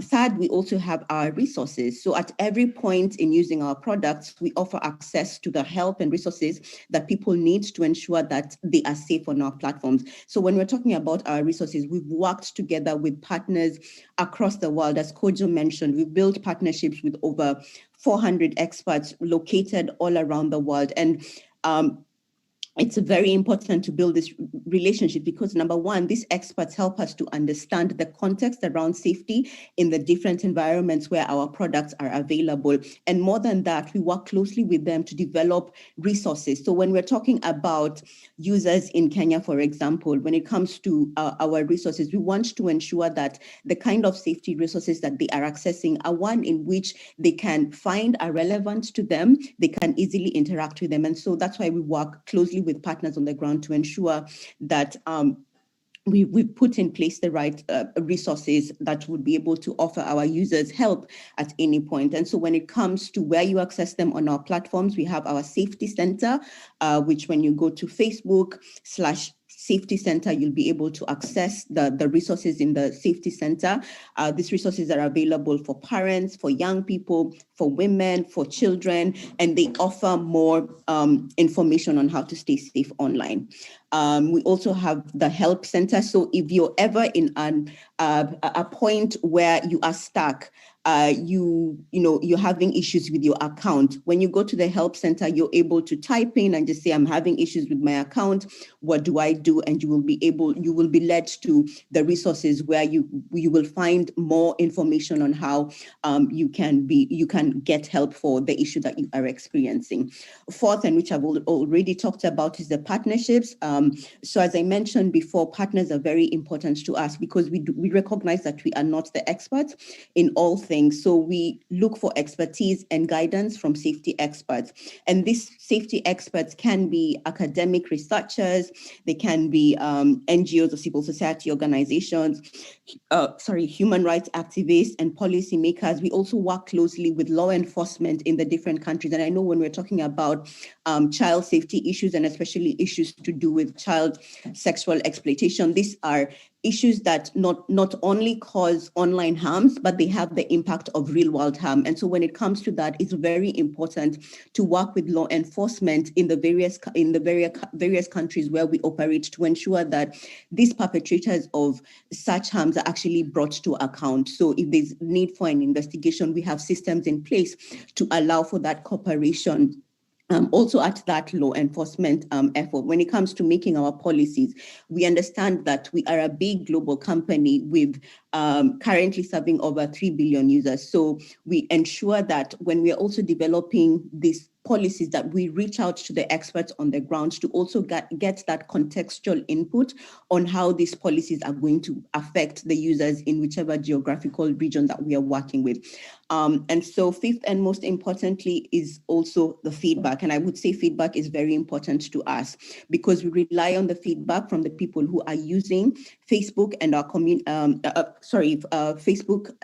Speaker 14: Third, we also have our resources. So at every point in using our products, we offer access to the help and resources that people need to ensure that they are safe on our platforms. So when we're talking about our resources, we've worked together with partners across the world. As Kojo mentioned, we've built partnerships with over 400 experts located all around the world. And it's very important to build this relationship because, number one, these experts help us to understand the context around safety in the different environments where our products are available. And more than that, we work closely with them to develop resources. So when we're talking about users in Kenya, for example, when it comes to our resources, we want to ensure that the kind of safety resources that they are accessing are one in which they can find are relevant to them, they can easily interact with them. And so that's why we work closely with partners on the ground to ensure that we put in place the right resources that would be able to offer our users help at any point. And so when it comes to where you access them on our platforms, we have our safety center, which when you go to Facebook/Safety Center, you'll be able to access the resources in the Safety Center. These resources are available for parents, for young people, for women, for children, and they offer more information on how to stay safe online. We also have the help center. So if you're ever in a point where you are stuck, you're having issues with your account, when you go to the help center, you're able to type in and just say, I'm having issues with my account. What do I do? And you will be led to the resources where you will find more information on how you can get help for the issue that you are experiencing. Fourth, and which I've already talked about, is the partnerships. So as I mentioned before, partners are very important to us because we recognize that we are not the experts in all things. So we look for expertise and guidance from safety experts. And these safety experts can be academic researchers, they can be NGOs or civil society organizations, human rights activists and policymakers. We also work closely with law enforcement in the different countries. And I know when we're talking about child safety issues, and especially issues to do with child sexual exploitation, these are issues that not only cause online harms, but they have the impact of real world harm. And so when it comes to that, it's very important to work with law enforcement in the various countries where we operate to ensure that these perpetrators of such harms are actually brought to account. So if there's need for an investigation, we have systems in place to allow for that cooperation. Also at that law enforcement effort. When it comes to making our policies, we understand that we are a big global company with currently serving over 3 billion users. So we ensure that when we are also developing these policies, that we reach out to the experts on the ground to also get that contextual input on how these policies are going to affect the users in whichever geographical region that we are working with. And so fifth and most importantly is also the feedback. And I would say feedback is very important to us because we rely on the feedback from the people who are using Facebook and our Facebook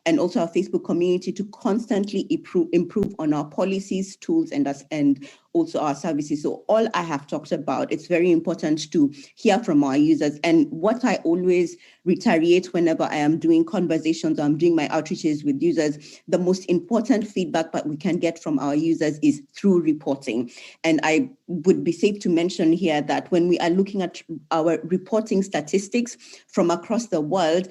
Speaker 14: and also our Facebook community to constantly improve on our policies, tools, and also our services. So all I have talked about, it's very important to hear from our users. And what I always reiterate whenever I am doing conversations, or I'm doing my outreaches with users, the most important feedback that we can get from our users is through reporting. And I would be safe to mention here that when we are looking at our reporting statistics from across the world,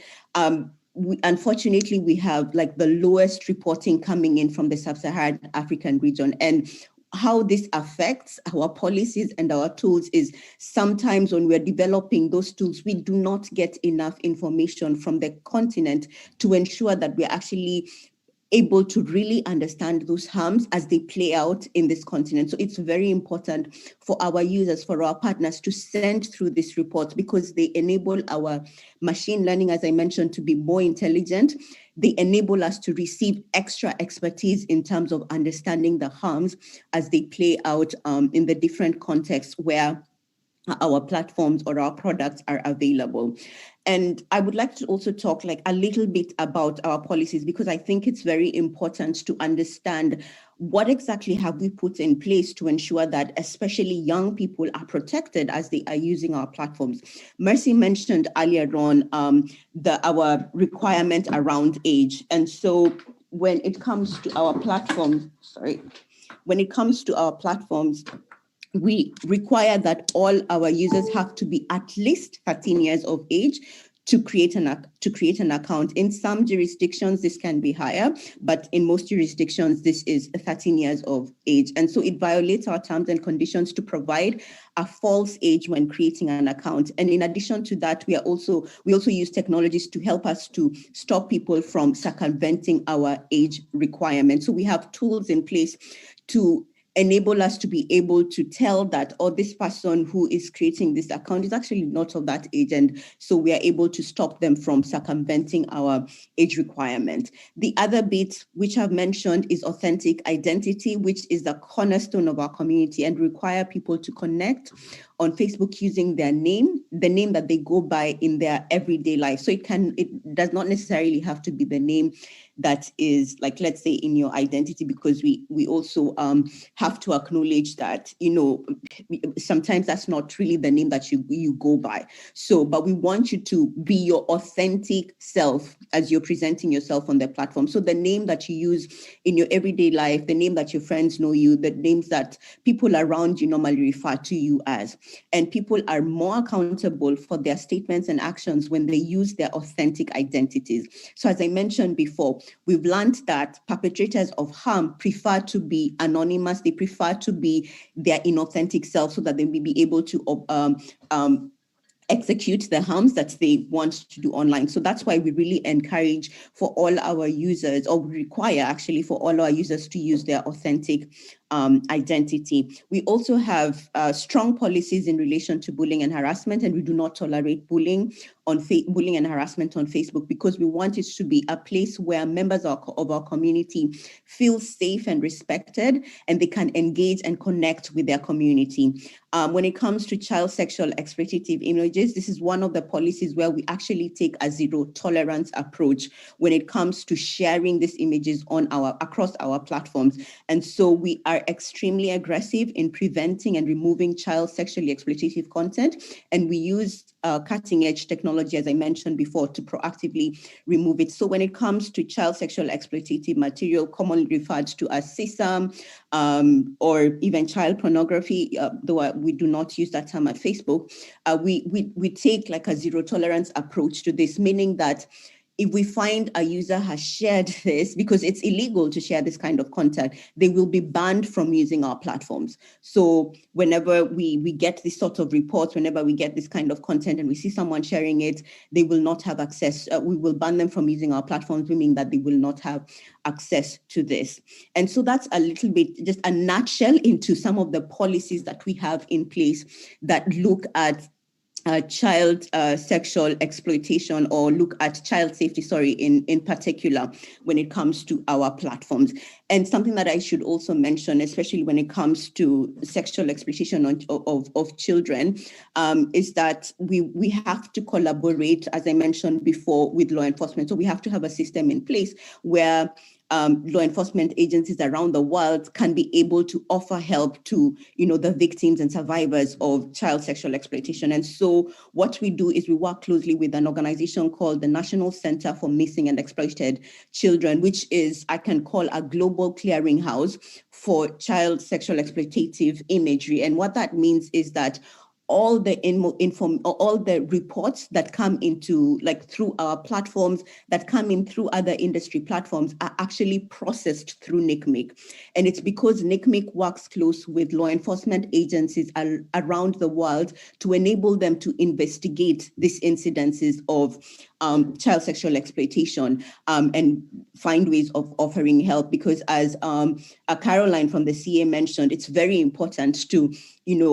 Speaker 14: unfortunately, we have like the lowest reporting coming in from the sub-Saharan African region. And how this affects our policies and our tools is sometimes when we're developing those tools, we do not get enough information from the continent to ensure that we're actually able to really understand those harms as they play out in this continent. So it's very important for our users, for our partners to send through these reports because they enable our machine learning, as I mentioned, to be more intelligent. They enable us to receive extra expertise in terms of understanding the harms as they play out in the different contexts where our platforms or our products are available. And I would like to also talk like a little bit about our policies because I think it's very important to understand what exactly have we put in place to ensure that especially young people are protected as they are using our platforms. Mercy mentioned earlier on our requirement around age. And so when it comes to our platforms, we require that all our users have to be at least 13 years of age to create an account. In some jurisdictions, this can be higher, but in most jurisdictions, this is 13 years of age. And so it violates our terms and conditions to provide a false age when creating an account. And in addition to that, we also use technologies to help us to stop people from circumventing our age requirements. So we have tools in place to enable us to be able to tell that, this person who is creating this account is actually not of that age. And so we are able to stop them from circumventing our age requirement. The other bit, which I've mentioned, is authentic identity, which is the cornerstone of our community and require people to connect on Facebook using their name, the name that they go by in their everyday life. So it does not necessarily have to be the name that is, like, let's say, in your identity, because we also have to acknowledge that, sometimes that's not really the name that you go by. So, but we want you to be your authentic self as you're presenting yourself on the platform. So the name that you use in your everyday life, the name that your friends know you, the names that people around you normally refer to you as. And people are more accountable for their statements and actions when they use their authentic identities. So as I mentioned before, we've learned that perpetrators of harm prefer to be anonymous. They prefer to be their inauthentic self so that they will be able to execute the harms that they want to do online. So that's why we really encourage for all our users, or require actually for all our users, to use their authentic identity. We also have strong policies in relation to bullying and harassment, and we do not tolerate bullying and harassment on Facebook, because we want it to be a place where members of our community feel safe and respected, and they can engage and connect with their community. When it comes to child sexual exploitative images, this is one of the policies where we actually take a zero tolerance approach when it comes to sharing these images across our platforms. And so we are extremely aggressive in preventing and removing child sexually exploitative content, and we use cutting edge technology, as I mentioned before, to proactively remove it. So when it comes to child sexual exploitative material, commonly referred to as CSAM, or even child pornography, though we do not use that term at Facebook, we take like a zero tolerance approach to this, meaning that if we find a user has shared this, because it's illegal to share this kind of content, they will be banned from using our platforms. So whenever we get this sort of reports, whenever we get this kind of content and we see someone sharing it, they will not have access. We will ban them from using our platforms, meaning that they will not have access to this. And so that's a little bit, just a nutshell into some of the policies that we have in place that look at child sexual exploitation, or look at child safety, in particular, when it comes to our platforms. And something that I should also mention, especially when it comes to sexual exploitation of children, is that we have to collaborate, as I mentioned before, with law enforcement. So we have to have a system in place where law enforcement agencies around the world can be able to offer help to, the victims and survivors of child sexual exploitation. And so what we do is we work closely with an organization called the National Center for Missing and Exploited Children, which is, I can call, a global clearinghouse for child sexual exploitative imagery. And what that means is that all the reports that come into, through our platforms, that come in through other industry platforms, are actually processed through NCMEC. And it's because NCMEC works close with law enforcement agencies around the world to enable them to investigate these incidences of child sexual exploitation and find ways of offering help. Because as Caroline from the CA mentioned, it's very important to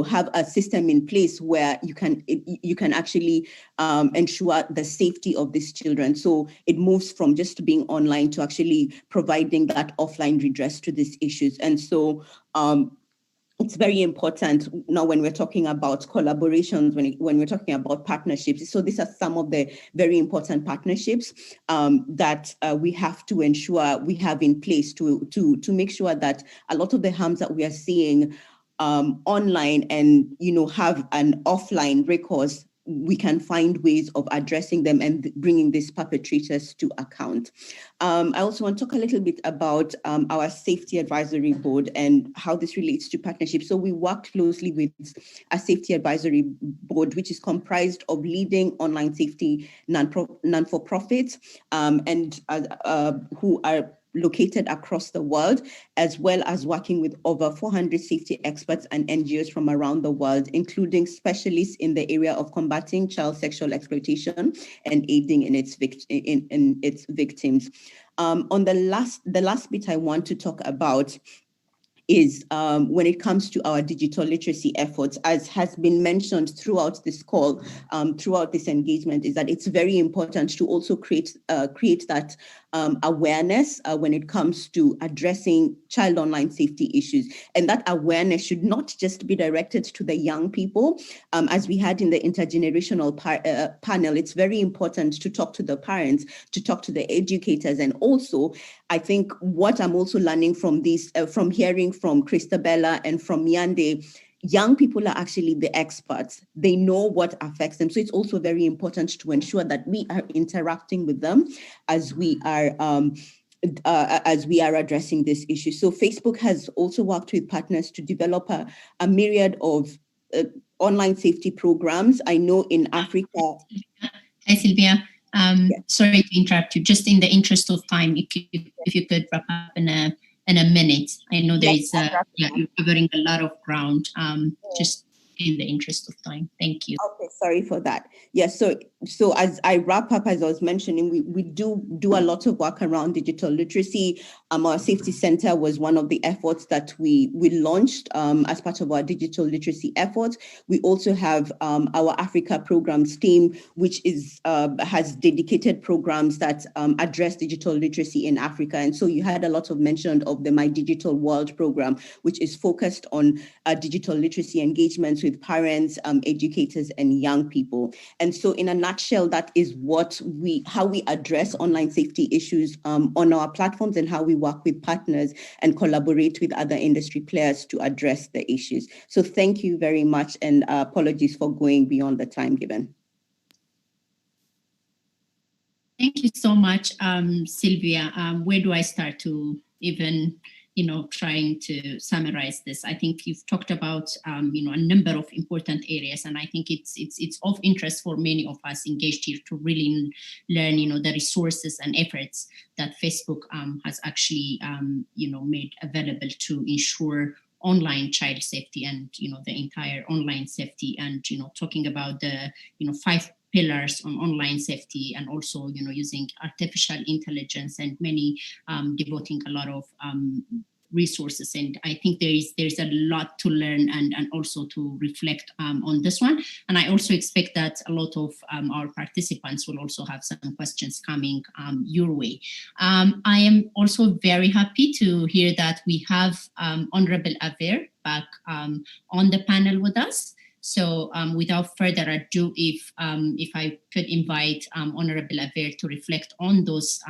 Speaker 14: have a system in place where you can actually ensure the safety of these children. So it moves from just being online to actually providing that offline redress to these issues. And so it's very important now when we're talking about collaborations, when we're talking about partnerships. So these are some of the very important partnerships that we have to ensure we have in place to make sure that a lot of the harms that we are seeing online and have an offline recourse, we can find ways of addressing them and bringing these perpetrators to account. I also want to talk a little bit about our Safety Advisory Board and how this relates to partnerships. So we work closely with a Safety Advisory Board, which is comprised of leading online safety non-for-profits and who are located across the world, as well as working with over 400 safety experts and NGOs from around the world, including specialists in the area of combating child sexual exploitation and aiding in its victims. On the last bit I want to talk about is when it comes to our digital literacy efforts, as has been mentioned throughout this call, throughout this engagement, is that it's very important to also create that awareness when it comes to addressing child online safety issues. And that awareness should not just be directed to the young people. As we had in the intergenerational panel, it's very important to talk to the parents, to talk to the educators. And also, I think what I'm also learning from this, from hearing from Christabella and from Yande, young people are actually the experts. They know what affects them. So it's also very important to ensure that we are interacting with them as we are addressing this issue. So Facebook has also worked with partners to develop a myriad of online safety programs. I know in Africa.
Speaker 11: Hi, Sylvia. Sorry to interrupt you. Just in the interest of time, if you could wrap up in a minute. I know there is you're covering a lot of ground. Just in the interest of time. Thank you.
Speaker 14: Okay, sorry for that. Yes, so as I wrap up, as I was mentioning, we do a lot of work around digital literacy. Our safety center was one of the efforts that we launched as part of our digital literacy efforts. We also have our Africa programs team, which has dedicated programs that address digital literacy in Africa. And so you had a lot of mention of the My Digital World program, which is focused on digital literacy engagements with parents, educators, and young people. And so in a nutshell, that is how we address online safety issues on our platforms and how we work with partners and collaborate with other industry players to address the issues. So thank you very much, and apologies for going beyond the time given.
Speaker 11: Thank you so much, Sylvia. Where do I start to even trying to summarize this? I think you've talked about, a number of important areas, and I think it's of interest for many of us engaged here to really learn, the resources and efforts that Facebook has actually, made available to ensure online child safety and, the entire online safety, and, talking about the, 5 pillars on online safety, and also, using artificial intelligence, and many devoting a lot of resources. And I think there's a lot to learn and also to reflect on this one. And I also expect that a lot of our participants will also have some questions coming your way. I am also very happy to hear that we have Honorable Aver back on the panel with us. So without further ado, if I could invite Honorable Aver to reflect on those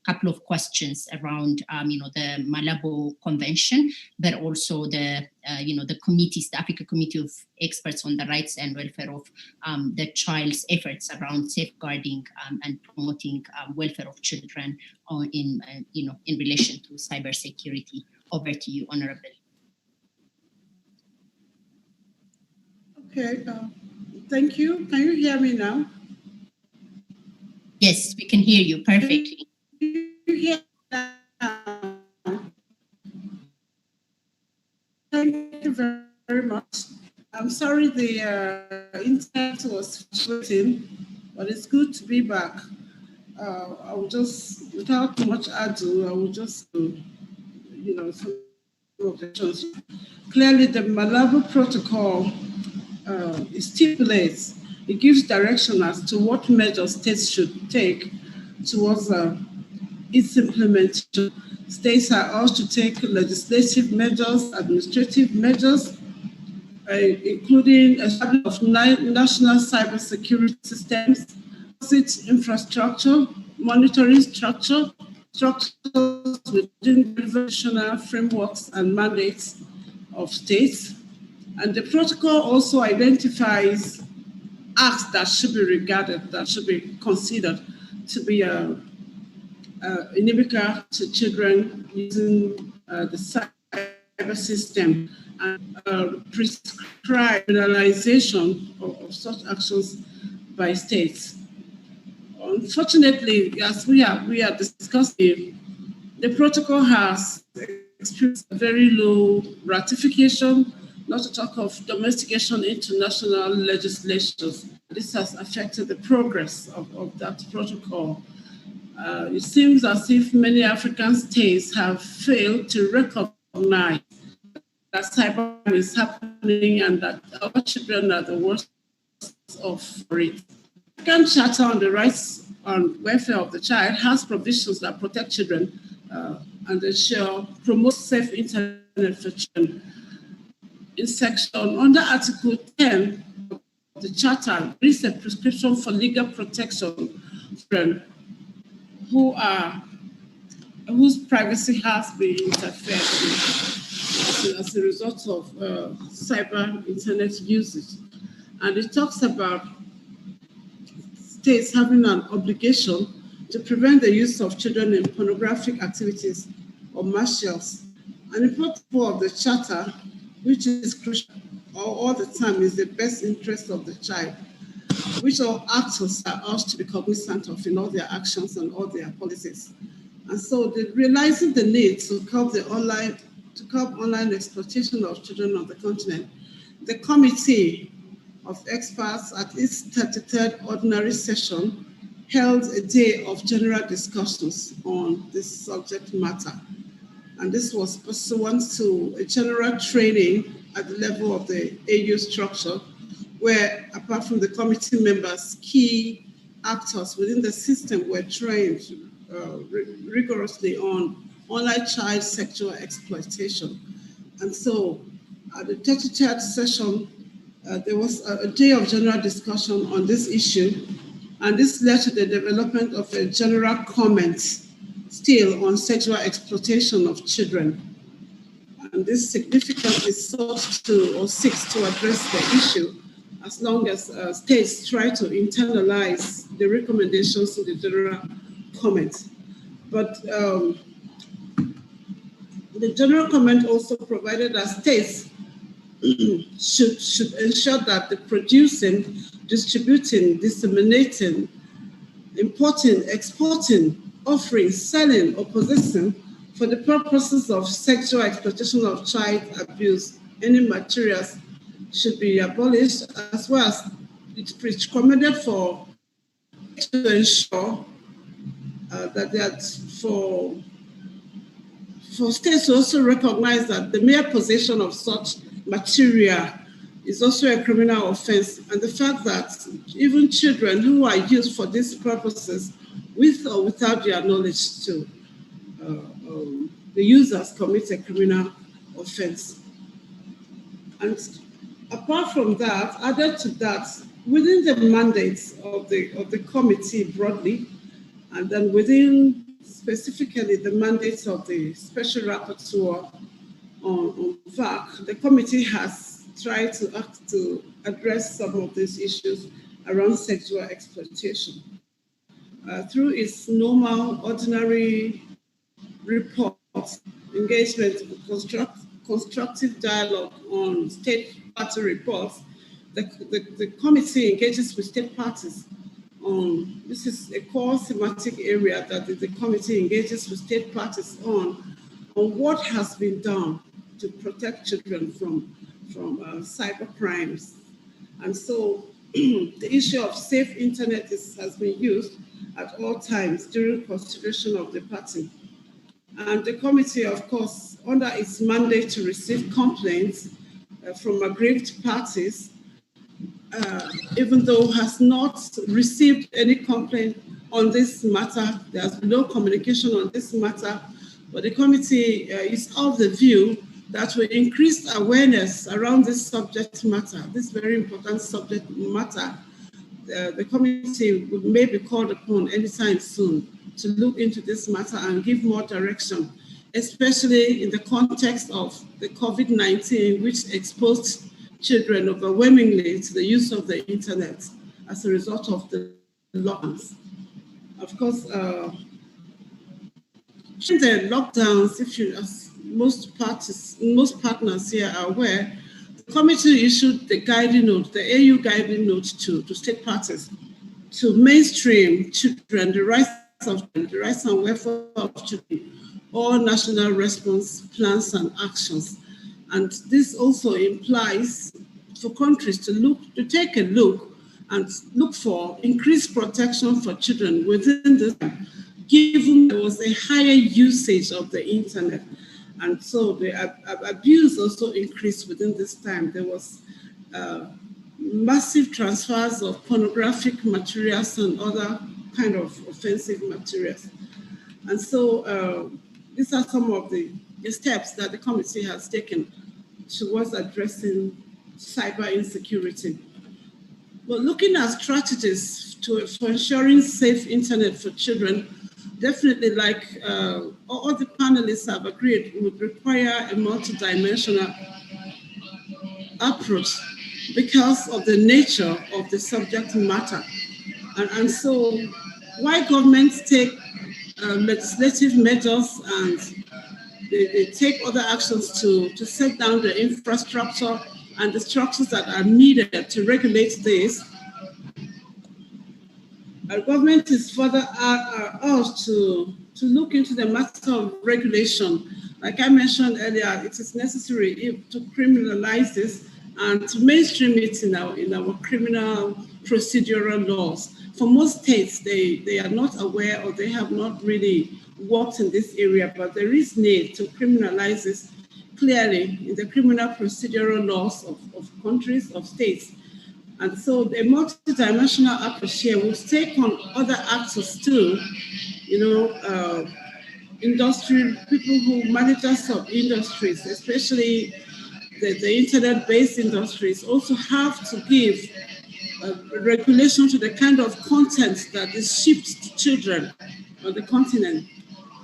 Speaker 11: couple of questions around, the Malabo Convention, but also the committees, the Africa Committee of Experts on the Rights and Welfare of the Child's efforts around safeguarding and promoting welfare of children in relation to cybersecurity. Over to you, Honorable.
Speaker 15: Okay, thank you. Can you hear me now?
Speaker 11: Yes, we can hear you perfectly.
Speaker 15: Can you hear now? Thank you very much. I'm sorry the internet was fluctuating, but it's good to be back. I will just, without much ado, I will just, some objections. Clearly, the Malabo Protocol it stipulates, it gives direction as to what measures states should take towards its implementation. States are asked to take legislative measures, administrative measures, including establishment of national cybersecurity systems, infrastructure, monitoring structures within conventional frameworks and mandates of states. And the protocol also identifies acts that should be regarded, that should be considered to be inimical to children using the cyber system, and prescribe criminalization of such actions by states. Unfortunately, as we are discussing, the protocol has experienced very low ratification, not to talk of domestication into national legislations. This has affected the progress of that protocol. It seems as if many African states have failed to recognize that cybercrime is happening and that our children are the worst off for it. The African Charter on the Rights on Welfare of the Child has provisions that protect children and ensure promote safe internet for children. In section under Article 10 of the Charter, there is a prescription for legal protection for whose privacy has been interfered with as a result of cyber internet usage. And it talks about states having an obligation to prevent the use of children in pornographic activities or materials. An important part of the Charter, which is crucial all the time, is the best interest of the child, which all actors are asked to be cognizant of in all their actions and all their policies. And so, realizing the need to curb online exploitation of children on the continent, the Committee of Experts at its 33rd ordinary session held a day of general discussions on this subject matter. And this was pursuant to a general training at the level of the AU structure, where apart from the committee members, key actors within the system were trained rigorously on online child sexual exploitation. And so at the 33rd session, there was a day of general discussion on this issue, and this led to the development of a general comment still on sexual exploitation of children. And this significantly seeks to address the issue as long as states try to internalize the recommendations in the general comment. But the general comment also provided that states should ensure that the producing, distributing, disseminating, importing, exporting, offering, selling, or possessing for the purposes of sexual exploitation of child abuse, any materials should be abolished, as well as it's recommended to ensure that for states to also recognize that the mere possession of such material is also a criminal offense, and the fact that even children who are used for these purposes, with or without their knowledge to the users, commit a criminal offense. And apart from that, added to that, within the mandates of the committee broadly, and then within specifically the mandates of the Special Rapporteur on VAC, the committee has tried to address some of these issues around sexual exploitation. Through its normal, ordinary reports, engagement, constructive dialogue on state party reports, the committee engages with state parties on, this is a core thematic area that the committee engages with state parties on what has been done to protect children from cyber crimes. And so the issue of safe internet has been used at all times during consideration of the party. And the committee, of course, under its mandate to receive complaints from aggrieved parties, even though has not received any complaint on this matter, there's no communication on this matter, but the committee is of the view that will increase awareness around this subject matter, this very important subject matter. The committee may be called upon anytime soon to look into this matter and give more direction, especially in the context of the COVID-19, which exposed children overwhelmingly to the use of the internet as a result of the lockdowns. Of course, during the lockdowns, as most partners here are aware, the committee issued the guiding note, the AU guiding note to state parties to mainstream children, the rights and welfare of children, all national response plans and actions. And this also implies for countries to take a look and look for increased protection for children within this, given there was a higher usage of the internet. And so the abuse also increased within this time. There was massive transfers of pornographic materials and other kind of offensive materials. And so these are some of the steps that the committee has taken towards addressing cyber insecurity. But looking at strategies for ensuring safe internet for children, definitely, like all the panelists have agreed, would require a multidimensional approach because of the nature of the subject matter. And so while governments take legislative measures and they take other actions to set down the infrastructure and the structures that are needed to regulate this, our government is further urged to look into the matter of regulation. Like I mentioned earlier, it is necessary to criminalize this and to mainstream it in our criminal procedural laws. For most states, they are not aware or they have not really worked in this area, but there is need to criminalize this clearly in the criminal procedural laws of countries, of states. And so the multidimensional approach here will take on other actors too, industry, people who manage sub-industries, especially the internet-based industries, also have to give regulation to the kind of content that is shipped to children on the continent.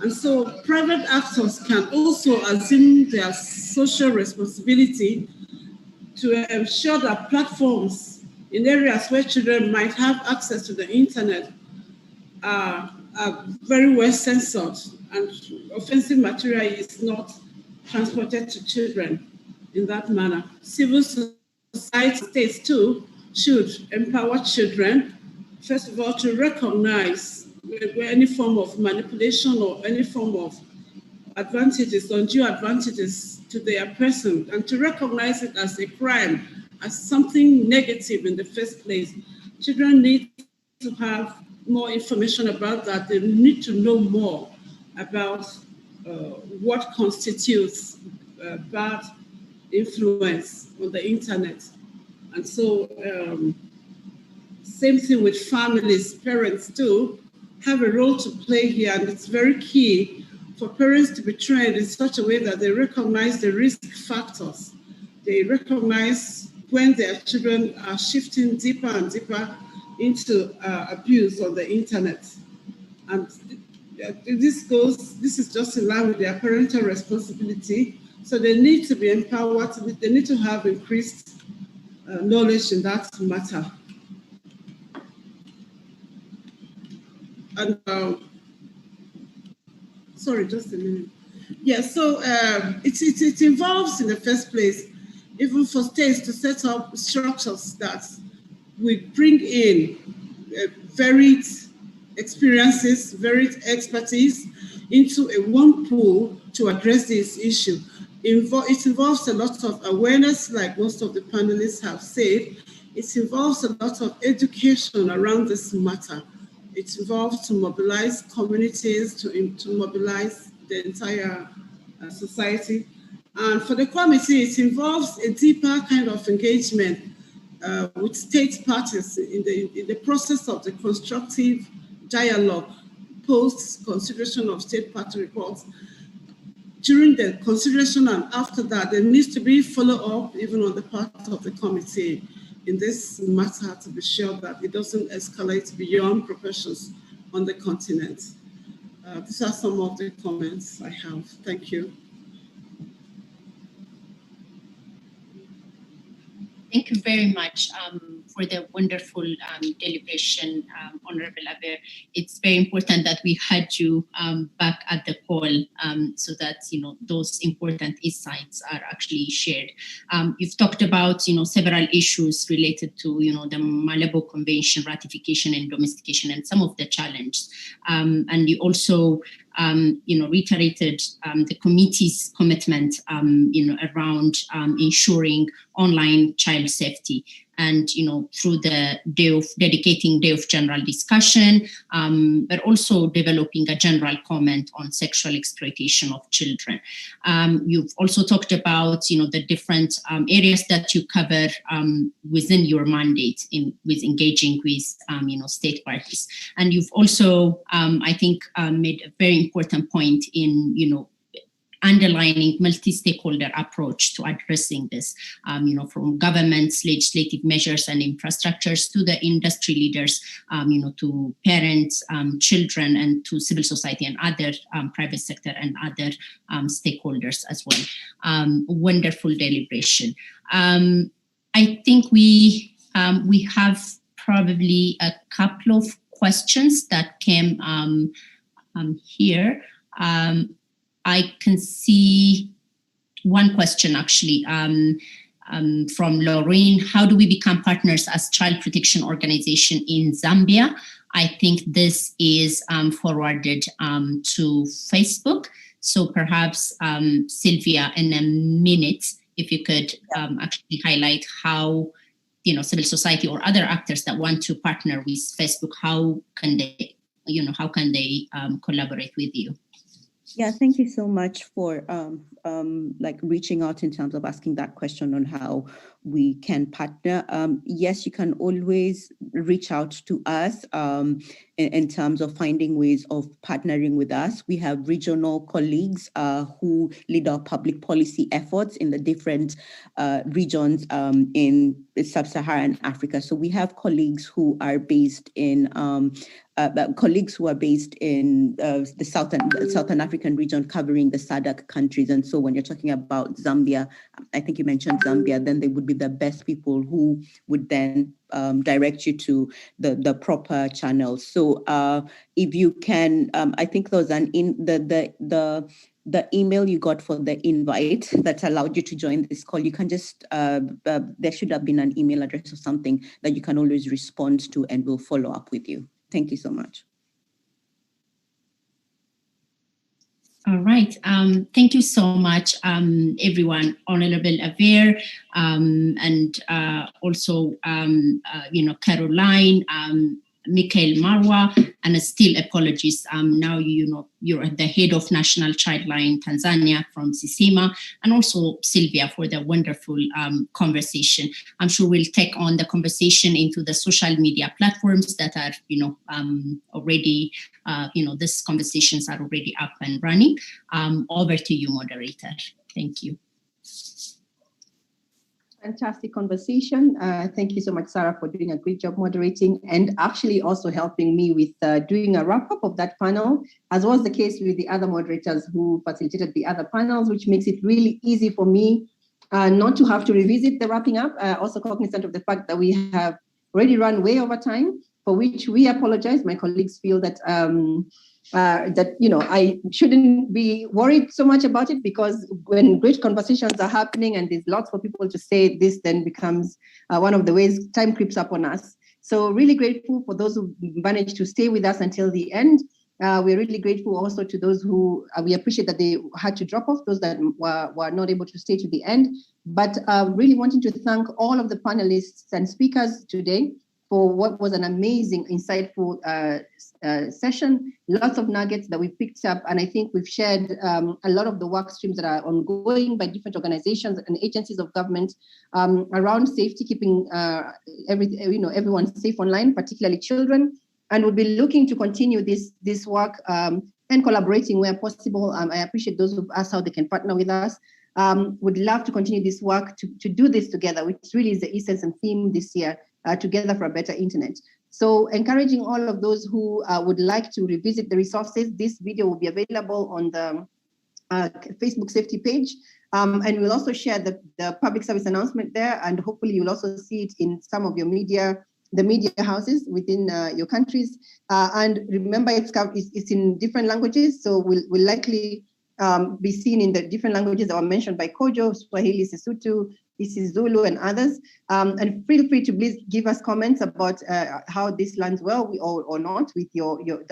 Speaker 15: And so private actors can also assume their social responsibility to ensure that platforms in areas where children might have access to the internet are very well censored and offensive material is not transported to children in that manner. Civil society states too should empower children, first of all, to recognize any form of manipulation or any form of advantages, undue advantages to their person, and to recognize it as a crime, as something negative in the first place. Children need to have more information about that. They need to know more about what constitutes bad influence on the internet. And so same thing with families, parents too have a role to play here, and it's very key for parents to be trained in such a way that they recognize the risk factors. They recognize when their children are shifting deeper and deeper into abuse on the internet. And this is just in line with their parental responsibility. So they need to be empowered, they need to have increased knowledge in that matter. And sorry, just a minute. Yeah, so it involves in the first place, even for states to set up structures that will bring in varied experiences, varied expertise into a one pool to address this issue. It involves a lot of awareness, like most of the panelists have said. It involves a lot of education around this matter. It involves to mobilize communities, to mobilize the entire society. And for the committee, it involves a deeper kind of engagement with state parties in the process of the constructive dialogue post-consideration of state party reports. During the consideration and after that, there needs to be follow-up even on the part of the committee in this matter to be sure that it doesn't escalate beyond proportions on the continent. These are some of the comments I have. Thank you.
Speaker 11: Thank you very much for the wonderful deliberation, Honorable Aber. It's very important that we had you back at the call so that those important insights are actually shared. You've talked about several issues related to the Malabo Convention ratification and domestication and some of the challenges, and you also reiterated the committee's commitment, around ensuring online child safety. and through the dedicating day of general discussion, but also developing a general comment on sexual exploitation of children. You've also talked about the different areas that you cover within your mandate with engaging with state parties, and you've also I think made a very important point in underlining multi-stakeholder approach to addressing this, from governments, legislative measures and infrastructures to the industry leaders, to parents, children, and to civil society and other private sector and other stakeholders as well. Wonderful deliberation. I think we have probably a couple of questions that came here. I can see one question actually from Lorraine. How do we become partners as child protection organization in Zambia? I think this is forwarded to Facebook. So perhaps Sylvia, in a minute, if you could actually highlight how civil society or other actors that want to partner with Facebook, how can they collaborate with you?
Speaker 14: Yeah, thank you so much for reaching out in terms of asking that question on how we can partner. Yes, you can always reach out to us in terms of finding ways of partnering with us. We have regional colleagues who lead our public policy efforts in the different regions in sub-Saharan Africa. So we have colleagues who are based in the Southern African region covering the SADC countries. And so when you're talking about Zambia, I think you mentioned Zambia, then they would be the best people who would then direct you to the proper channels. So if you can, I think there was the email you got for the invite that allowed you to join this call. You can just, there should have been an email address or something that you can always respond to, and we'll follow up with you. Thank you so much.
Speaker 11: All right. Thank you so much, everyone. Honorable Aver, and also, Caroline, Mikhail Marwa, and still apologies. Now you're at the head of National Childline Tanzania from Sisima, and also Sylvia for the wonderful conversation. I'm sure we'll take on the conversation into the social media platforms that are already these conversations are already up and running. Over to you, moderator. Thank you.
Speaker 2: Fantastic conversation. Thank you so much, Sarah, for doing a great job moderating and actually also helping me with doing a wrap-up of that panel, as was the case with the other moderators who facilitated the other panels, which makes it really easy for me not to have to revisit the wrapping up. Also cognizant of the fact that we have already run way over time, for which we apologize. My colleagues feel that I shouldn't be worried so much about it, because when great conversations are happening and there's lots for people to say, this then becomes one of the ways time creeps up on us. So really grateful for those who managed to stay with us until the end. We're really grateful also to those who, we appreciate that they had to drop off, those that were not able to stay to the end. But really wanting to thank all of the panelists and speakers today for what was an amazing, insightful session. Lots of nuggets that we picked up, and I think we've shared a lot of the work streams that are ongoing by different organizations and agencies of government around safety, keeping everyone safe online, particularly children. And we'll be looking to continue this work and collaborating where possible. I appreciate those who've asked how they can partner with us. Would love to continue this work to do this together, which really is the essence and theme this year. Together for a better internet. So encouraging all of those who would like to revisit the resources, this video will be available on the Facebook safety page. And we'll also share the public service announcement there, and hopefully you'll also see it in some of your the media houses within your countries. And remember, it's in different languages, so we'll likely be seen in the different languages that were mentioned by Kojo, Swahili, Sesotho, isiZulu, and others. And feel free to please give us comments about how this lands well or not with the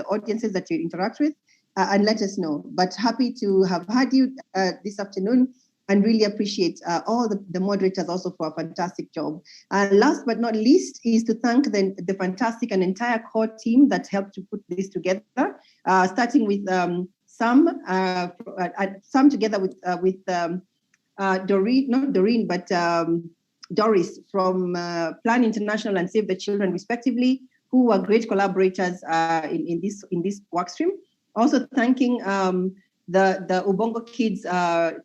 Speaker 2: audiences that you interact with, and let us know. But happy to have had you this afternoon. and really appreciate all the moderators also for a fantastic job. Last but not least is to thank the fantastic and entire core team that helped to put this together, starting with Sam together with Doreen, not Doreen, but Doris from Plan International and Save the Children, respectively, who were great collaborators in this work stream. Also thanking the Ubongo Kids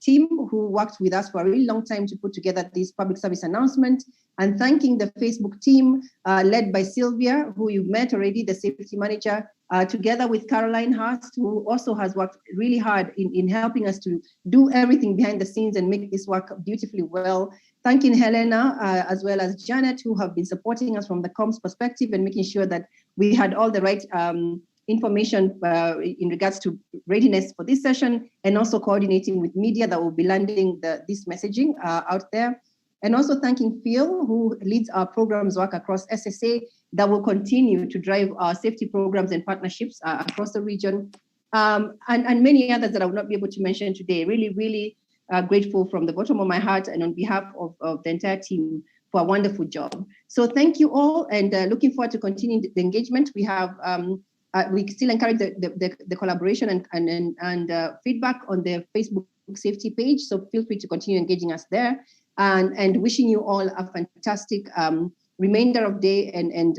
Speaker 2: team who worked with us for a really long time to put together this public service announcement, and thanking the Facebook team led by Sylvia, who you've met already, the safety manager, together with Caroline Hurst, who also has worked really hard in helping us to do everything behind the scenes and make this work beautifully well. Thanking Helena, as well as Janet, who have been supporting us from the comms perspective and making sure that we had all the right information in regards to readiness for this session, and also coordinating with media that will be landing this messaging out there. And also thanking Phil, who leads our programs work across SSA that will continue to drive our safety programs and partnerships across the region, and many others that I will not be able to mention today. Really, really grateful from the bottom of my heart and on behalf of the entire team for a wonderful job. So thank you all, and looking forward to continuing the engagement. We have we still encourage the collaboration and feedback on the Facebook safety page. So feel free to continue engaging us there, and wishing you all a fantastic remainder of day and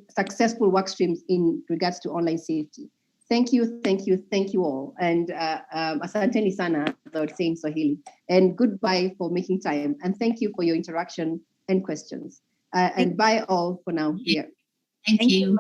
Speaker 2: successful work streams in regards to online safety. Thank you, thank you, thank you all. And asanteni sana, as I would say in Swahili. And goodbye for making time. And thank you for your interaction and questions. And bye all for now here.
Speaker 11: Thank you.